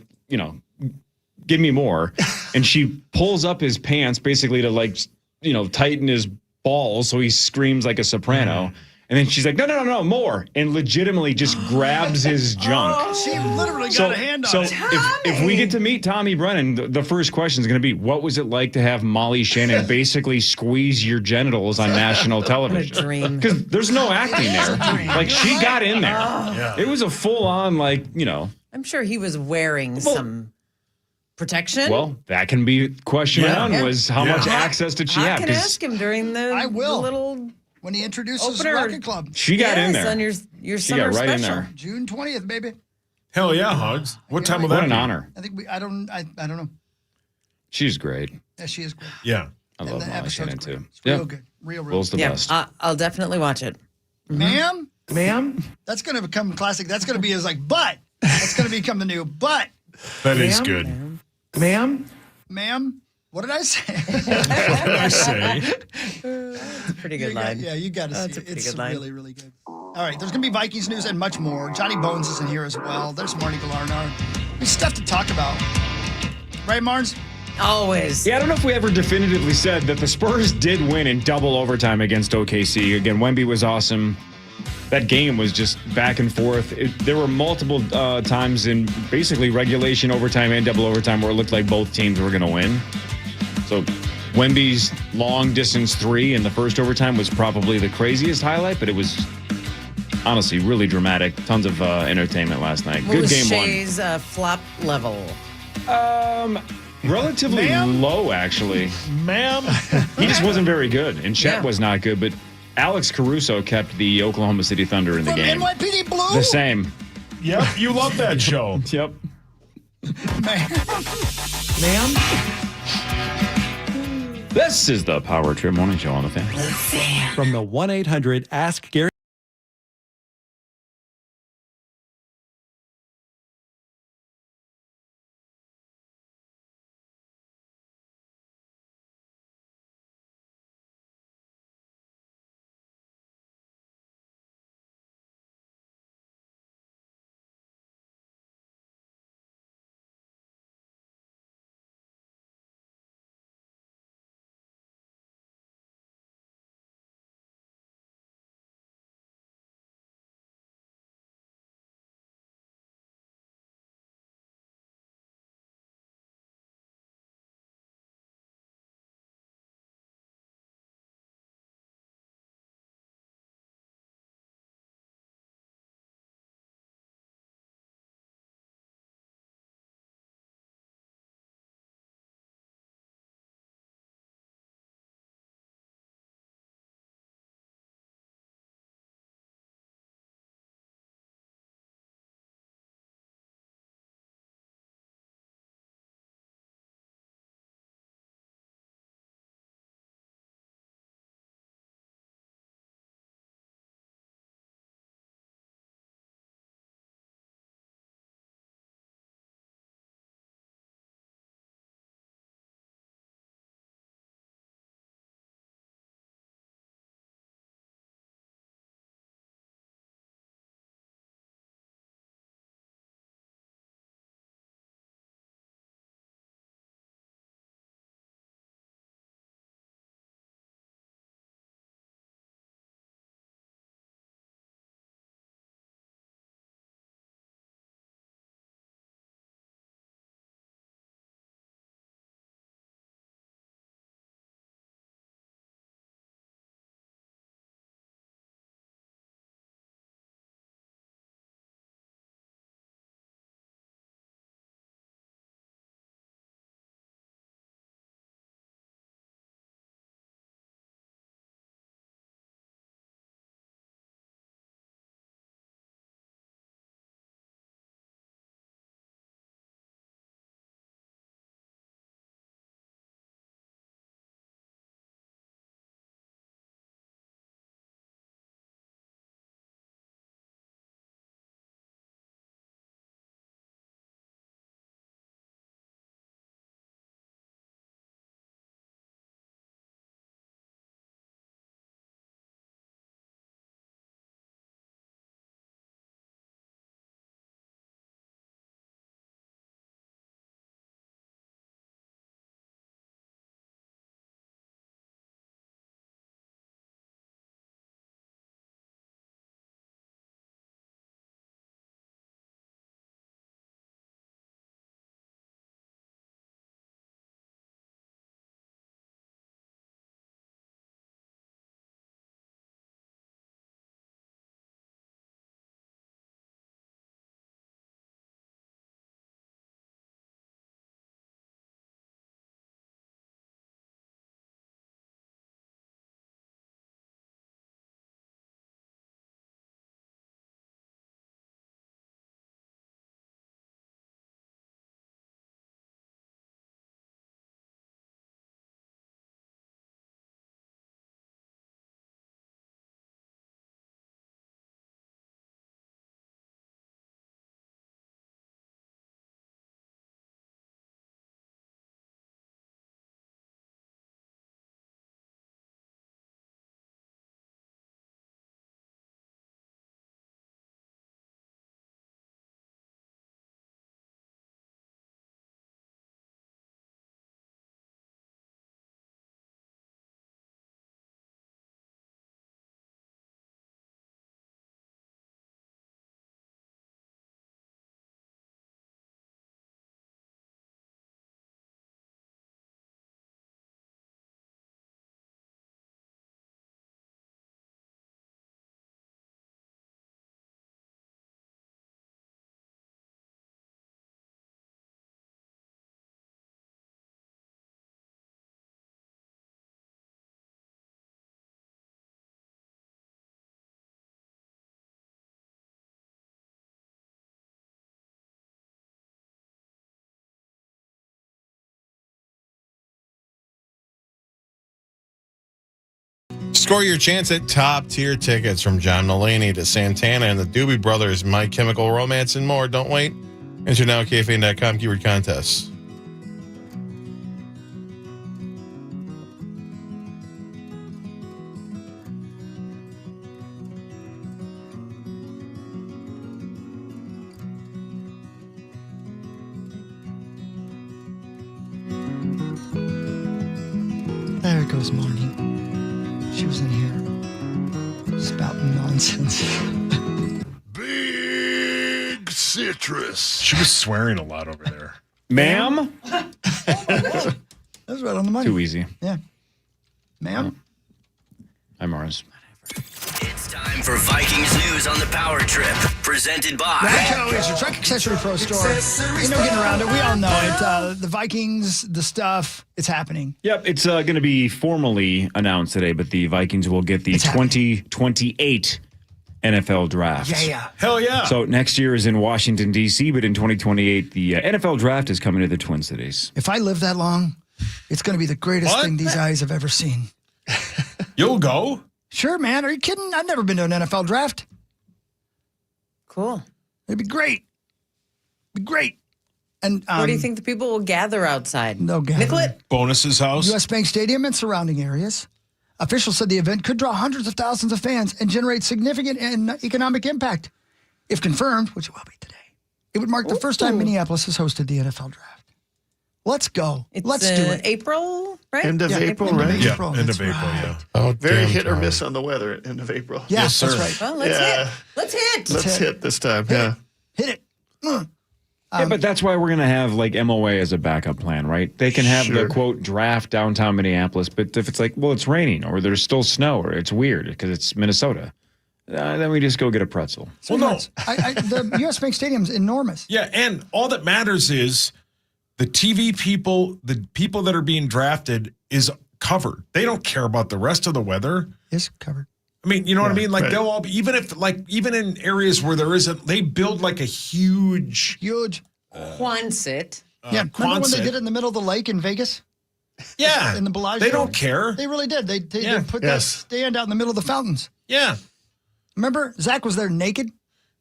give me more. And she pulls up his pants basically to like, tighten his balls so he screams like a soprano. And then she's like, no, more. And legitimately just grabs his junk. She literally got a hand on it. If we get to meet Tommy Brennan, the first question is going to be, what was it like to have Molly Shannon basically squeeze your genitals on national television? What a dream. Because there's no acting there. Like, she got in there. Yeah. It was a full-on, like, I'm sure he was wearing some protection. well, that can be question Yeah. one, was how Yeah. much access did she I have? can 'Cause ask him during the, I will. the little When he introduces Opener. Rocket Club, she got in there. on your She summer got right in special. there. June 20th, baby. Hell yeah, Hugs. What time will What that an be? honor. I think I don't know. She's great. Yeah, she is great. Yeah. I And love the Molly episode's Shannon, great. too. It's real good. Real. Will's the Yeah, best. I'll definitely watch it. Ma'am, That's going to become classic. That's going to be his but. That's going to become the new but. That is Ma'am? good. Ma'am, what did I say? What did I say? It's a pretty good line. Yeah, you got to That's see a it. pretty It's good line. really, really good. All right, there's going to be Vikings news and much more. Johnny Bones is in here as well. There's Marty Galarnar. There's stuff to talk about. Right, Marnes? Always. Yeah, I don't know if we ever definitively said that the Spurs did win in double overtime against OKC. Again, Wemby was awesome. That game was just back and forth. There were multiple times in basically regulation, overtime, and double overtime where it looked like both teams were going to win. So Wemby's long distance three in the first overtime was probably the craziest highlight, but it was honestly really dramatic. Tons of entertainment last night. What Good was game Shea's flop level? Relatively low, actually. Ma'am. He just wasn't very good, and Chet Yeah. was not good, but Alex Caruso kept the Oklahoma City Thunder in the From game. NYPD Blue? The same. Yep. You love that show. Yep. Ma'am? This is the Power Trip Morning Show on the Fan. From the 1-800-ASK-GARY Score your chance at top-tier tickets from John Mulaney to Santana and the Doobie Brothers, My Chemical Romance, and more. Don't wait. Enter now at KFAN.com, keyword contest. There goes Marnie. She was in here spouting nonsense. Big citrus. She was swearing a lot over there. Ma'am? That was right on the money. Too easy. Yeah. Ma'am? Hi, Mars. It's time for Vikings news on the Power Trip, presented by Geico is your truck accessory pro store. Ain't no getting around it. We all know it. The Vikings, the stuff, it's happening. Yep, it's going to be formally announced today, but the Vikings will get the 2028 NFL draft. Yeah. Hell yeah. So next year is in Washington, D.C., but in 2028, the NFL draft is coming to the Twin Cities. If I live that long, it's going to be the greatest thing these guys have ever seen. You'll go? Sure, man. Are you kidding? I've never been to an NFL draft. Cool. It'd be great. Be great. And Where do you think the people will gather outside? No gather. Nicollet? Bonus's house? U.S. Bank Stadium and surrounding areas. Officials said the event could draw hundreds of thousands of fans and generate significant economic impact. If confirmed, which it will be today, it would mark the first time Minneapolis has hosted the NFL draft. Let's go. Let's do it. April, right? End of April, right? End of April, yeah. Oh, Very damn hit or time. miss on the weather at end of April. Yeah, Yes, sir. that's right. Well, let's hit. Let's hit. Let's hit this time. Yeah. Hit it. Yeah, but that's why we're going to have like MOA as a backup plan, right? They can have the quote draft downtown Minneapolis, but if it's like, well, it's raining or there's still snow or it's weird because it's Minnesota, then we just go get a pretzel. So Well, no. the U.S. Bank Stadium's enormous. Yeah, and all that matters is the TV people, the people that are being drafted is covered. They don't care about the rest of the weather. It's covered. I mean, you know what I mean? Like right. they'll all be, even in areas where there isn't, they build like a huge Quonset. Yeah, remember when they Quonset. did it in the middle of the lake in Vegas? Yeah. In the Bellagio? They don't care. They really did. They Yeah. put that stand out in the middle of the fountains. Yeah. Remember? Zach was there naked.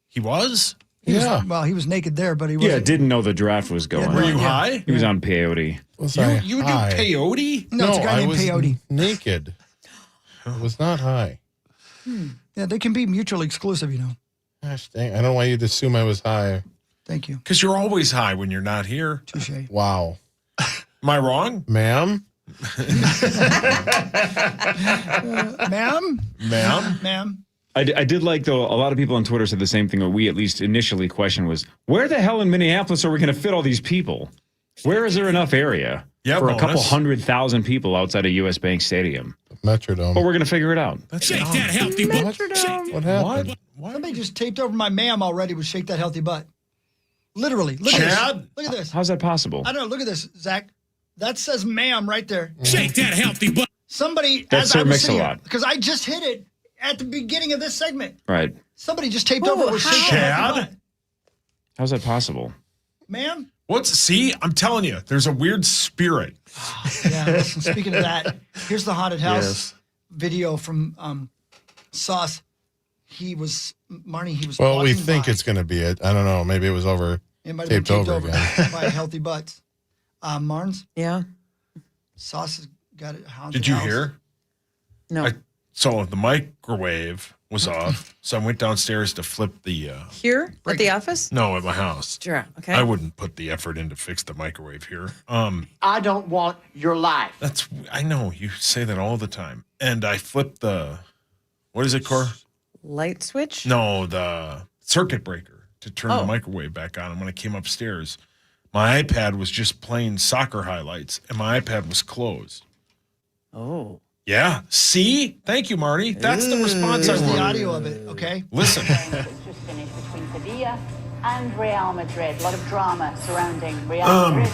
He was? He was naked there, but he Yeah, wasn't. didn't know the draft was going. Were you high? He was on peyote. You do peyote? No, it's a guy named Peyote. Naked. It was not high. Yeah, they can be mutually exclusive, you know. Gosh dang. I don't want you to assume I was high. Thank you. Because you're always high when you're not here. Touche. Wow. Am I wrong? Ma'am? Ma'am? Ma'am? I did like, though, a lot of people on Twitter said the same thing that we at least initially questioned was, where the hell in Minneapolis are we going to fit all these people? Where is there enough area for a couple 100,000 people outside of U.S. Bank Stadium? Metrodome. But we're going to figure it out. Shake that healthy butt. What happened? Somebody just taped over my ma'am already with Shake That Healthy Butt. Literally. Look at Chad? this. Look at this. How's that possible? I don't know. Look at this, Zach. That says ma'am right there. Shake that healthy butt. Somebody, That's as Sir I was sitting Mix-a-Lot. because I just hit it at the beginning of this segment. Right. Somebody just taped over with Shake That Healthy Butt. How's that possible? Ma'am? See, I'm telling you, there's a weird spirit. Yeah, listen, speaking of that, here's the haunted house video from Sauce. He was Well, we walking think by. it's going to be it. I don't know. Maybe it was It might have been taped over again. by Healthy Butts. Marnes? Yeah. Sauce has got it haunted Did you house. hear? No. So the microwave was off. So I went downstairs to flip the. Here at the office? No, at my house. Sure. Okay. I wouldn't put the effort in to fix the microwave here. I don't want your life. I know you say that all the time. And I flipped the, what is it, Cor? Light switch? No, the circuit breaker to turn the microwave back on. And when I came upstairs, my iPad was just playing soccer highlights, and my iPad was closed. Oh. Yeah. See? Thank you, Marty. That's the response I Here's wanted. the audio of it, okay? Listen. Just finished between Sevilla and Real Madrid. A lot of drama surrounding Real Madrid.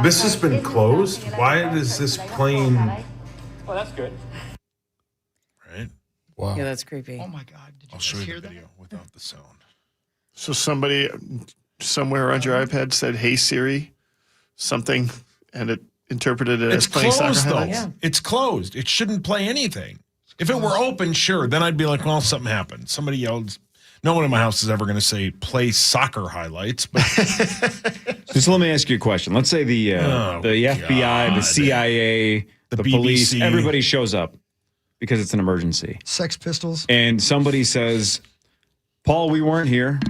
This has been closed. Why is this playing? Well, that's good. Right? Wow. Yeah, that's creepy. Oh my God. Did you I'll show you hear the video without the sound. So somebody somewhere on your iPad said, "Hey Siri," something, and it interpreted it It's as playing closed, soccer though. highlights. Yeah. It's closed. It shouldn't play anything. If it were open, sure. Then I'd be like, well, something happened. Somebody yelled. No one in my house is ever going to say play soccer highlights. But so let me ask you a question. Let's say the FBI, the CIA, the police, BBC. everybody shows up because it's an emergency. Sex Pistols. And somebody says, Paul, we weren't here,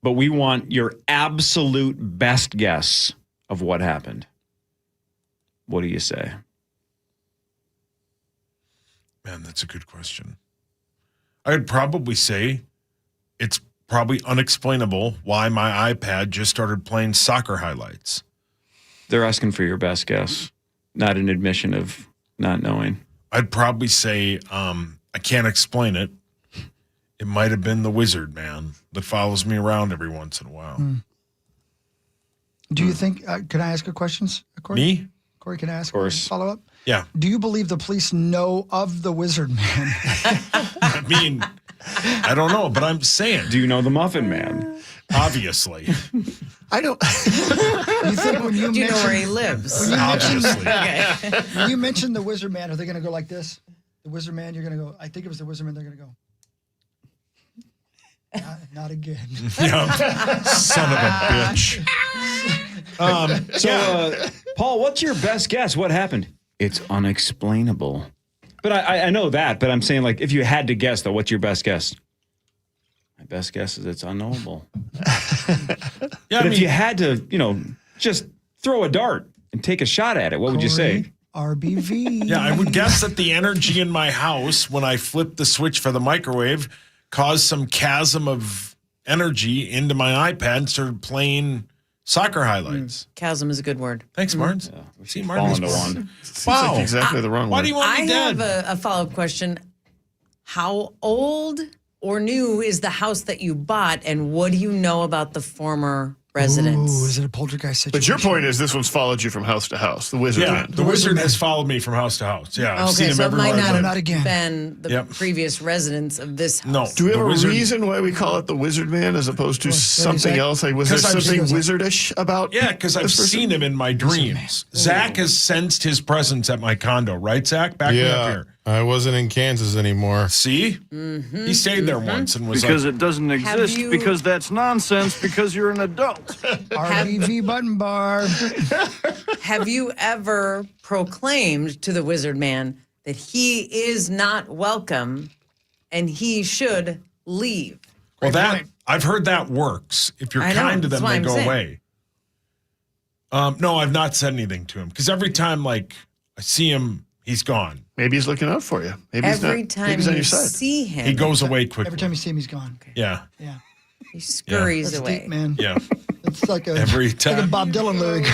but we want your absolute best guess of what happened. What do you say? Man, that's a good question. I'd probably say it's probably unexplainable why my iPad just started playing soccer highlights. They're asking for your best guess, not an admission of not knowing. I'd probably say I can't explain it. It might have been the wizard man that follows me around every once in a while. Do you think, can I ask a question? Corey? Me? Corey, can I ask of course. a follow-up? Yeah. Do you believe the police know of the wizard man? I mean, I don't know, but I'm saying. Do you know the Muffin Man? Obviously. I don't. You think when you Do you know mention- where he lives? When you Obviously. Okay. When you mention the wizard man, are they going to go like this? The wizard man, you're going to go, I think it was the wizard man, they're going to go. Not again. Yeah. Son of a bitch. Paul, what's your best guess? What happened? It's unexplainable. But I know that, but I'm saying, like, if you had to guess, though, what's your best guess? My best guess is it's unknowable. Yeah, but if you had to, just throw a dart and take a shot at it, what would you say? RBV. Yeah, I would guess that the energy in my house when I flipped the switch for the microwave caused some chasm of energy into my iPad and started playing soccer highlights. Chasm is a good word. Thanks, Martins. Yeah, See, fall Martins. into one. Wow. Like exactly the wrong Why one. do you want me I dead? have a follow-up question. How old or new is the house that you bought, and what do you know about the former residents? Ooh, is it a poltergeist situation? But your point is this one's followed you from house to house. The wizard Yeah, man. the wizard has followed me from house to house. Yeah, I've seen Okay, him so it everywhere. might I've not lived. Not again. been the Yep. previous residents of this house. No. Do we have the a wizard- reason why we call it the wizard man as opposed to something Zach? else? Like, was there 'Cause I've something seen- wizardish about? Yeah, because I've this person? seen him in my dreams. Zach has sensed his presence at my condo, right, Zach? Back me up here. I wasn't in Kansas anymore. See? He stayed there once and was Because like, it doesn't Have exist, you- because that's nonsense, because you're an adult. RBV button bar. Have you ever proclaimed to the wizard man that he is not welcome and he should leave? well, Great that point. I've heard that works. If you're I know, kind to that's them, why they I'm go saying. away. No, I've not said anything to him because every time, like, I see him, he's gone. Maybe he's looking out for you. Maybe he's not. Every Maybe time he's on you your side. see him, He goes away quickly. Every time you see him, he's gone. Yeah, Yeah. he scurries That's away. deep, man. yeah. It's like a, Every it's like a time. Bob Dylan lyric.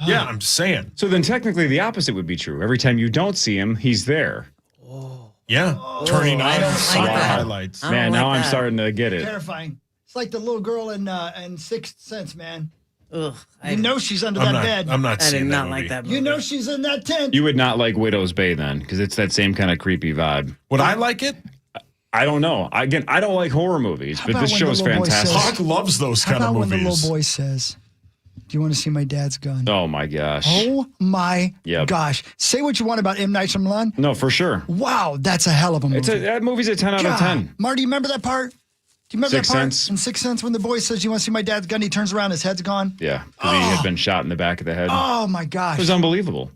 Yeah, I'm saying. So then technically the opposite would be true. Every time you don't see him, he's there. Yeah, turning I on don't like soccer that. highlights. I don't Man, like now I'm that. starting to get it. Terrifying. It's like the little girl in Sixth Sense, man. Ugh, You know she's under I'm that not. bed. I'm not I seeing did that not movie. like that movie. You know she's in that tent. You would not like Widow's Bay then, because it's that same kind of creepy vibe. Would I like it? I don't know. Again, I don't like horror movies, but about this when show the is little boy fantastic. says- Hawk loves those How kind of about when the movies. little boy says, "Do you want to see my dad's gun?" Oh my gosh. Oh my Yep. gosh! Say what you want about M. Night Shyamalan. No, for sure. Wow, that's a hell of a movie. That movie's a 10 out of 10. Marty, you remember that part? Do you remember Sixth that part Sense. in Sixth Sense when the boy says, "You want to see my dad's gun?" He turns around, his head's gone. Yeah, because he had been shot in the back of the head. Oh my It gosh! was unbelievable.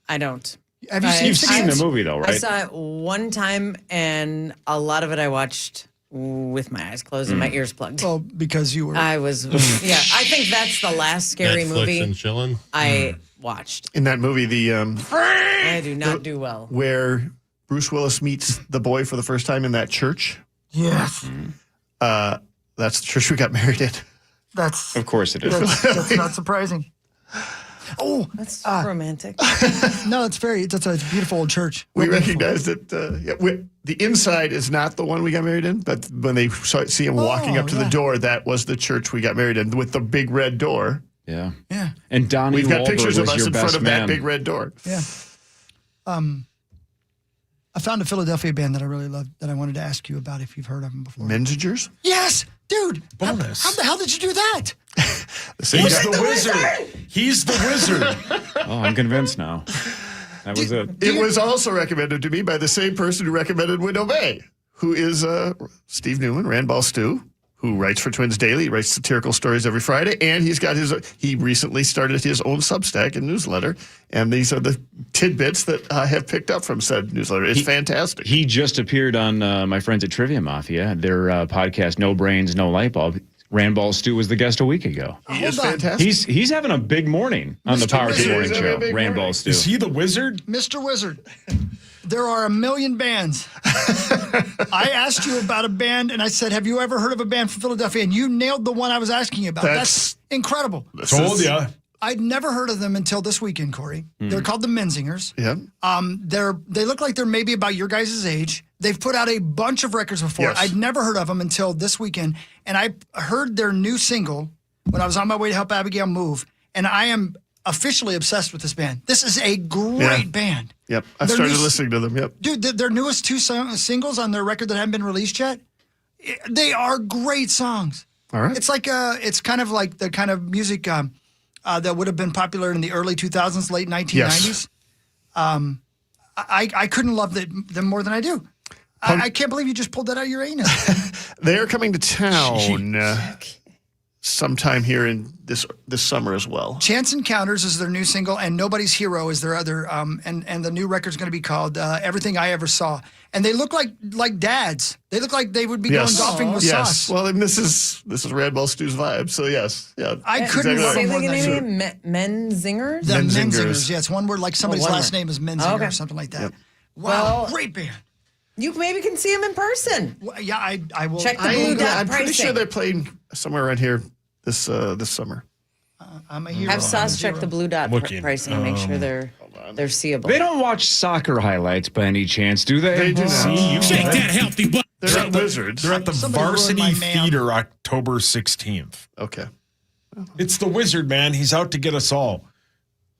I don't. Have you seen You've Sixth seen the Sense? movie though, I right? saw it one time, and a lot of it I watched with my eyes closed and my ears plugged. Well, because you were. I was, yeah. I think that's the last scary Netflix movie and chilling. I watched. In that movie, the I do not do well. where Bruce Willis meets the boy for the first time in that church. Yes, That's the church we got married in. that's Of course it is. that's not surprising. Oh, That's romantic. no, it's a beautiful old church. We Real beautiful. recognize that the inside is not the one we got married in, but when they see him walking up to the yeah. door, that was the church we got married in with the big red door. Yeah. Yeah, And Donnie We've got Wahlberg pictures of was us your in front best of man. that big red door. yeah. I found a Philadelphia band that I really loved that I wanted to ask you about if you've heard of them before. Menzingers? Yes, dude. Bonus. How the hell did you do that? The same He's guy. the wizard. He's the wizard. Oh, I'm convinced now. That was it. It was also recommended to me by the same person who recommended Window Bay, who is Steve Newman, Randball Stew, who writes for Twins Daily. He writes satirical stories every Friday, and he recently started his own Substack and newsletter, and these are the tidbits that I have picked up from said newsletter. It's fantastic. He just appeared on my friends at Trivia Mafia, their podcast, No Brains, No Light Bulb. Randball Stew was the guest a week ago. He is fantastic. He's having a big morning on the Power Trip Morning Show. Randball Stew. Is he the wizard? Mr. Wizard. There are a million bands. I asked you about a band, and I said, have you ever heard of a band from Philadelphia? And you nailed the one I was asking you about. That's incredible. Told ya. I'd never heard of them until this weekend, Corey. They're called the Menzingers. Yeah. They look like they're maybe about your guys' age. They've put out a bunch of records before. Yes. I'd never heard of them until this weekend. And I heard their new single when I was on my way to help Abigail move. And I am officially obsessed with this band. This is a great band. Yep. I started listening to them. Yep. Dude, their newest two singles on their record that haven't been released yet, they are great songs. All right. It's like it's kind of like the kind of music that would have been popular in the early 2000s, late 1990s. Yes. I couldn't love them more than I do. I can't believe you just pulled that out of your anus. They are coming to town sometime here in this summer as well. Chance Encounters is their new single, and Nobody's Hero is their other. And the new record's going to be called Everything I Ever Saw. And they look like dads. They look like they would be going golfing with sauce. Well, and this is Randball Stew's vibe. So yes, yeah. I couldn't love them more than that. Menzingers? The Menzingers. Yeah, it's one word like somebody's last name is Menzinger or something like that. Yep. Wow, great band. You maybe can see them in person. Well, yeah, I will. Check the Blue Dot I'm pretty pricing. sure they're playing somewhere around here this summer. I'm a hero. Have Sauce check the Blue Dot pricing and make sure they're seeable. They don't watch soccer highlights by any chance, do they? They do not. See, you Shake that healthy butt. They're at Wizards. They're at the Somebody ruined Varsity my man. Theater October 16th. Okay. It's the wizard, man. He's out to get us all.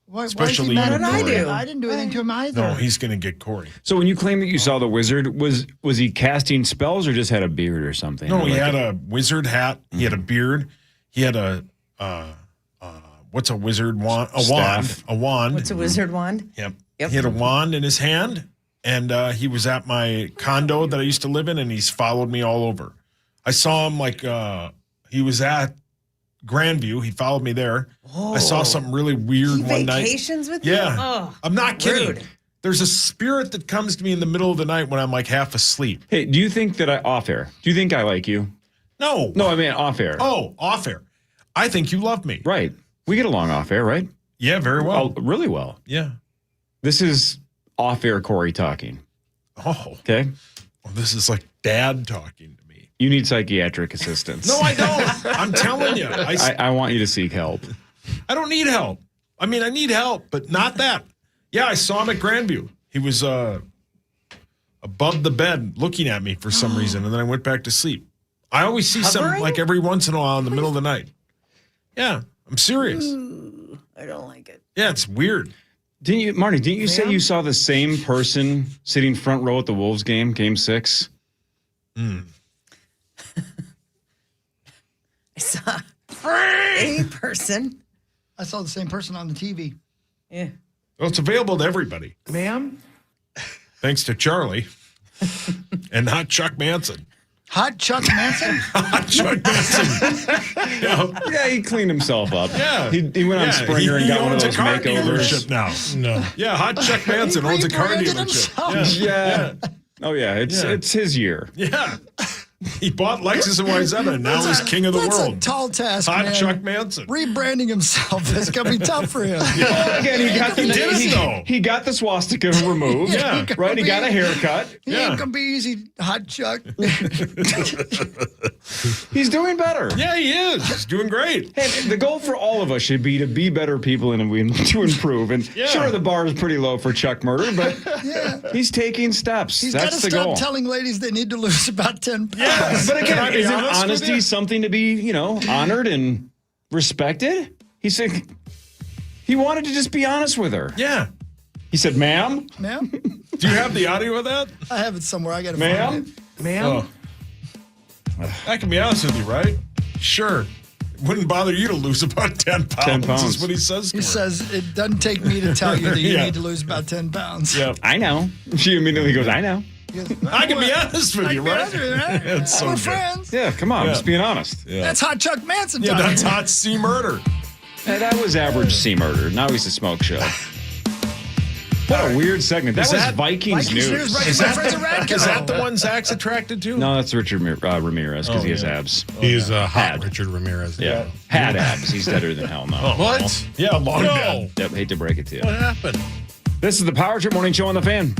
Why is he Especially mad you, at me? Corey. I didn't do anything to him either. No, he's going to get Corey. So when you claim that you saw the wizard, was he casting spells or just had a beard or something? No, he had a wizard hat. He had a beard. He had a what's a wizard wand? A Staff. wand. A wand. What's a wizard wand? Yep. He had a wand in his hand, and he was at my condo that I used to live in, and he's followed me all over. I saw him he was at Grandview. He followed me there. I saw something really weird one night. Vacations with you? Yeah. Oh, I'm not kidding. rude. There's a spirit that comes to me in the middle of the night when I'm like half asleep. Hey, do you think that off air? Do you think I like you? No. No, I mean off air. Oh, off air. I think you love me. Right. We get along off air, right? Yeah, very well. Oh, really well. Yeah. This is off air Corey talking. Oh. Okay. Well, this is like dad talking to me. You need psychiatric assistance. No, I don't. I'm telling you. I want you to seek help. I don't need help. I mean, I need help, but not that. Yeah, I saw him at Grandview. He was above the bed looking at me for some reason, and then I went back to sleep. I always see something like every once in a while in the middle of the night. Yeah, I'm serious. I don't like it. Yeah, it's weird. Marty, didn't you say you saw the same person sitting front row at the Wolves game, game 6? I saw a person. I saw the same person on the TV. Yeah. Well, it's available to everybody. Ma'am? Thanks to Charlie and not Chuck Manson. Hot Chuck Manson? Hot Chuck Manson. Yeah, he cleaned himself up. Yeah. He went on Springer and got one of those car makeovers. dealership now. No. Yeah, Hot Chuck Manson owns a car dealership. Yeah. Oh, yeah. It's his year. Yeah. He bought Lexus and YZ, and now he's king of the world. That's a tall task, Hot man. Chuck Manson. Rebranding himself is going to be tough for him. Well, again, he got the swastika removed. Yeah. Right? He got a haircut. He ain't going to be easy, Hot Chuck. He's doing better. Yeah, he is. He's doing great. Hey, the goal for all of us should be to be better people and to improve. And sure, the bar is pretty low for Chuck Murder, but he's taking steps. He's got to That's the stop goal. telling ladies they need to lose about 10 pounds. Yeah, But Can I again, be isn't honest with honesty you? something to be, honored and respected? He said he wanted to just be honest with her. Yeah. He said, ma'am? Ma'am? Do you have the audio of that? I have it somewhere. I got to find it. Ma'am? I can be honest with you, right? Sure. Wouldn't bother you to lose about 10 pounds. 10 pounds. Is what he says. He says, it doesn't take me to tell you that you Yeah. need to lose about 10 pounds. Yeah. I know. She immediately goes, I know. He goes, I can be honest with you, right? It's so We're good. friends. Yeah, come on. Yeah. Just being honest. Yeah. That's Hot Chuck Manson Yeah, talking. that's hot C murder. Hey, that was average C murder. Now he's a smoke show. What a weird segment. That Is was that Vikings news. Right, Is my that, friends at Radco. is that the one Zach's attracted to? No, that's Richard Ramirez because Oh, he has yeah. abs. He's hot Had. Richard Ramirez. Yeah. Had abs. He's deader than hell now. What? Yeah, long No. dead. Yep, hate to break it to you. What happened? This is the Power Trip Morning Show on the Fan.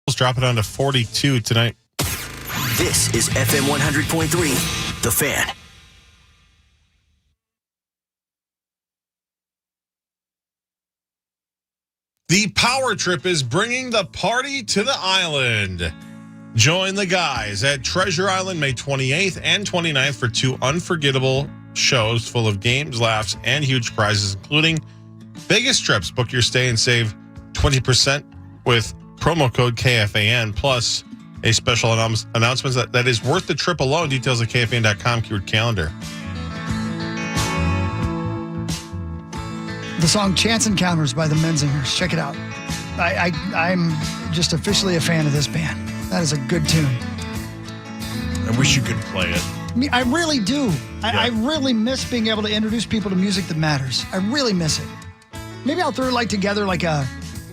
Let's drop it down to 42 tonight. This is FM 100.3, The Fan. The Power Trip is bringing the party to the island. Join the guys at Treasure Island May 28th and 29th for 2 unforgettable shows full of games, laughs, and huge prizes, including Vegas trips. Book your stay and save 20% with promo code KFAN, plus a special announcement that is worth the trip alone. Details at KFAN.com, keyword calendar. The song Chance Encounters by the Menzingers. Check it out. I'm just officially a fan of this band. That is a good tune. I wish you could play it. I really do. I really miss being able to introduce people to music that matters. I really miss it. Maybe I'll throw together like a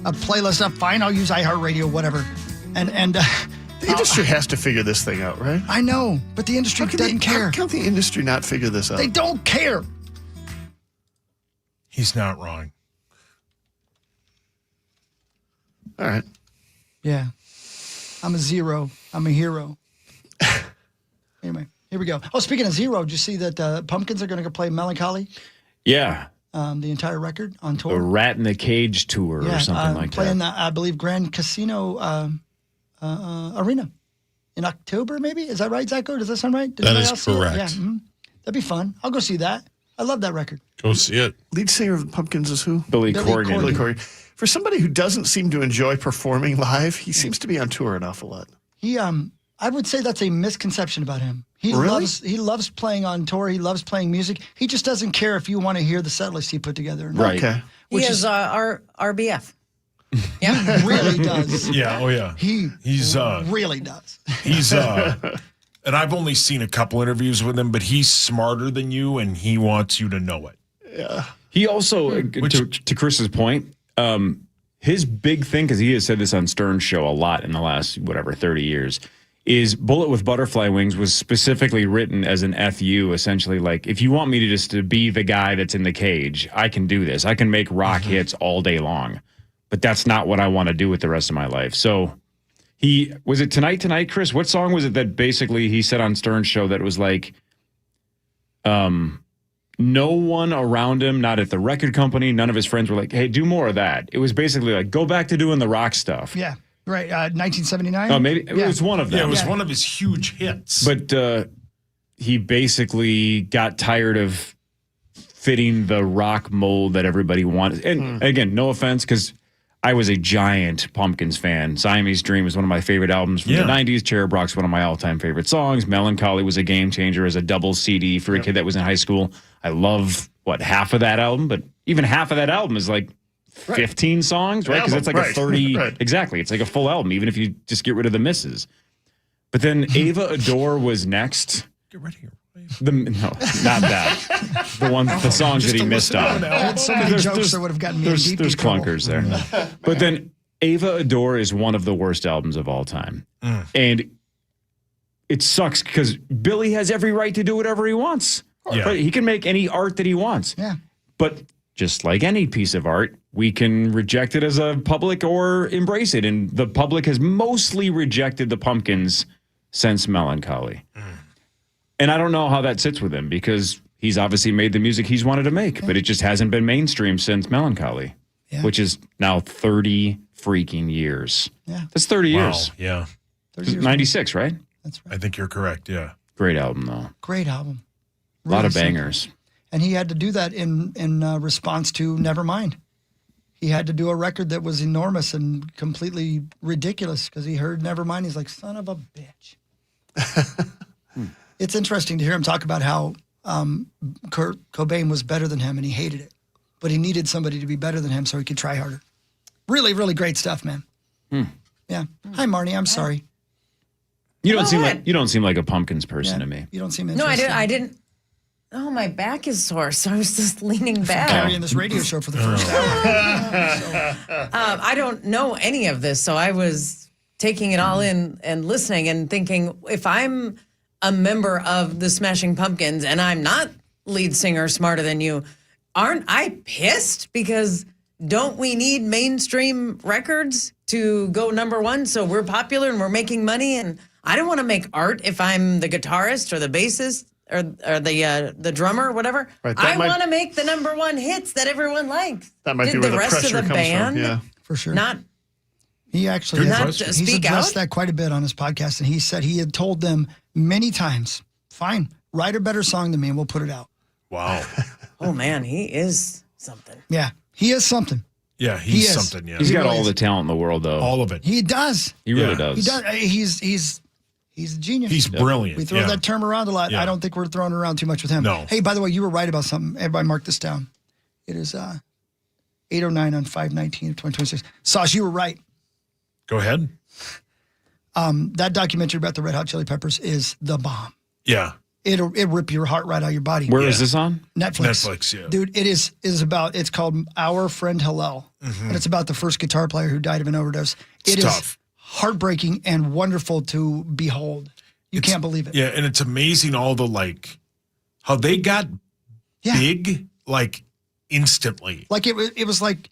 playlist. Fine, I'll use iHeartRadio, whatever. And the industry has to figure this thing out, right? I know, but the industry doesn't care. How can the industry not figure this out? They don't care. He's not wrong. All right. Yeah. I'm a zero. I'm a hero. Anyway, here we go. Oh, speaking of zero, did you see that Pumpkins are going to go play Melancholy? Yeah. The entire record on tour. The Rat in the Cage tour or something like playing that. I believe, Grand Casino Arena in October, maybe? Is that right, Zyko? Does that sound right? That is correct. Yeah. Mm-hmm. That'd be fun. I'll go see that. I love that record. Go see it. Lead singer of the Pumpkins is who? Billy Corgan. Billy Corgan. For somebody who doesn't seem to enjoy performing live, he seems to be on tour an awful lot. He, I would say that's a misconception about him. He loves playing on tour. He loves playing music. He just doesn't care if you want to hear the set list he put together or not. Right. Okay. He is our RBF. Yeah, he really does. Yeah, oh yeah. He's really does. He's and I've only seen a couple interviews with him, but he's smarter than you, and he wants you to know it. Yeah. He also, to Chris's point, his big thing, because he has said this on Stern's show a lot in the last, 30 years, is Bullet with Butterfly Wings was specifically written as an FU, essentially like, if you want me to be the guy that's in the cage, I can do this. I can make rock hits all day long. But that's not what I want to do with the rest of my life. So was it Tonight, Chris? What song was it that basically he said on Stern's show that was like, no one around him, not at the record company, none of his friends were like, hey, do more of that. It was basically like, go back to doing the rock stuff. Yeah, right. 1979? Oh, maybe it was one of them. Yeah, it was one of his huge hits. But he basically got tired of fitting the rock mold that everybody wanted. And again, no offense, because I was a giant Pumpkins fan. Siamese Dream was one of my favorite albums from the 90s. Cherub Rock's one of my all-time favorite songs. Melancholy was a game changer as a double CD for a kid that was in high school. I love, half of that album? But even half of that album is like 15 songs, right? Because it's like a 30... Exactly. It's like a full album, even if you just get rid of the misses. But then Ava Adore was next. Get rid of here. No, not that. The songs that he missed out. I had so many jokes that would have gotten me in deep There's trouble. clunkers there. But then Ava Adore is one of the worst albums of all time. And it sucks because Billy has every right to do whatever he wants. Yeah. Right? He can make any art that he wants. Yeah. But just like any piece of art, we can reject it as a public or embrace it. And the public has mostly rejected the Pumpkins since Melancholy. And I don't know how that sits with him because he's obviously made the music he's wanted to make, but it just hasn't been mainstream since Melancholy, which is now 30 freaking years. Yeah. That's 30 years. Yeah. 96, right? That's right. I think you're correct, yeah. Great album, though. Great album. A lot of simple. bangers. And he had to do that in response to Nevermind. He had to do a record that was enormous and completely ridiculous because he heard Nevermind. He's like, son of a bitch. It's interesting to hear him talk about how Kurt Cobain was better than him and he hated it. But he needed somebody to be better than him so he could try harder. Really, really great stuff, man. Yeah. Hi, Marnie. I'm sorry. You don't seem like a Pumpkins person to me. You don't seem No, interested. I didn't. Oh, my back is sore, so I was just leaning back. Carrying this radio show for the first hour. I don't know any of this, so I was taking it all in and listening and thinking, if I'm a member of the Smashing Pumpkins and I'm not lead singer Smarter Than You, aren't I pissed? Because don't we need mainstream records to go number one? So we're popular and we're making money. And I don't want to make art if I'm the guitarist or the bassist or the drummer or whatever. Right, I want to make the number one hits that everyone likes. That might Did be where the rest pressure of the comes band from. Yeah, for sure. Not He actually Not he's speak addressed out? that quite a bit on his podcast, and he said he had told them many times, "Fine, write a better song than me, and we'll put it out." Wow. Oh man, he is something. Yeah, he is something. Yeah, He he's is. something. Yeah, He's got really all is. the talent in the world, though. all of it. He does. He really Yeah. does. He does. He's a genius. He's brilliant. We throw yeah. that term around a lot. Yeah. I don't think we're throwing it around too much with him. No. Hey, by the way, you were right about something. Everybody mark this down. It is 8:09 on 5/19 of 2026. Sauce, you were right. Go ahead. That documentary about the Red Hot Chili Peppers is the bomb. Yeah. It'll rip your heart right out of your body. Where is this on? Netflix. Netflix, yeah. Dude, it is about, it's called Our Friend Hillel. And it's about the first guitar player who died of an overdose. It is tough. heartbreaking and wonderful to behold. You can't believe it. Yeah, and it's amazing all the how they got big instantly. Like it was like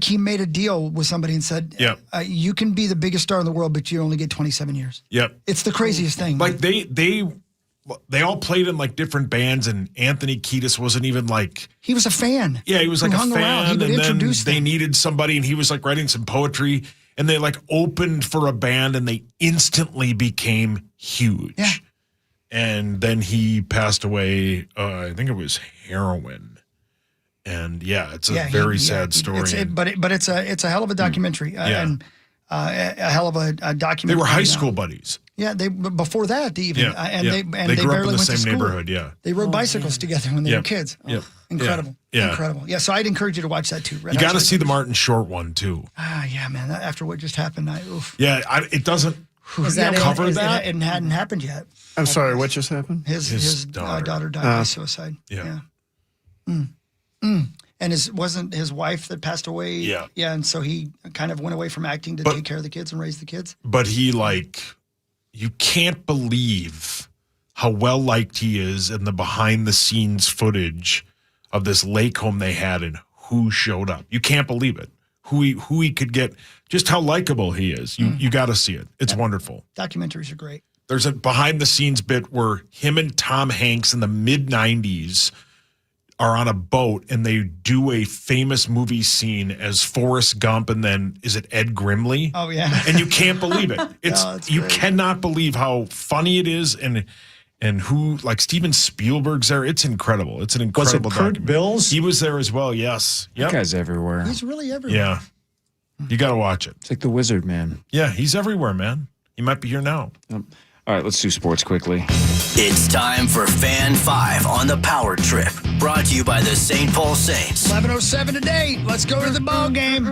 he made a deal with somebody and said, Yep. You can be the biggest star in the world, but you only get 27 years. Yep. It's the craziest thing. Like they all played in different bands, and Anthony Kiedis wasn't even he was a fan. Yeah, he was like who a hung fan, around. He would and then introduce they them. needed somebody, and he was writing some poetry, and they opened for a band, and they instantly became huge. Yeah. And then he passed away. I think it was heroin, and yeah, it's a very sad story. But it's a hell of a documentary and a hell of a documentary. They were high school buddies. Yeah, before that even, Yeah, and yeah. they They grew up in barely the went same to school. neighborhood, yeah. They rode bicycles together when they were kids. Yep. Incredible, Yeah. incredible. Yeah, so I'd encourage you to watch that too. Red You Hot got to Chili see the Peppers. Martin Short one too. Yeah, man. After what just happened, oof. Yeah, it doesn't Is that it? cover Is that. It hadn't happened yet. I'm sorry. What just happened? His daughter died by suicide. Yeah. And wasn't his wife that passed away? Yeah. Yeah, and so he kind of went away from acting to take care of the kids and raise the kids. But he you can't believe how well liked he is in the behind the scenes footage of this lake home they had and who showed up. You can't believe it. Who he could get, just how likable he is. You got to see it. It's wonderful. Documentaries are great. There's a behind the scenes bit where him and Tom Hanks in the mid 90s are on a boat and they do a famous movie scene as Forrest Gump and then is it Ed Grimley? Oh yeah. And you can't believe it. It's You great. cannot believe how funny it is and who Steven Spielberg's there. It's incredible. It's an incredible Kurt documentary. Bills? He was there as well. Yes. That Yep. guy's everywhere. He's really everywhere. Yeah. You got to watch it. It's like the wizard, man. Yeah, he's everywhere, man. He might be here now. All right, let's do sports quickly. It's time for Fan 5 on the Power Trip. Brought to you by the St. Paul Saints. 11:07 today. Let's go to the ball game.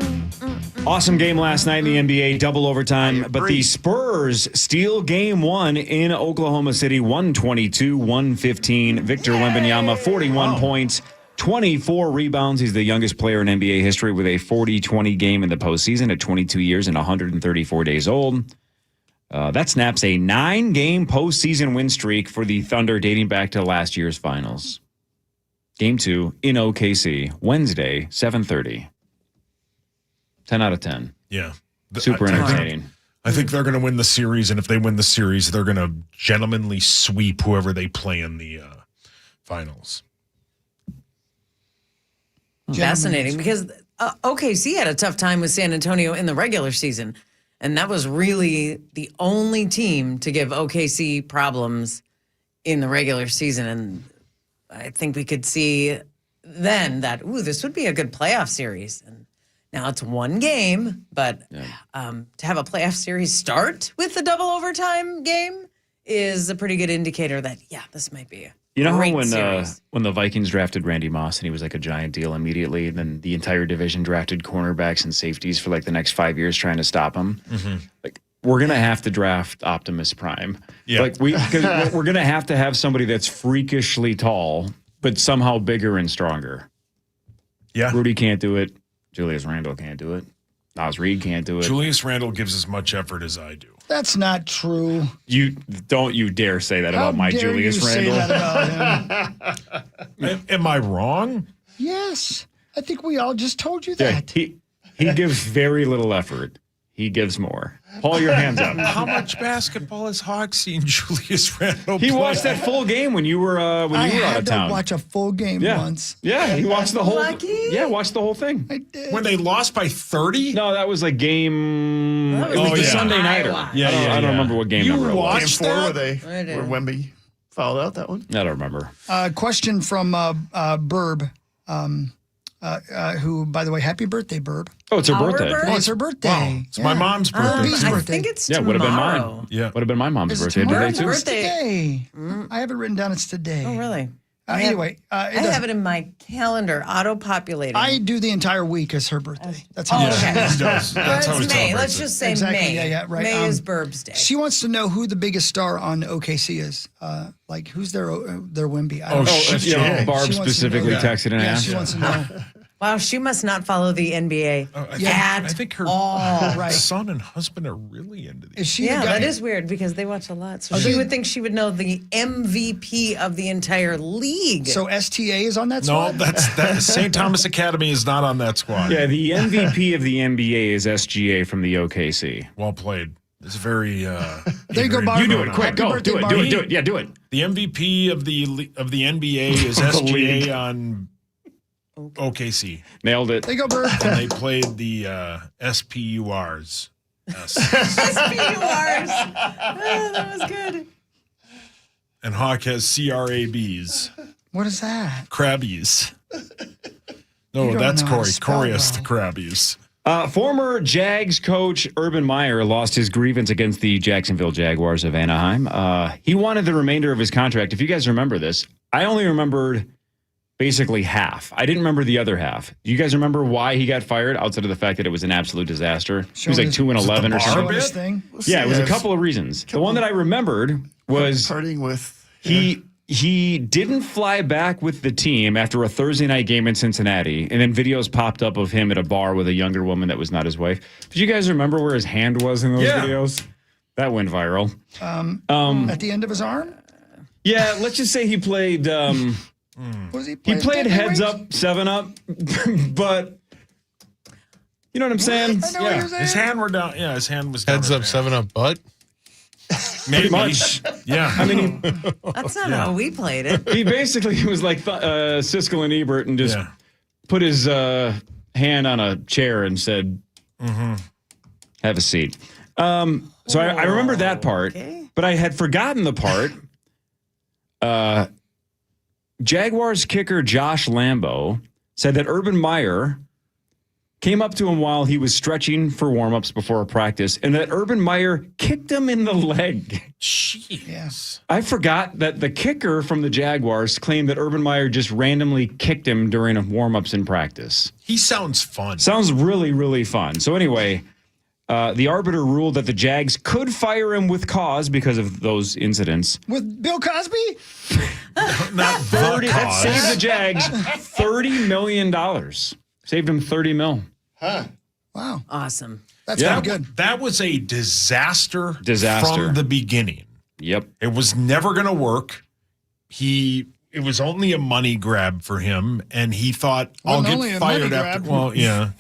Awesome game last night in the NBA, double overtime. But the Spurs steal game one in Oklahoma City, 122-115. Victor Wembanyama, 41 points, 24 rebounds. He's the youngest player in NBA history with a 40-20 game in the postseason at 22 years and 134 days old. That snaps a 9-game postseason win streak for the Thunder dating back to last year's finals. Game 2 in OKC, Wednesday, 7:30. 10 out of 10. Yeah. Super entertaining. I think they're going to win the series, and if they win the series, they're going to gentlemanly sweep whoever they play in the finals. Fascinating because OKC had a tough time with San Antonio in the regular season. And that was really the only team to give OKC problems in the regular season. And I think we could see then that, this would be a good playoff series. And now it's one game, but to have a playoff series start with the double overtime game is a pretty good indicator that, this might be a You know great how series. when the Vikings drafted Randy Moss and he was like a giant deal immediately, and then the entire division drafted cornerbacks and safeties for the next 5 years trying to stop him? Mm-hmm. We're going to have to draft Optimus Prime. Yeah. Because we're going to have somebody that's freakishly tall, but somehow bigger and stronger. Yeah. Rudy can't do it. Julius Randle can't do it. Nas Reed can't do it. Julius Randle gives as much effort as I do. That's not true. You don't you dare say that about my Julius you Randle. Say that about him? Am I wrong? Yes. I think we all just told you Yeah, that. he gives very little effort. He gives more. Paul, your hands up. How much basketball has Hawk seen Julius Randle He play? watched that full game when you were out I of had town. to watch a full game once. Yeah, he watched the whole. Lucky? Yeah, watched the whole thing. I did. When they lost by 30? No, that was like game. That was it was the the game Sunday nighter. I watched. I don't remember what game You number it was. watched Game 4 that? where Wemby fouled out that one. I don't remember. Question from Burb, who, by the way, happy birthday, Burb. Oh, it's her Our birthday. birthday? Oh, it's her birthday. Wow. It's my mom's birthday. Burby's too. I birthday. think it's Yeah, would have been tomorrow. mine. Yeah. Would have been my mom's Is it birthday tomorrow? today too. It's today. I have it written down. It's today. Oh, really? Anyway, I have it in my calendar, auto-populating. I do the entire week as her birthday. That's Oh, how okay. He does. That's how he It's May. celebrates Let's it. just say Exactly. May. Yeah, right. May is Burb's Day. She wants to know who the biggest star on OKC is. Like, who's their Wemby? I don't know. shit. Yeah, Barb She wants to specifically know. texted and Yeah, asked. she wants to know. Wow, she must not follow the NBA I think her right. son and husband are really into these. Is she Yeah, the guy? that is weird because they watch a lot. So Are she they- would think she would know the MVP of the entire league. So STA is on that No, squad? that St. Thomas Academy is not on that squad. Yeah, the MVP of the NBA is SGA from the OKC. Well played. It's very. There you go, Barb. You do it quick. Happy Go. birthday, Do it. Barb. Do it. Do it. Yeah, do it. The MVP of the NBA is SGA on OKC. Nailed it. There you go, Bird. And they played the SPURs. SPURs. Oh, that was good. And Hawk has CRABs. What is that? Crabbies. You No, don't that's know how to Corey. spell Corey has well. the Crabbies. Former Jags coach Urban Meyer lost his grievance against the Jacksonville Jaguars of Anaheim. He wanted the remainder of his contract. If you guys remember this, I only remembered basically half. I didn't remember the other half. Do you guys remember why he got fired outside of the fact that it was an absolute disaster? He was like 2-11 or something. This thing? Yeah, it was a couple of reasons. The one that I remembered was Partying with. he didn't fly back with the team after a Thursday night game in Cincinnati, and then videos popped up of him at a bar with a younger woman that was not his wife. Did you guys remember where his hand was in those videos? That went viral. At the end of his arm? Yeah, let's just say he played. Was he He played Deadly heads Wings? up, 7-Up, but you know what I'm saying? I know what you're saying. His hand were down. Yeah, his hand was down. Heads his up, pants. 7-Up butt. Pretty much. Yeah. I mean, That's not how we played it. he basically was like Siskel and Ebert and just put his hand on a chair and said, have a seat. So I remember that part, but I had forgotten the part. Jaguars kicker Josh Lambo said that Urban Meyer came up to him while he was stretching for warm-ups before a practice, and that Urban Meyer kicked him in the leg. Jeez. I forgot that the kicker from the Jaguars claimed that Urban Meyer just randomly kicked him during warm-ups in practice. He sounds fun. Sounds really, really fun. So anyway, the arbiter ruled that the Jags could fire him with cause because of those incidents. With Bill Cosby? Not 30, that saved the Jags $30 million. Saved him $30 million. Wow. Awesome. That's pretty good. That was a disaster Disaster. from the beginning. Yep. It was never going to work. It was only a money grab for him, and he thought, I'll Wasn't only get a fired money after. grab. Well, yeah,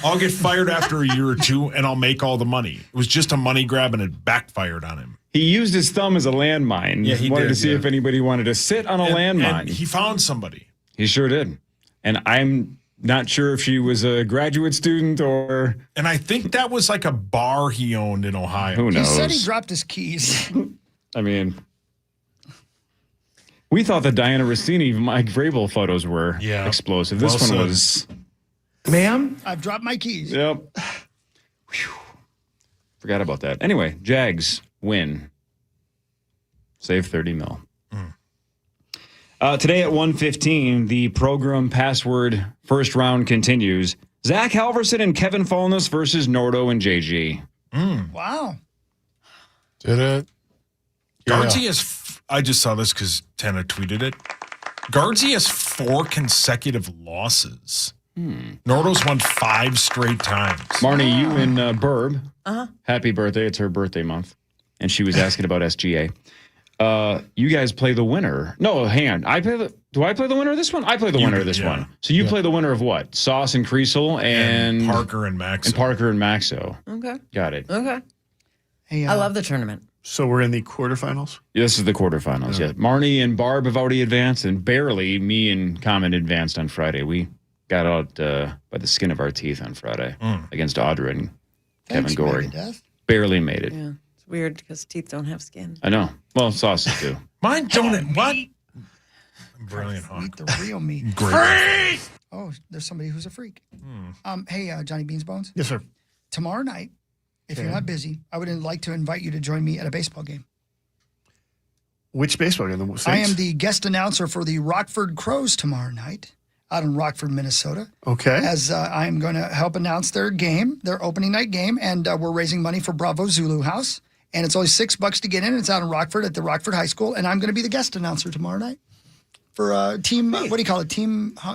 I'll get fired after a year or two, and I'll make all the money. It was just a money grab, and it backfired on him. He used his thumb as a landmine. Yeah, he wanted did, to see yeah. if anybody wanted to sit on a landmine. And he found somebody. He sure did. And I'm not sure if she was a graduate student or. And I think that was like a bar he owned in Ohio. Who He knows? said he dropped his keys. I mean, we thought the Diana Rossini, Mike Vrabel photos were explosive. This Well one said. was. Ma'am? I've dropped my keys. Yep. Whew. Forgot about that. Anyway, Jags win. Save 30 mil. Today at 1:15, the program password first round continues. Zach Halverson and Kevin Fulness versus Nordo and JG. Wow. Did it? Guardsy has, I just saw this because Tana tweeted it. Guardsy has 4 consecutive losses. Nordo's won 5 straight times. Marnie, you and Burb. Uh-huh. Happy birthday. It's her birthday month. And she was asking about SGA. You guys play the winner. No, hang on. Do I play the winner of this one? I play the winner of this one. So you play the winner of what? Sauce and Creasel and Parker and Maxo. And Parker and Maxo. Okay. Got it. Okay. Hey, I love the tournament. So we're in the quarterfinals? Yeah, this is the quarterfinals, yeah. Marnie and Barb have already advanced, and barely me and Common advanced on Friday. We got out by the skin of our teeth on Friday against Audra and Kevin Gorey. Barely made it. Yeah. It's weird because teeth don't have skin. I know. Well, sauces do. Mine don't. What? Brilliant, Hawk. Eat the real meat. Great. Oh, there's somebody who's a freak. Hey, Johnny Beans Bones. Yes, sir. Tomorrow night, if you're not busy, I would like to invite you to join me at a baseball game. Which baseball game? The Saints? I am the guest announcer for the Rockford Crows tomorrow night out in Rockford, Minnesota. Okay. As I am going to help announce their game, their opening night game, and we're raising money for Bravo Zulu House. And it's only $6 to get in. It's out in Rockford at the Rockford High School. And I'm going to be the guest announcer tomorrow night for team, what do you call it?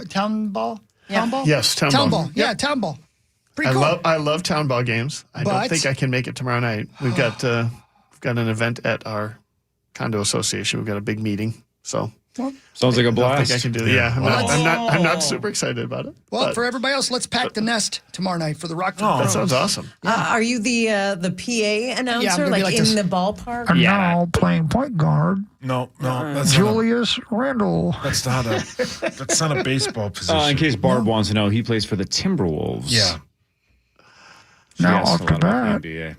Town ball? Town ball? Yes, town ball. Yeah, town ball. Pretty cool. I love town ball games. I don't think I can make it tomorrow night. We've got an event at our condo association. We've got a big meeting. So sounds like a blast. I don't think I can do it. Yeah, I'm not super excited about it. Well, for everybody else, let's pack the nest tomorrow night for the Rockford. That sounds awesome. Are you the PA announcer, Yeah, I'm gonna be like in this. the ballpark? And now playing point guard, No, that's Julius Randle. That's not a baseball position. In case Barb wants to know, he plays for the Timberwolves. Yeah. Now, Yes, a after lot about that, the NBA.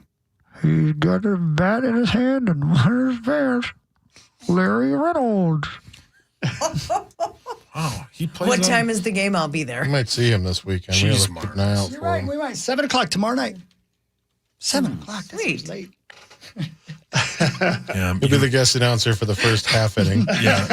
he's got a bat in his hand and one in his pants. Larry Reynolds. Oh, he plays. What time is the game? I'll be there. We might see him this weekend. We Jeez, have to keep an eye out You're for right. him. We might. 7 o'clock tomorrow night. 7 o'clock. That Sweet. seems late. Yeah, He'll be the guest announcer for the first half inning. yeah.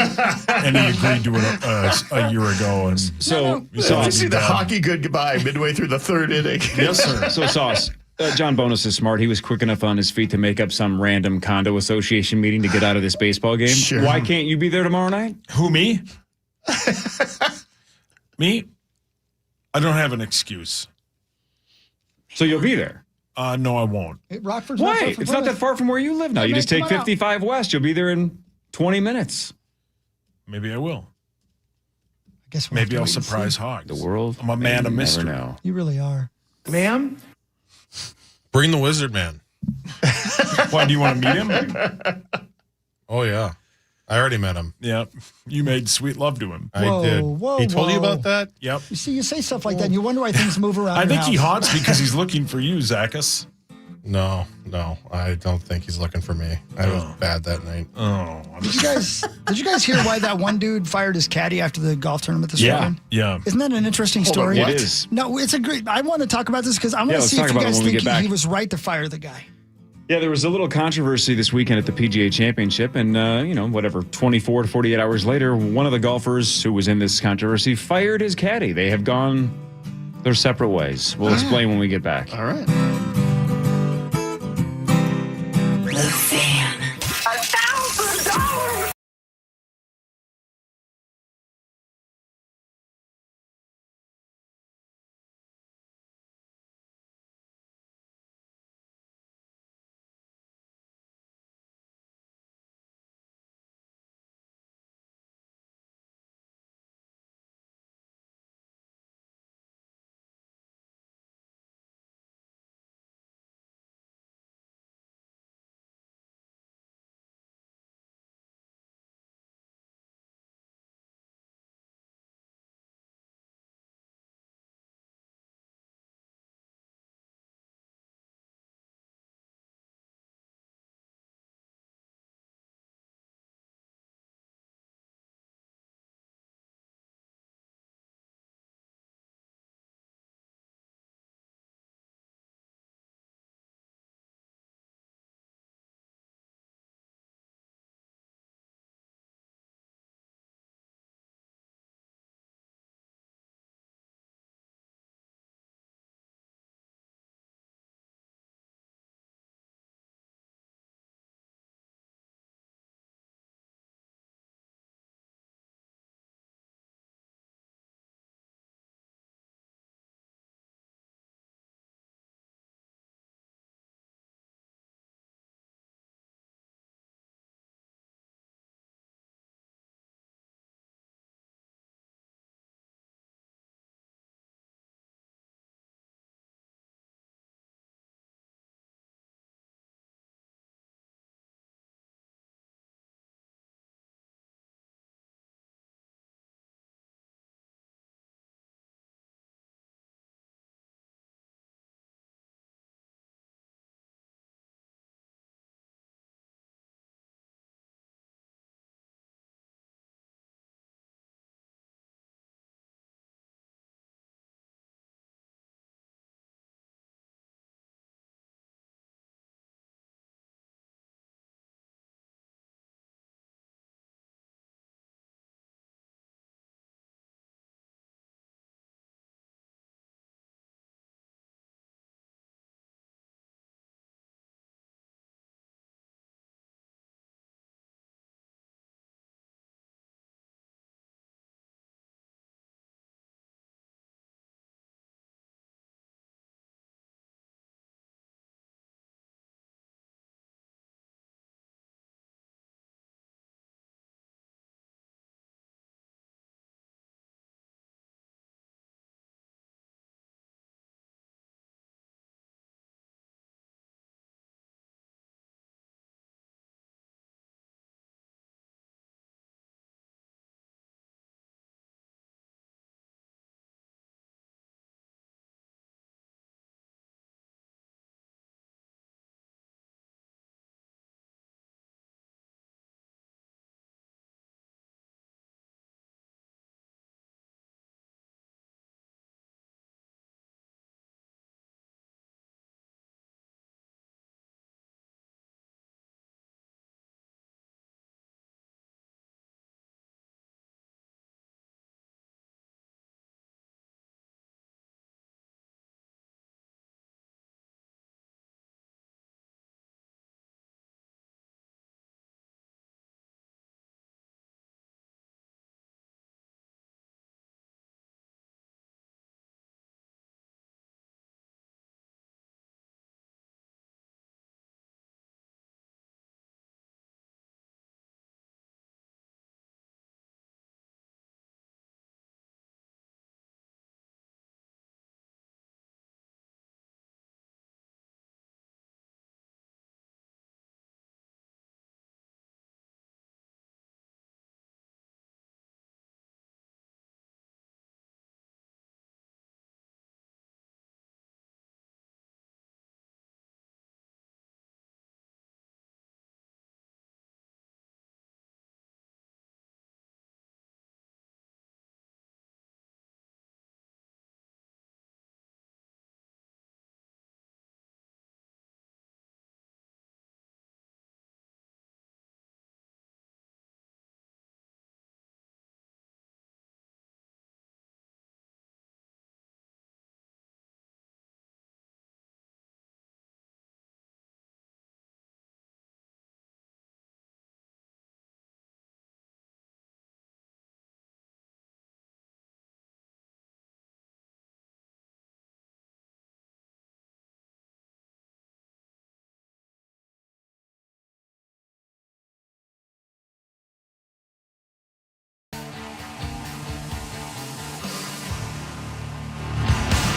And he agreed to it a year ago, and So, Did you Sauce, see the hockey goodbye midway through the third inning? yes, sir. So, Sauce, John Bonus is smart. He was quick enough on his feet to make up some random condo association meeting to get out of this baseball game. Sure. Why can't you be there tomorrow night? who me? Me? I don't have an excuse. So you'll be there. No, I won't. Rockford's Why? not far from It's not that Plymouth. far from where you live now. Yeah, You man, just take come on out. 55 West. You'll be there in 20 minutes. Maybe I will. I guess we'll have Maybe to I'll wait and surprise see. Hog. The world. I'm a man of may mystery. Never know. You really are. Ma'am? Bring the Wizard Man. Why do you want to meet him? Oh, yeah. I already met him. Yeah, you made sweet love to him. I Whoa, did. whoa, He told you whoa. about that? Yep. You see, you say stuff like that, and you wonder why things move around. I your think he house. haunts because he's looking for you, Zachus. No. I don't think he's looking for me. I was bad that night. Oh, Did you guys hear why that one dude fired his caddy after the golf tournament this weekend? yeah. Isn't that an interesting Hold on, story? what? It is. No, it's a great. I want to talk about this because I want Yeah, to let's see talk if you about it guys when we think get back. he was right to fire the guy. Yeah, there was a little controversy this weekend at the PGA Championship, and, 24 to 48 hours later, one of the golfers who was in this controversy fired his caddy. They have gone their separate ways. We'll explain when we get back. All right.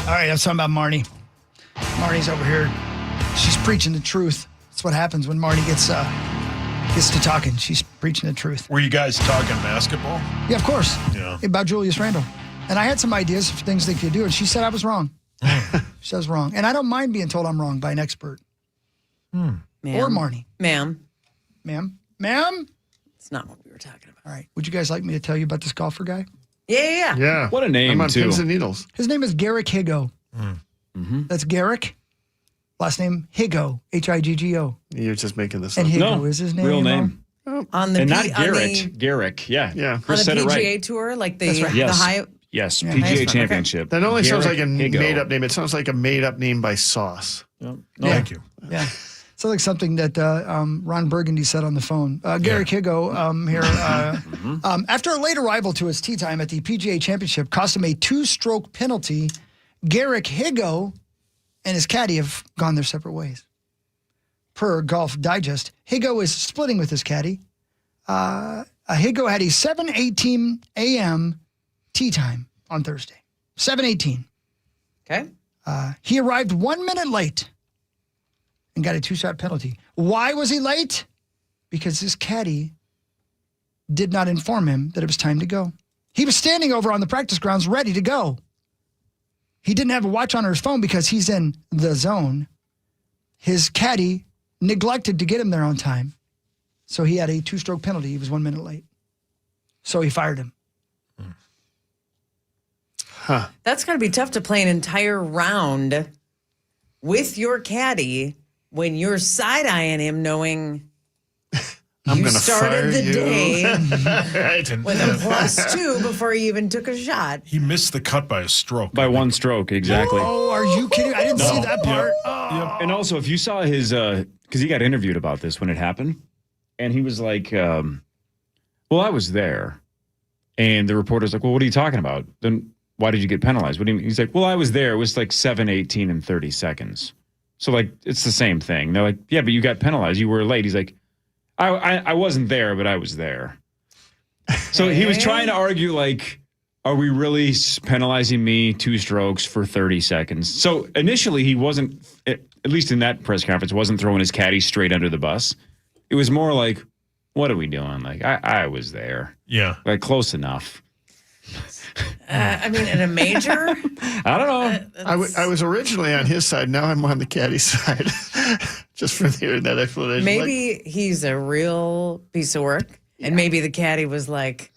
All right, I'm talking about Marnie. Marnie's over here. She's preaching the truth. That's what happens when Marnie gets to talking. She's preaching the truth. Were you guys talking basketball? Yeah, of course. Yeah. About Julius Randle. And I had some ideas for things they could do, and she said I was wrong. She said I was wrong. And I don't mind being told I'm wrong by an expert. Or Marnie. Ma'am. It's not what we were talking about. All right. Would you guys like me to tell you about this golfer guy? Yeah. Yeah. What a name, I'm on too. pins and needles. His name is Garrick Higo. Mm-hmm. That's Garrick. Last name Higo. Higgo. You're just making this And up. Higo is his name. Real name. On the And not P- Garrett. Garrick. Yeah. Yeah. on Chris the said it PGA right. tour, like the, That's right. the Yes. high. Yes. Yeah. PGA Nice one. Championship. That only sounds like a Garrick Higo. made-up name. It sounds like a made-up name by Sauce. Yep. Thank you. Yeah. Sounds like something that Ron Burgundy said on the phone. Garrick Higo here. After a late arrival to his tee time at the PGA Championship cost him a 2-stroke penalty, Garrick Higo and his caddy have gone their separate ways. Per Golf Digest, Higo is splitting with his caddy. Higo had a 7:18 a.m. tee time on Thursday. 7:18. Okay. He arrived 1 minute late and got a 2-shot penalty. Why was he late? Because his caddy did not inform him that it was time to go. He was standing over on the practice grounds ready to go. He didn't have a watch on or his phone because he's in the zone. His caddy neglected to get him there on time. So he had a 2-stroke penalty. He was 1 minute late. So he fired him. Huh. That's got to be tough to play an entire round with your caddy when you're side-eyeing him knowing I'm you gonna fire started the you. day Right. with a +2 before he even took a shot. He missed the cut by a stroke. By one stroke, exactly. Oh, are you kidding? I didn't see that part. And also, if you saw his, because he got interviewed about this when it happened, and he was like, well, I was there. And the reporter's like, well, what are you talking about? Then why did you get penalized? What do you mean? He's like, well, I was there. It was like 7:18 and 30 seconds. So, like, it's the same thing. They're like, yeah, but you got penalized. You were late. He's like, I wasn't there, but I was there. So he was trying to argue, like, are we really penalizing me 2 strokes for 30 seconds? So initially he wasn't, at least in that press conference, wasn't throwing his caddy straight under the bus. It was more like, what are we doing? Like, I was there. Yeah. Like, close enough. I mean, in a major? I don't know. I was originally on his side. Now I'm on the caddy side. Just for hearing that explanation. Maybe he's a real piece of work. And maybe the caddy was like,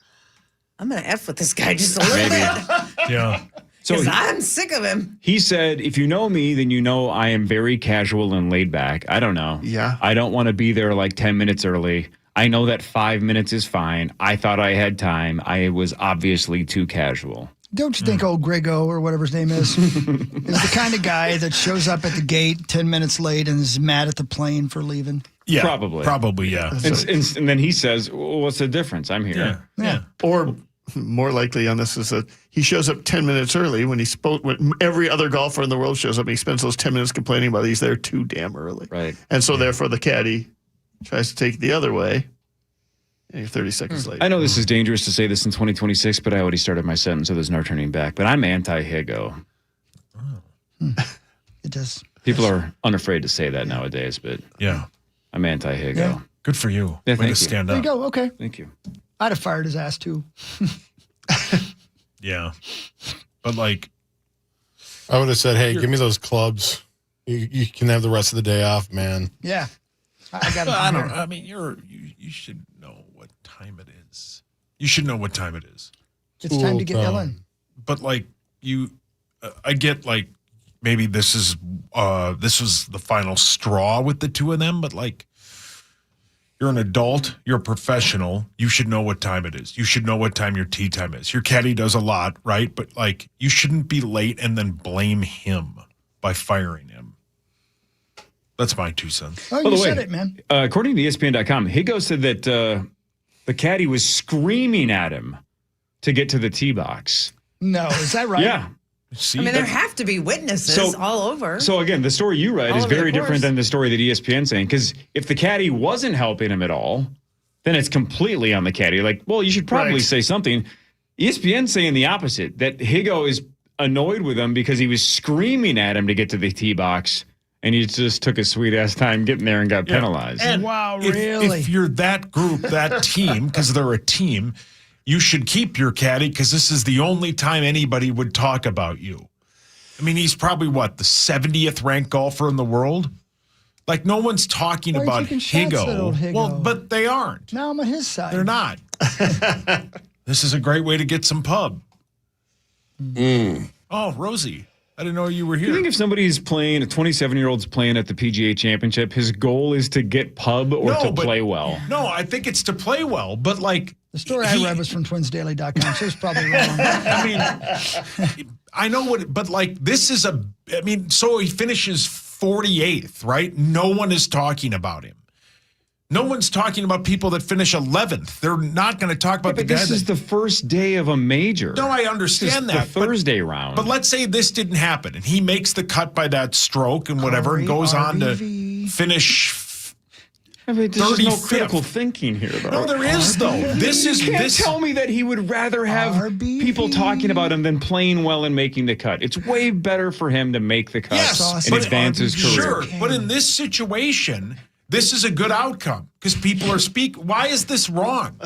I'm going to F with this guy just a little bit. Yeah. So Because I'm sick of him. he said, if you know me, then you know I am very casual and laid back. I don't know. Yeah. I don't want to be there like 10 minutes early. I know that 5 minutes is fine. I thought I had time. I was obviously too casual. Don't you think old Grego or whatever his name is the kind of guy that shows up at the gate 10 minutes late and is mad at the plane for leaving? Yeah. Probably, yeah. And then he says, well, what's the difference? I'm here. Yeah. Or more likely on this is that he shows up 10 minutes early when when every other golfer in the world shows up and he spends those 10 minutes complaining about he's there too damn early. Right. And so therefore the caddy tries to take it the other way. And you're 30 seconds late. I know this is dangerous to say this in 2026, but I already started my sentence, so there's no turning back. But I'm anti-Higo. It does. People are unafraid to say that nowadays, but yeah, I'm anti-Higo. Yeah. Good for you. Yeah, Way thank to stand There you up. go. Okay. Thank you. I'd have fired his ass too. Yeah. But like, I would have said, hey, give me those clubs. You can have the rest of the day off, man. Yeah. I got I don't. I mean, you should know what time it is. You should know what time it is. It's time to get Ellen. But like I get like maybe this was the final straw with the two of them. But like, you're an adult. You're a professional. You should know what time it is. You should know what time your tea time is. Your caddy does a lot, right? But like, you shouldn't be late and then blame him by firing him. That's my 2 cents. Oh, By you the way, said it, man. According to ESPN.com, Higo said that the caddy was screaming at him to get to the tee box. No, is that right? Yeah. See, I mean, there have to be witnesses all over. So again, the story you read All is over the very different course. than the story that ESPN's saying. Because if the caddy wasn't helping him at all, then it's completely on the caddy. Like, well, you should probably say something. ESPN's saying the opposite, that Higo is annoyed with him because he was screaming at him to get to the tee box, and he just took his sweet ass time getting there and got penalized. And wow, really? If you're that group, that team, because they're a team, you should keep your caddy because this is the only time anybody would talk about you. I mean, he's probably the 70th ranked golfer in the world. Like, no one's talking about Higo. Well, but they aren't. Now I'm on his side. They're not. This is a great way to get some pub. Oh, Rosie, I didn't know you were here. Do you think if somebody's playing, a 27-year-old's playing at the PGA Championship, his goal is to get pub or play well? No, I think it's to play well, but like... The story I read was from twinsdaily.com, so it's probably wrong. I mean, I know what, but like this is so he finishes 48th, right? No one is talking about him. No one's talking about people that finish 11th. They're not going to talk about the guy. This is the first day of a major. No, I understand that. The Thursday round. But let's say this didn't happen and he makes the cut by that stroke and whatever and goes on to finish. There's no critical thinking here, though. No, there is, though. You can't tell me that he would rather have people talking about him than playing well and making the cut. It's way better for him to make the cut and advance his career. Sure, but in this situation, this is a good outcome because people are speaking. Why is this wrong?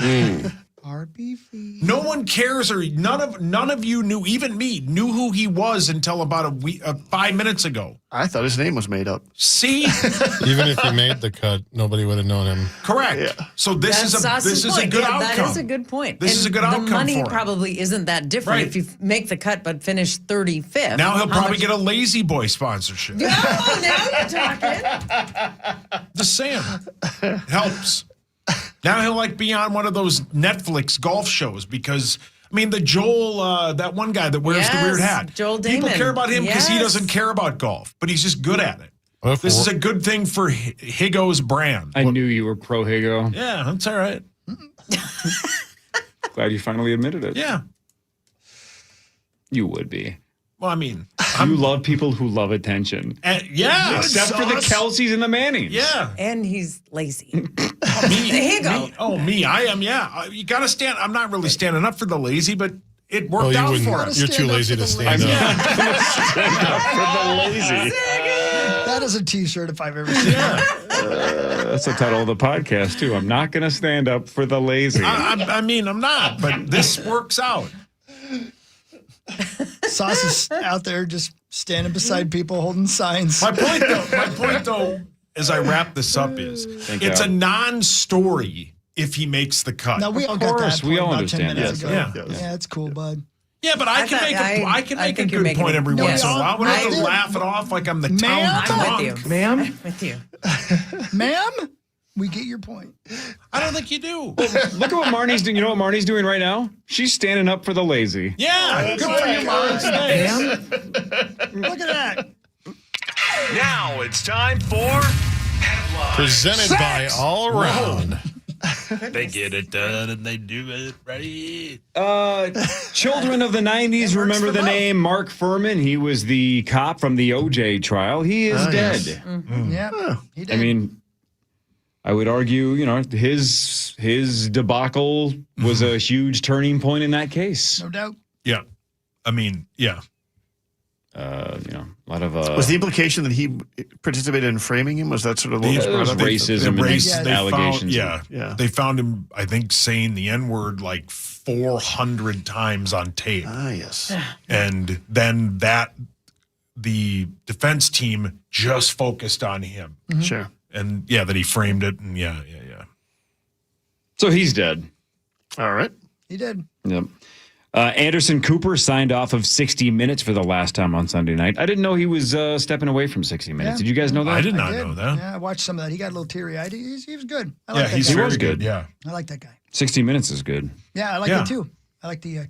RBV. No one cares, or none of you knew, even me, knew who he was until about 5 minutes ago. I thought his name was made up. See, even if he made the cut, nobody would have known him. Correct. Yeah. So this is a good outcome. That is a good point. This is a good outcome. The money for him. probably isn't that different if you make the cut but finish 35th. Now he'll probably get a Lazy Boy sponsorship. Oh, now you're talking. Just saying, helps. Now he'll be on one of those Netflix golf shows because, I mean, the Joel, that one guy that wears the weird hat. Joel Damon. People care about him because he doesn't care about golf, but he's just good at it. This is a good thing for Higo's brand. I knew you were pro Higo. Yeah, that's all right. Glad you finally admitted it. Yeah. You would be. Well, I mean, you love people who love attention. Yeah. Except for the Kelseys and the Mannings. Yeah. And he's lazy. Me. I am, yeah. You got to stand. I'm not really standing up for the lazy, but it worked out for us. You're too lazy to stand up. Stand up for the lazy. That is a T-shirt if I've ever seen it. That's the title of the podcast, too. I'm not going to stand up for the lazy. I mean, I'm not, but this works out. Sauce is out there just standing beside people holding signs. My point though, as I wrap this up is it's a non-story if he makes the cut. No, we all got that. We all about understand 10 minutes that. ago. Yeah, it's cool, bud. Yeah, but I can make a good point every once in a while. I don't have to laugh it off like I'm the town drunk. Ma'am? I'm with you. Ma'am? We get your point. I don't think you do. Look at what Marnie's doing. You know what Marnie's doing right now? She's standing up for the lazy. Yeah, good for you, Marnie. Look at that. Now it's time for Headlines. Presented by All Around. They get it done and they do it right. Children of the 90s remember the name Mark Furman. He was the cop from the OJ trial. He is dead. Yes. Mm-hmm. Yeah, he did. I mean, I would argue, his debacle was a huge turning point in that case. No doubt. Yeah. I mean, yeah. A lot of was the implication that he participated in framing him? Was that sort of racism and allegations? They found him, I think, saying the N-word like 400 times on tape. Ah, yes. And then the defense team just focused on him. Mm-hmm. Sure. And that he framed it. And yeah. So he's dead. All right. He did. Yep. Anderson Cooper signed off of 60 Minutes for the last time on Sunday night. I didn't know he was stepping away from 60 Minutes. Yeah. Did you guys know that? I did not know that. Yeah, I watched some of that. He got a little teary-eyed. He was good. I like that he's guy. very good. Yeah. I like that guy. 60 Minutes is good. Yeah, I like it too. I like the. It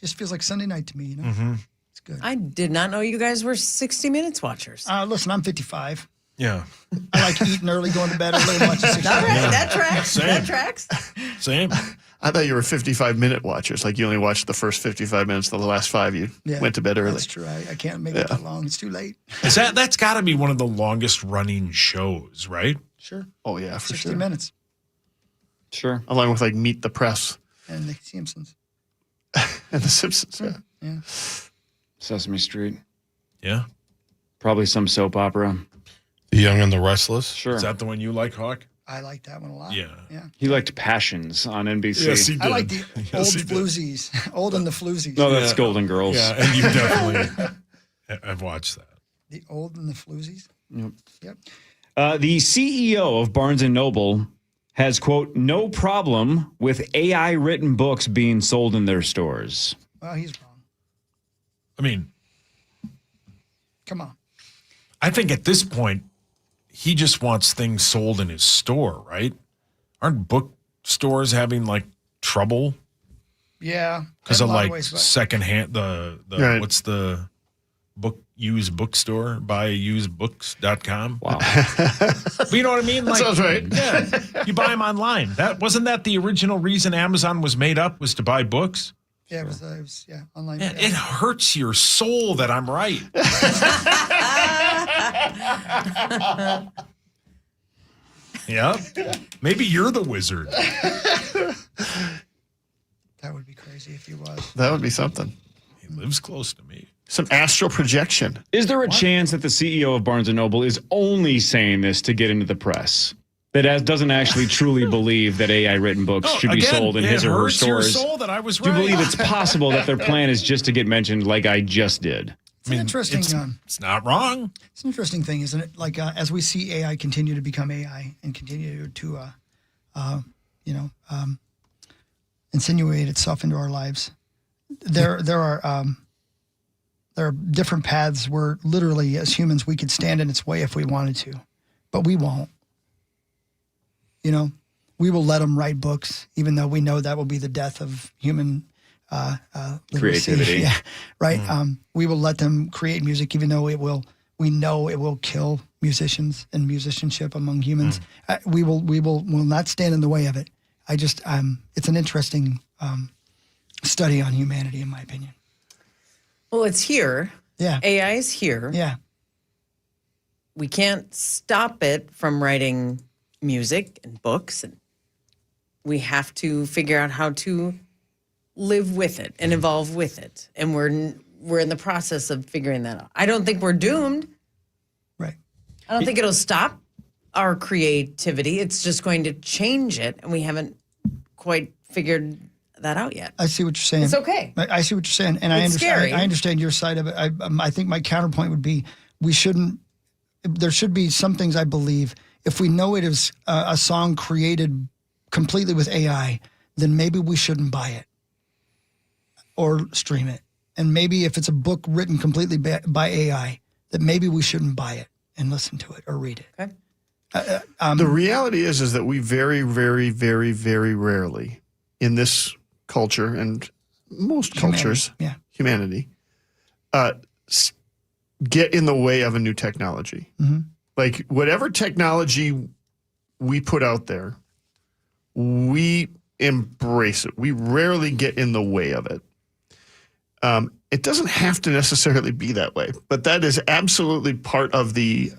just feels like Sunday night to me. Mm-hmm. It's good. I did not know you guys were 60 Minutes watchers. Listen, I'm 55. Yeah. I like eating early, going to bed early, and watching 60 All right, Minutes. that tracks. Same. That tracks. Same. I thought you were 55-minute watchers. Like you only watched the first 55 minutes, the last 5 you went to bed early. That's true. I can't make it that long. It's too late. That's got to be one of the longest running shows, right? Sure. Oh, yeah, for 60 sure. minutes. Sure. Along with Meet the Press. And the Simpsons. And the Simpsons, Yeah. Sesame Street. Yeah. Probably some soap opera. The Young and the Restless. Sure. Is that the one you like, Hawk? I like that one a lot. Yeah. Yeah. He liked Passions on NBC. Yes, he did. I like the Yes, old he did. floozies. Old and the floozies. No, that's Golden Girls. Yeah, and you definitely. I've watched that. The old and the floozies. Yep. The CEO of Barnes & Noble has, quote, no problem with AI-written books being sold in their stores. Well, he's wrong. I mean, come on. I think at this point, he just wants things sold in his store, right? Aren't bookstores having like trouble Yeah. because in of a lot like ways, but- secondhand? The Right. What's the used bookstore? Buyusedbooks.com. Wow. But you know what I mean? That sounds right. Yeah, you buy them online. Wasn't that the original reason Amazon was made up, was to buy books? Yeah, it was online. Man, it hurts your soul that I'm right. Yeah. Maybe you're the wizard. That would be crazy if he was. That would be something. He lives close to me. Some astral projection. Is there a chance that the CEO of Barnes & Noble is only saying this to get into the press? That doesn't actually truly believe that AI-written books should be sold in his or her stores? Your soul that I was Do you right. believe it's possible that their plan is just to get mentioned like I just did? It's an interesting. It's not wrong. It's an interesting thing, isn't it? Like as we see AI continue to become AI and continue to, insinuate itself into our lives, there are different paths where literally as humans we could stand in its way if we wanted to, but we won't. You know, we will let them write books, even though we know that will be the death of human literacy. Creativity. Yeah, right. We will let them create music, even though we know it will kill musicians and musicianship among humans. We will not stand in the way of it. It's an interesting study on humanity, in my opinion. Well, it's here. Yeah. AI is here. Yeah. We can't stop it from writing music and books, and we have to figure out how to live with it and evolve with it. And we're in the process of figuring that out. I don't think we're doomed. Right. I don't think it'll stop our creativity. It's just going to change it, and we haven't quite figured that out yet. I see what you're saying. It's okay. I see what you're saying, and It's scary. I understand your side of it. I think my counterpoint would be there should be some things I believe. If we know it is a song created completely with AI, then maybe we shouldn't buy it or stream it. And maybe if it's a book written completely by AI, that maybe we shouldn't buy it and listen to it or read it. Okay. The reality is that we very, very, very, very rarely in this culture and most cultures, humanity, get in the way of a new technology. Mm-hmm. Like whatever technology we put out there, we embrace it. We rarely get in the way of it. It doesn't have to necessarily be that way, but that is absolutely part of the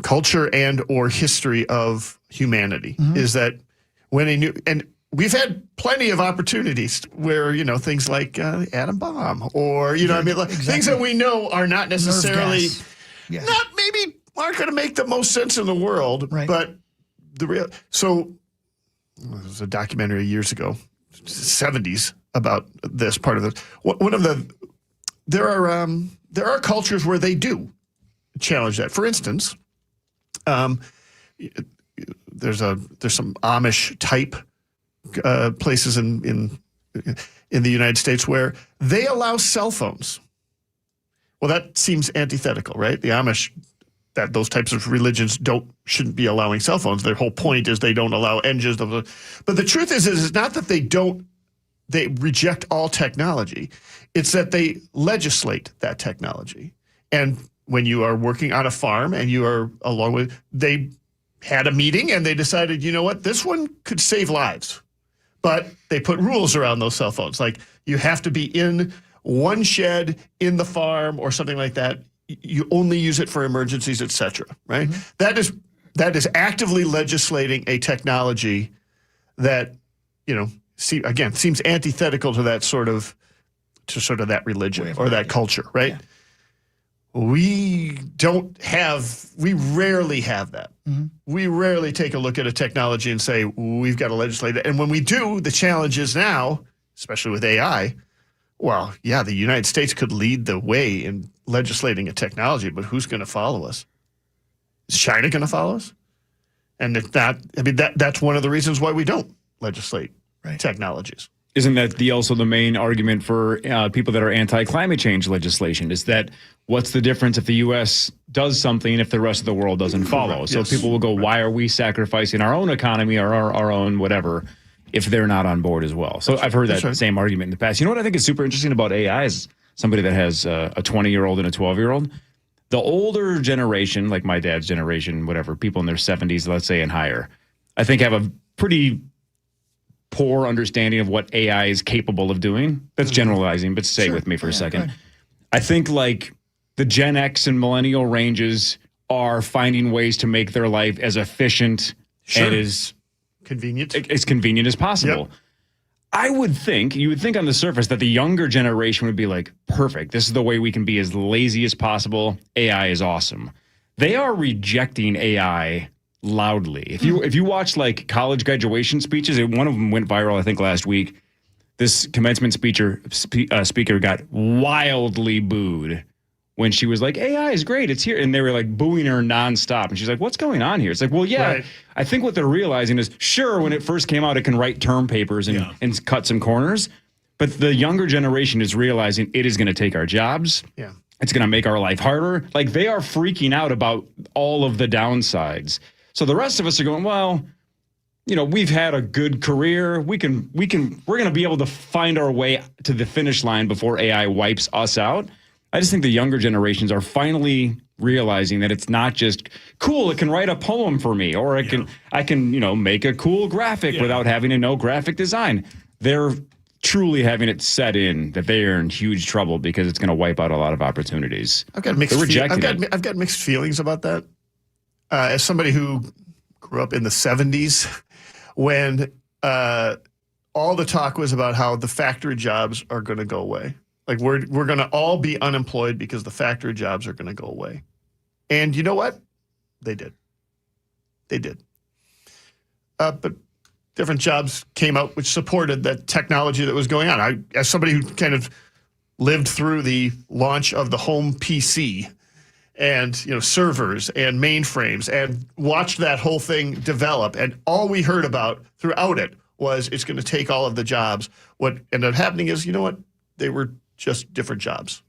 culture and or history of humanity. Is that when and we've had plenty of opportunities where, things like the atom bomb or, things that we know are not necessarily, not maybe aren't going to make the most sense in the world, but so there was a documentary years ago, 70s, about this part of it. There are cultures where they do challenge that. For instance, there's some Amish type places in the United States where they allow cell phones. Well, that seems antithetical, right? The Amish, that those types of religions shouldn't be allowing cell phones. Their whole point is they don't allow engines. But the truth is it's not that they reject all technology. It's that they legislate that technology. And when you are working on a farm and you are along with, they had a meeting and they decided, you know what, this one could save lives. But they put rules around those cell phones. Like you have to be in one shed in the farm or something like that. You only use it for emergencies, et cetera, right? Mm-hmm. That is actively legislating a technology that, seems antithetical to that sort of that religion or that culture, right? Yeah. We rarely have that. Mm-hmm. We rarely take a look at a technology and say, we've got to legislate it. And when we do, the challenge is now, especially with AI, well, yeah, the United States could lead the way in legislating a technology, but who's going to follow us? Is China going to follow us? And if not, that's one of the reasons why we don't legislate technologies. Isn't that also the main argument for people that are anti-climate change legislation? Is that what's the difference if the U.S. does something if the rest of the world doesn't follow? So people will go, why are we sacrificing our own economy or our own whatever if they're not on board as well? So I've heard that same argument in the past. You know what I think is super interesting about AI is somebody that has a 20-year-old and a 12-year-old. The older generation, like my dad's generation, whatever, people in their 70s, let's say, and higher, I think have a pretty poor understanding of what AI is capable of doing. That's generalizing, but stay with me for a second. Right. I think like the Gen X and millennial ranges are finding ways to make their life as efficient and as convenient as possible. Yep. You would think on the surface that the younger generation would be like, perfect, this is the way we can be as lazy as possible. AI is awesome. They are rejecting AI loudly. If you watch like college graduation speeches, one of them went viral, I think, last week. This commencement speaker got wildly booed when she was like, AI is great, it's here. And they were like booing her nonstop. And she's like, what's going on here? It's like, well, yeah, right. I think what they're realizing is, sure, when it first came out, it can write term papers and cut some corners. But the younger generation is realizing it is going to take our jobs. Yeah. It's going to make our life harder. Like they are freaking out about all of the downsides. So the rest of us are going, well, we've had a good career. We're going to be able to find our way to the finish line before AI wipes us out. I just think the younger generations are finally realizing that it's not just cool. It can write a poem for me, or I can make a cool graphic without having to know graphic design. They're truly having it set in that they are in huge trouble because it's going to wipe out a lot of opportunities. I've got mixed feelings about that. As somebody who grew up in the 70s, when all the talk was about how the factory jobs are going to go away. Like we're going to all be unemployed because the factory jobs are going to go away. And you know what? They did. But different jobs came out which supported that technology that was going on. As somebody who kind of lived through the launch of the home PC and servers and mainframes and watched that whole thing develop, and all we heard about throughout it was it's going to take all of the jobs. What ended up happening is, you know what? They were just different jobs.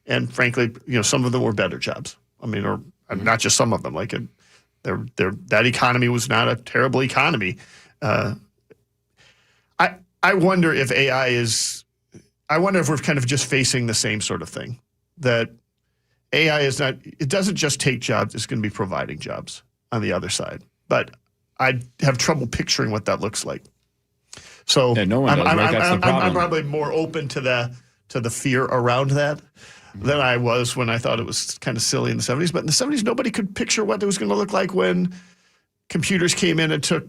And frankly, some of them were better jobs. I mean, or not just some of them. Like that economy was not a terrible economy. I wonder if AI is. I wonder if we're kind of just facing the same sort of thing. That AI is not. It doesn't just take jobs. It's going to be providing jobs on the other side. But I have trouble picturing what that looks like. So no one does, right? That's the problem. I'm probably more open to the fear around that than I was when I thought it was kind of silly in the 70s. But in the 70s, nobody could picture what it was going to look like when computers came in and took,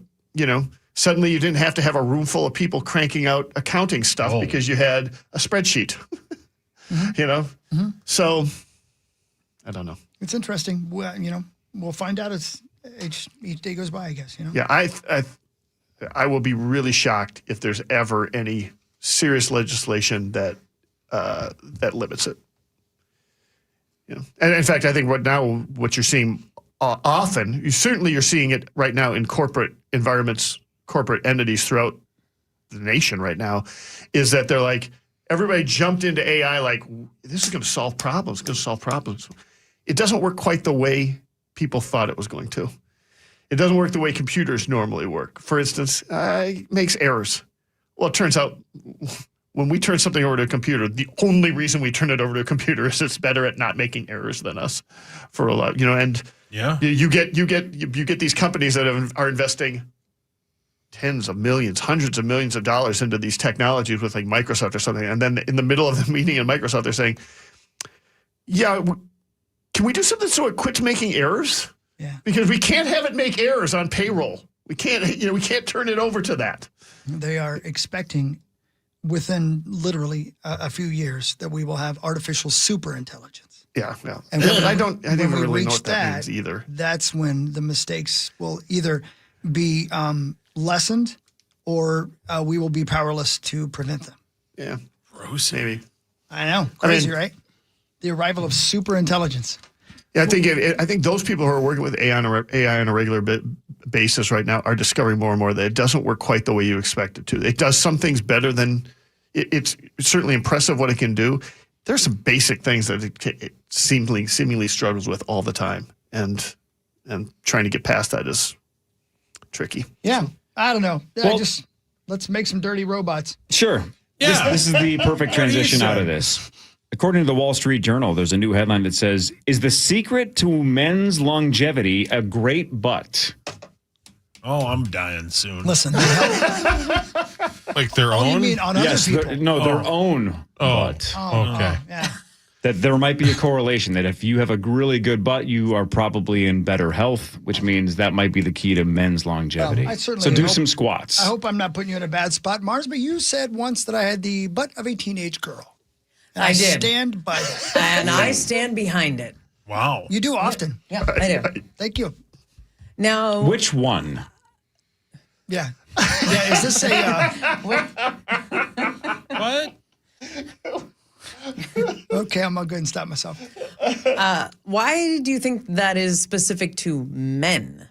suddenly you didn't have to have a room full of people cranking out accounting stuff because you had a spreadsheet, Mm-hmm. So I don't know. It's interesting. Well, we'll find out as each day goes by, I guess, Yeah, I will be really shocked if there's ever any serious legislation that limits it. And in fact, I think what you're seeing often, you're seeing it right now in corporate environments, corporate entities throughout the nation right now, is that they're like, everybody jumped into AI like, this is going to solve problems. It's going to solve problems. It doesn't work quite the way people thought it was going to. It doesn't work the way computers normally work. For instance, it makes errors. Well, it turns out when we turn something over to a computer, the only reason we turn it over to a computer is it's better at not making errors than us for a lot, and you get these companies that are investing tens of millions, hundreds of millions of dollars into these technologies with like Microsoft or something. And then in the middle of the meeting in Microsoft, they're saying, can we do something so it quits making errors? Yeah. Because we can't have it make errors on payroll. We can't turn it over to that. They are expecting within literally a few years that we will have artificial superintelligence. Yeah. And I don't even really reach know what that means either. That's when the mistakes will either be lessened or we will be powerless to prevent them. Yeah. Gross. Maybe. I know. Crazy, right? The arrival of superintelligence. Yeah, I think those people who are working with AI on a regular basis right now are discovering more and more that it doesn't work quite the way you expect it to. It does some things better than it's certainly impressive what it can do. There's some basic things that it seemingly struggles with all the time, and trying to get past that is tricky. Yeah, I don't know. Let's make some dirty robots. Sure. Yeah. This is the perfect transition out of this. According to the Wall Street Journal, there's a new headline that says, "Is the secret to men's longevity a great butt?" Oh, I'm dying soon. Listen. Like their own? You mean on other people? Their own butt. Okay. Yeah. That there might be a correlation that if you have a really good butt, you are probably in better health, which means that might be the key to men's longevity. I certainly so do hope- some squats. I hope I'm not putting you in a bad spot, Mars, but you said once that I had the butt of a teenage girl. And I did. stand by that. And I stand behind it. Wow. You do often. Yeah, I do. Thank you. Now, Which one? Yeah. Yeah, is this a... What? Okay, I'm going to go ahead and stop myself. why do you think that is specific to men?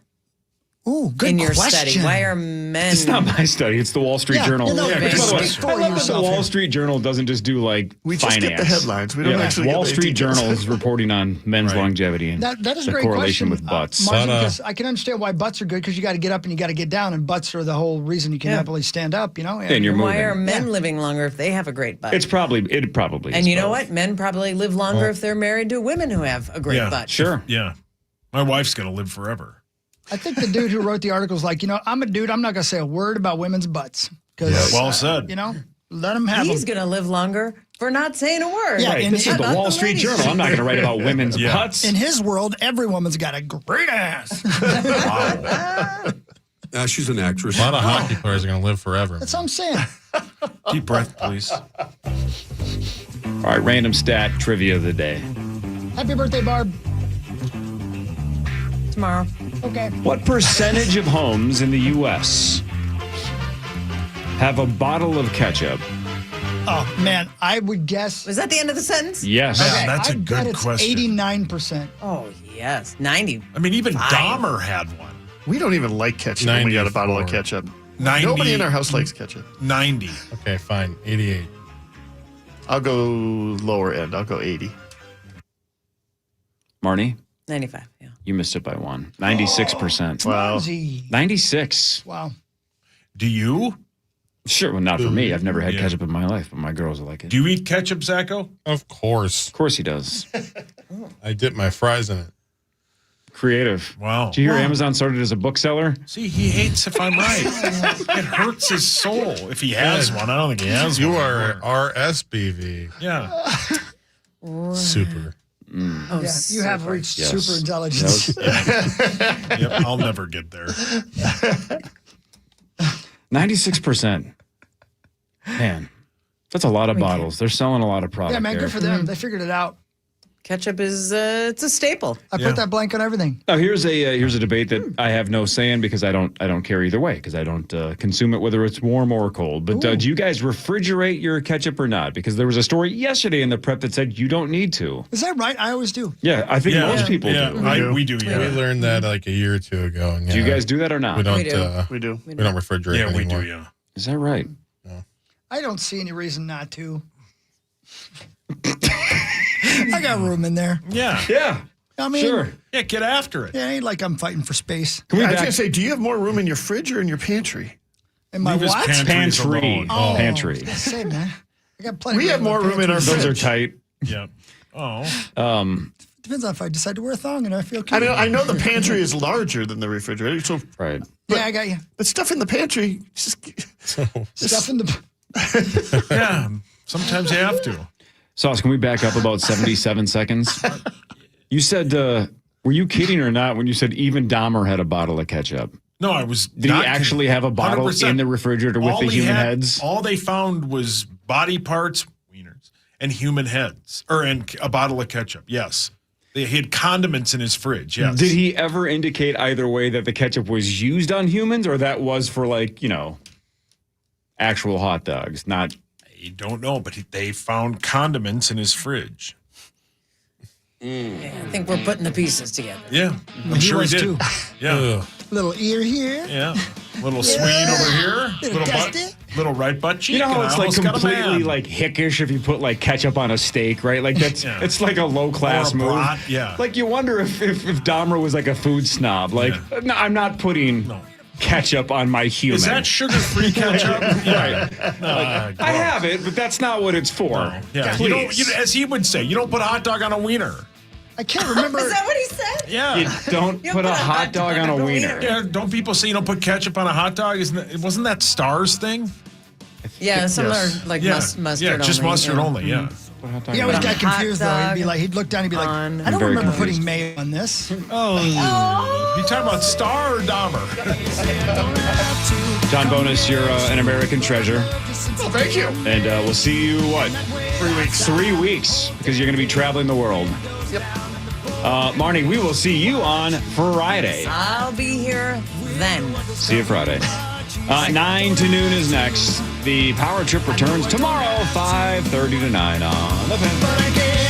Ooh, good in your question. study? Why are men? It's not my study. It's the Wall Street Yeah, Journal. no, By the way, speak for I love that the yourself Wall here. Street Journal doesn't just do like We finance. just get the headlines. We don't actually get Wall the Street details. Journal is reporting on men's longevity and That is a the great correlation question. with butts. Martin, because I can understand why butts are good because you got to get up and you got to get down, and butts are the whole reason you can happily stand up, you know? And you're Why moving. are men living longer if they have a great butt? It probably and is you know both. what? Men probably live longer if they're married to women who have a great butt. Sure. Yeah. My wife's going to live forever. I think the dude who wrote the article is like, I'm a dude, I'm not going to say a word about women's butts. Yeah, well said. Let them have He's them. going to live longer for not saying a word. Yeah, Right. This is the Wall Street Journal. I'm not going to write about women's butts. In his world, every woman's got a great ass. She's an actress. A lot of hockey players are going to live forever. That's what I'm saying. Deep breath, please. All right, random stat trivia of the day. Happy birthday, Barb. Tomorrow. Okay. What percentage of homes in the U.S. have a bottle of ketchup? Oh, man, I would guess. Was that the end of the sentence? Yes. Yeah, that's a I bet good it's question. 89%. Oh, yes. 90. I mean, even Dahmer had one. We don't even like ketchup when we got a bottle of ketchup. 90. Nobody in our house likes ketchup. 90. Okay, fine. 88. I'll go lower end. I'll go 80. Marnie? 95, yeah. You missed it by one. 96%. Wow. Easy. 96. Wow. Do you? Sure, well, not for me. I've never had ketchup in my life, but my girls like it. Do you eat ketchup, Zacho? Of course. Of course he does. I dip my fries in it. Creative. Wow. Did you hear Amazon started as a bookseller? See, he hates if I'm right. It hurts his soul if he has one. I don't think he has You one. are RSBV. Yeah. Super. Oh, Yeah, you have reached Yes. super intelligence. Yep, I'll never get there. 96%. Man, that's a lot of bottles. They're selling a lot of product Yeah, man, there. good for them. They figured it out. Ketchup is it's a staple. I put that blank on everything. Now here's a debate that I have no say in because I don't care either way because I don't consume it whether it's warm or cold. But do you guys refrigerate your ketchup or not? Because there was a story yesterday in the prep that said you don't need to. Is that right? I always do. Yeah, I think most people do. We do. Yeah. We learned that like a year or two ago. And Do you guys do that or not? We don't. We do. We do. We don't refrigerate Yeah, we anymore. do. Yeah. Is that right? I don't see any reason not to. I got room in there. Yeah. Yeah. I mean, Sure. Yeah, get after it. Yeah, ain't like I'm fighting for space. Can we I was back- going to say, do you have more room in your fridge or in your pantry? In my Leave his what? pantries Pantry. alone. Oh, Pantry. I was gonna say, man. I got plenty. We have in more my room in our pantry. Those are fridge. tight. Yeah. Oh. Depends on if I decide to wear a thong and I feel cute. I mean, I know the pantry is larger than the refrigerator, so Right. Yeah, I got you. but stuff in the pantry just Stuff in the. Yeah. Sometimes you have to. Sauce, can we back up about 77 seconds? You said, were you kidding or not when you said even Dahmer had a bottle of ketchup? No, I was. Did he actually have a bottle 100%. in the refrigerator with the human heads? All they found was body parts, wieners, and human heads, and a bottle of ketchup. Yes. He had condiments in his fridge. Yes. Did he ever indicate either way that the ketchup was used on humans or that was for actual hot dogs? Not. I don't know, but they found condiments in his fridge. Yeah, I think we're putting the pieces together. Yeah, I'm sure he did. Too. Yeah. Little ear here. Yeah. Little Swede over here. Little right butt cheek. You know how it's like almost got a completely man. like hickish if you put like ketchup on a steak, right? Like that's it's like a low class Or a move. brat, yeah. Like you wonder if Dahmer was like a food snob. Like no, I'm not putting ketchup on my human. Is that sugar-free ketchup? Right. I have it, but that's not what it's for. Yeah. Please. As he would say, you don't put a hot dog on a wiener. I can't remember. Is that what he said? Yeah. You don't put a hot dog on a wiener. Yeah. Don't people say you don't put ketchup on a hot dog? Wasn't that Star's thing? Yeah, some are like mustard yeah, just only. mustard only. Yeah. He always got confused though. He'd look down and be like, I don't remember putting mayo on this. Oh. You talking about Star or Dahmer? John Bonus, you're an American treasure. Oh, thank you. And we'll see you, 3 weeks. 3 weeks, because you're going to be traveling the world. Yep. Marnie, we will see you on Friday. I'll be here then. See you Friday. 9 to noon is next. The Power Trip returns tomorrow, 5:30 to 9 on the Fan.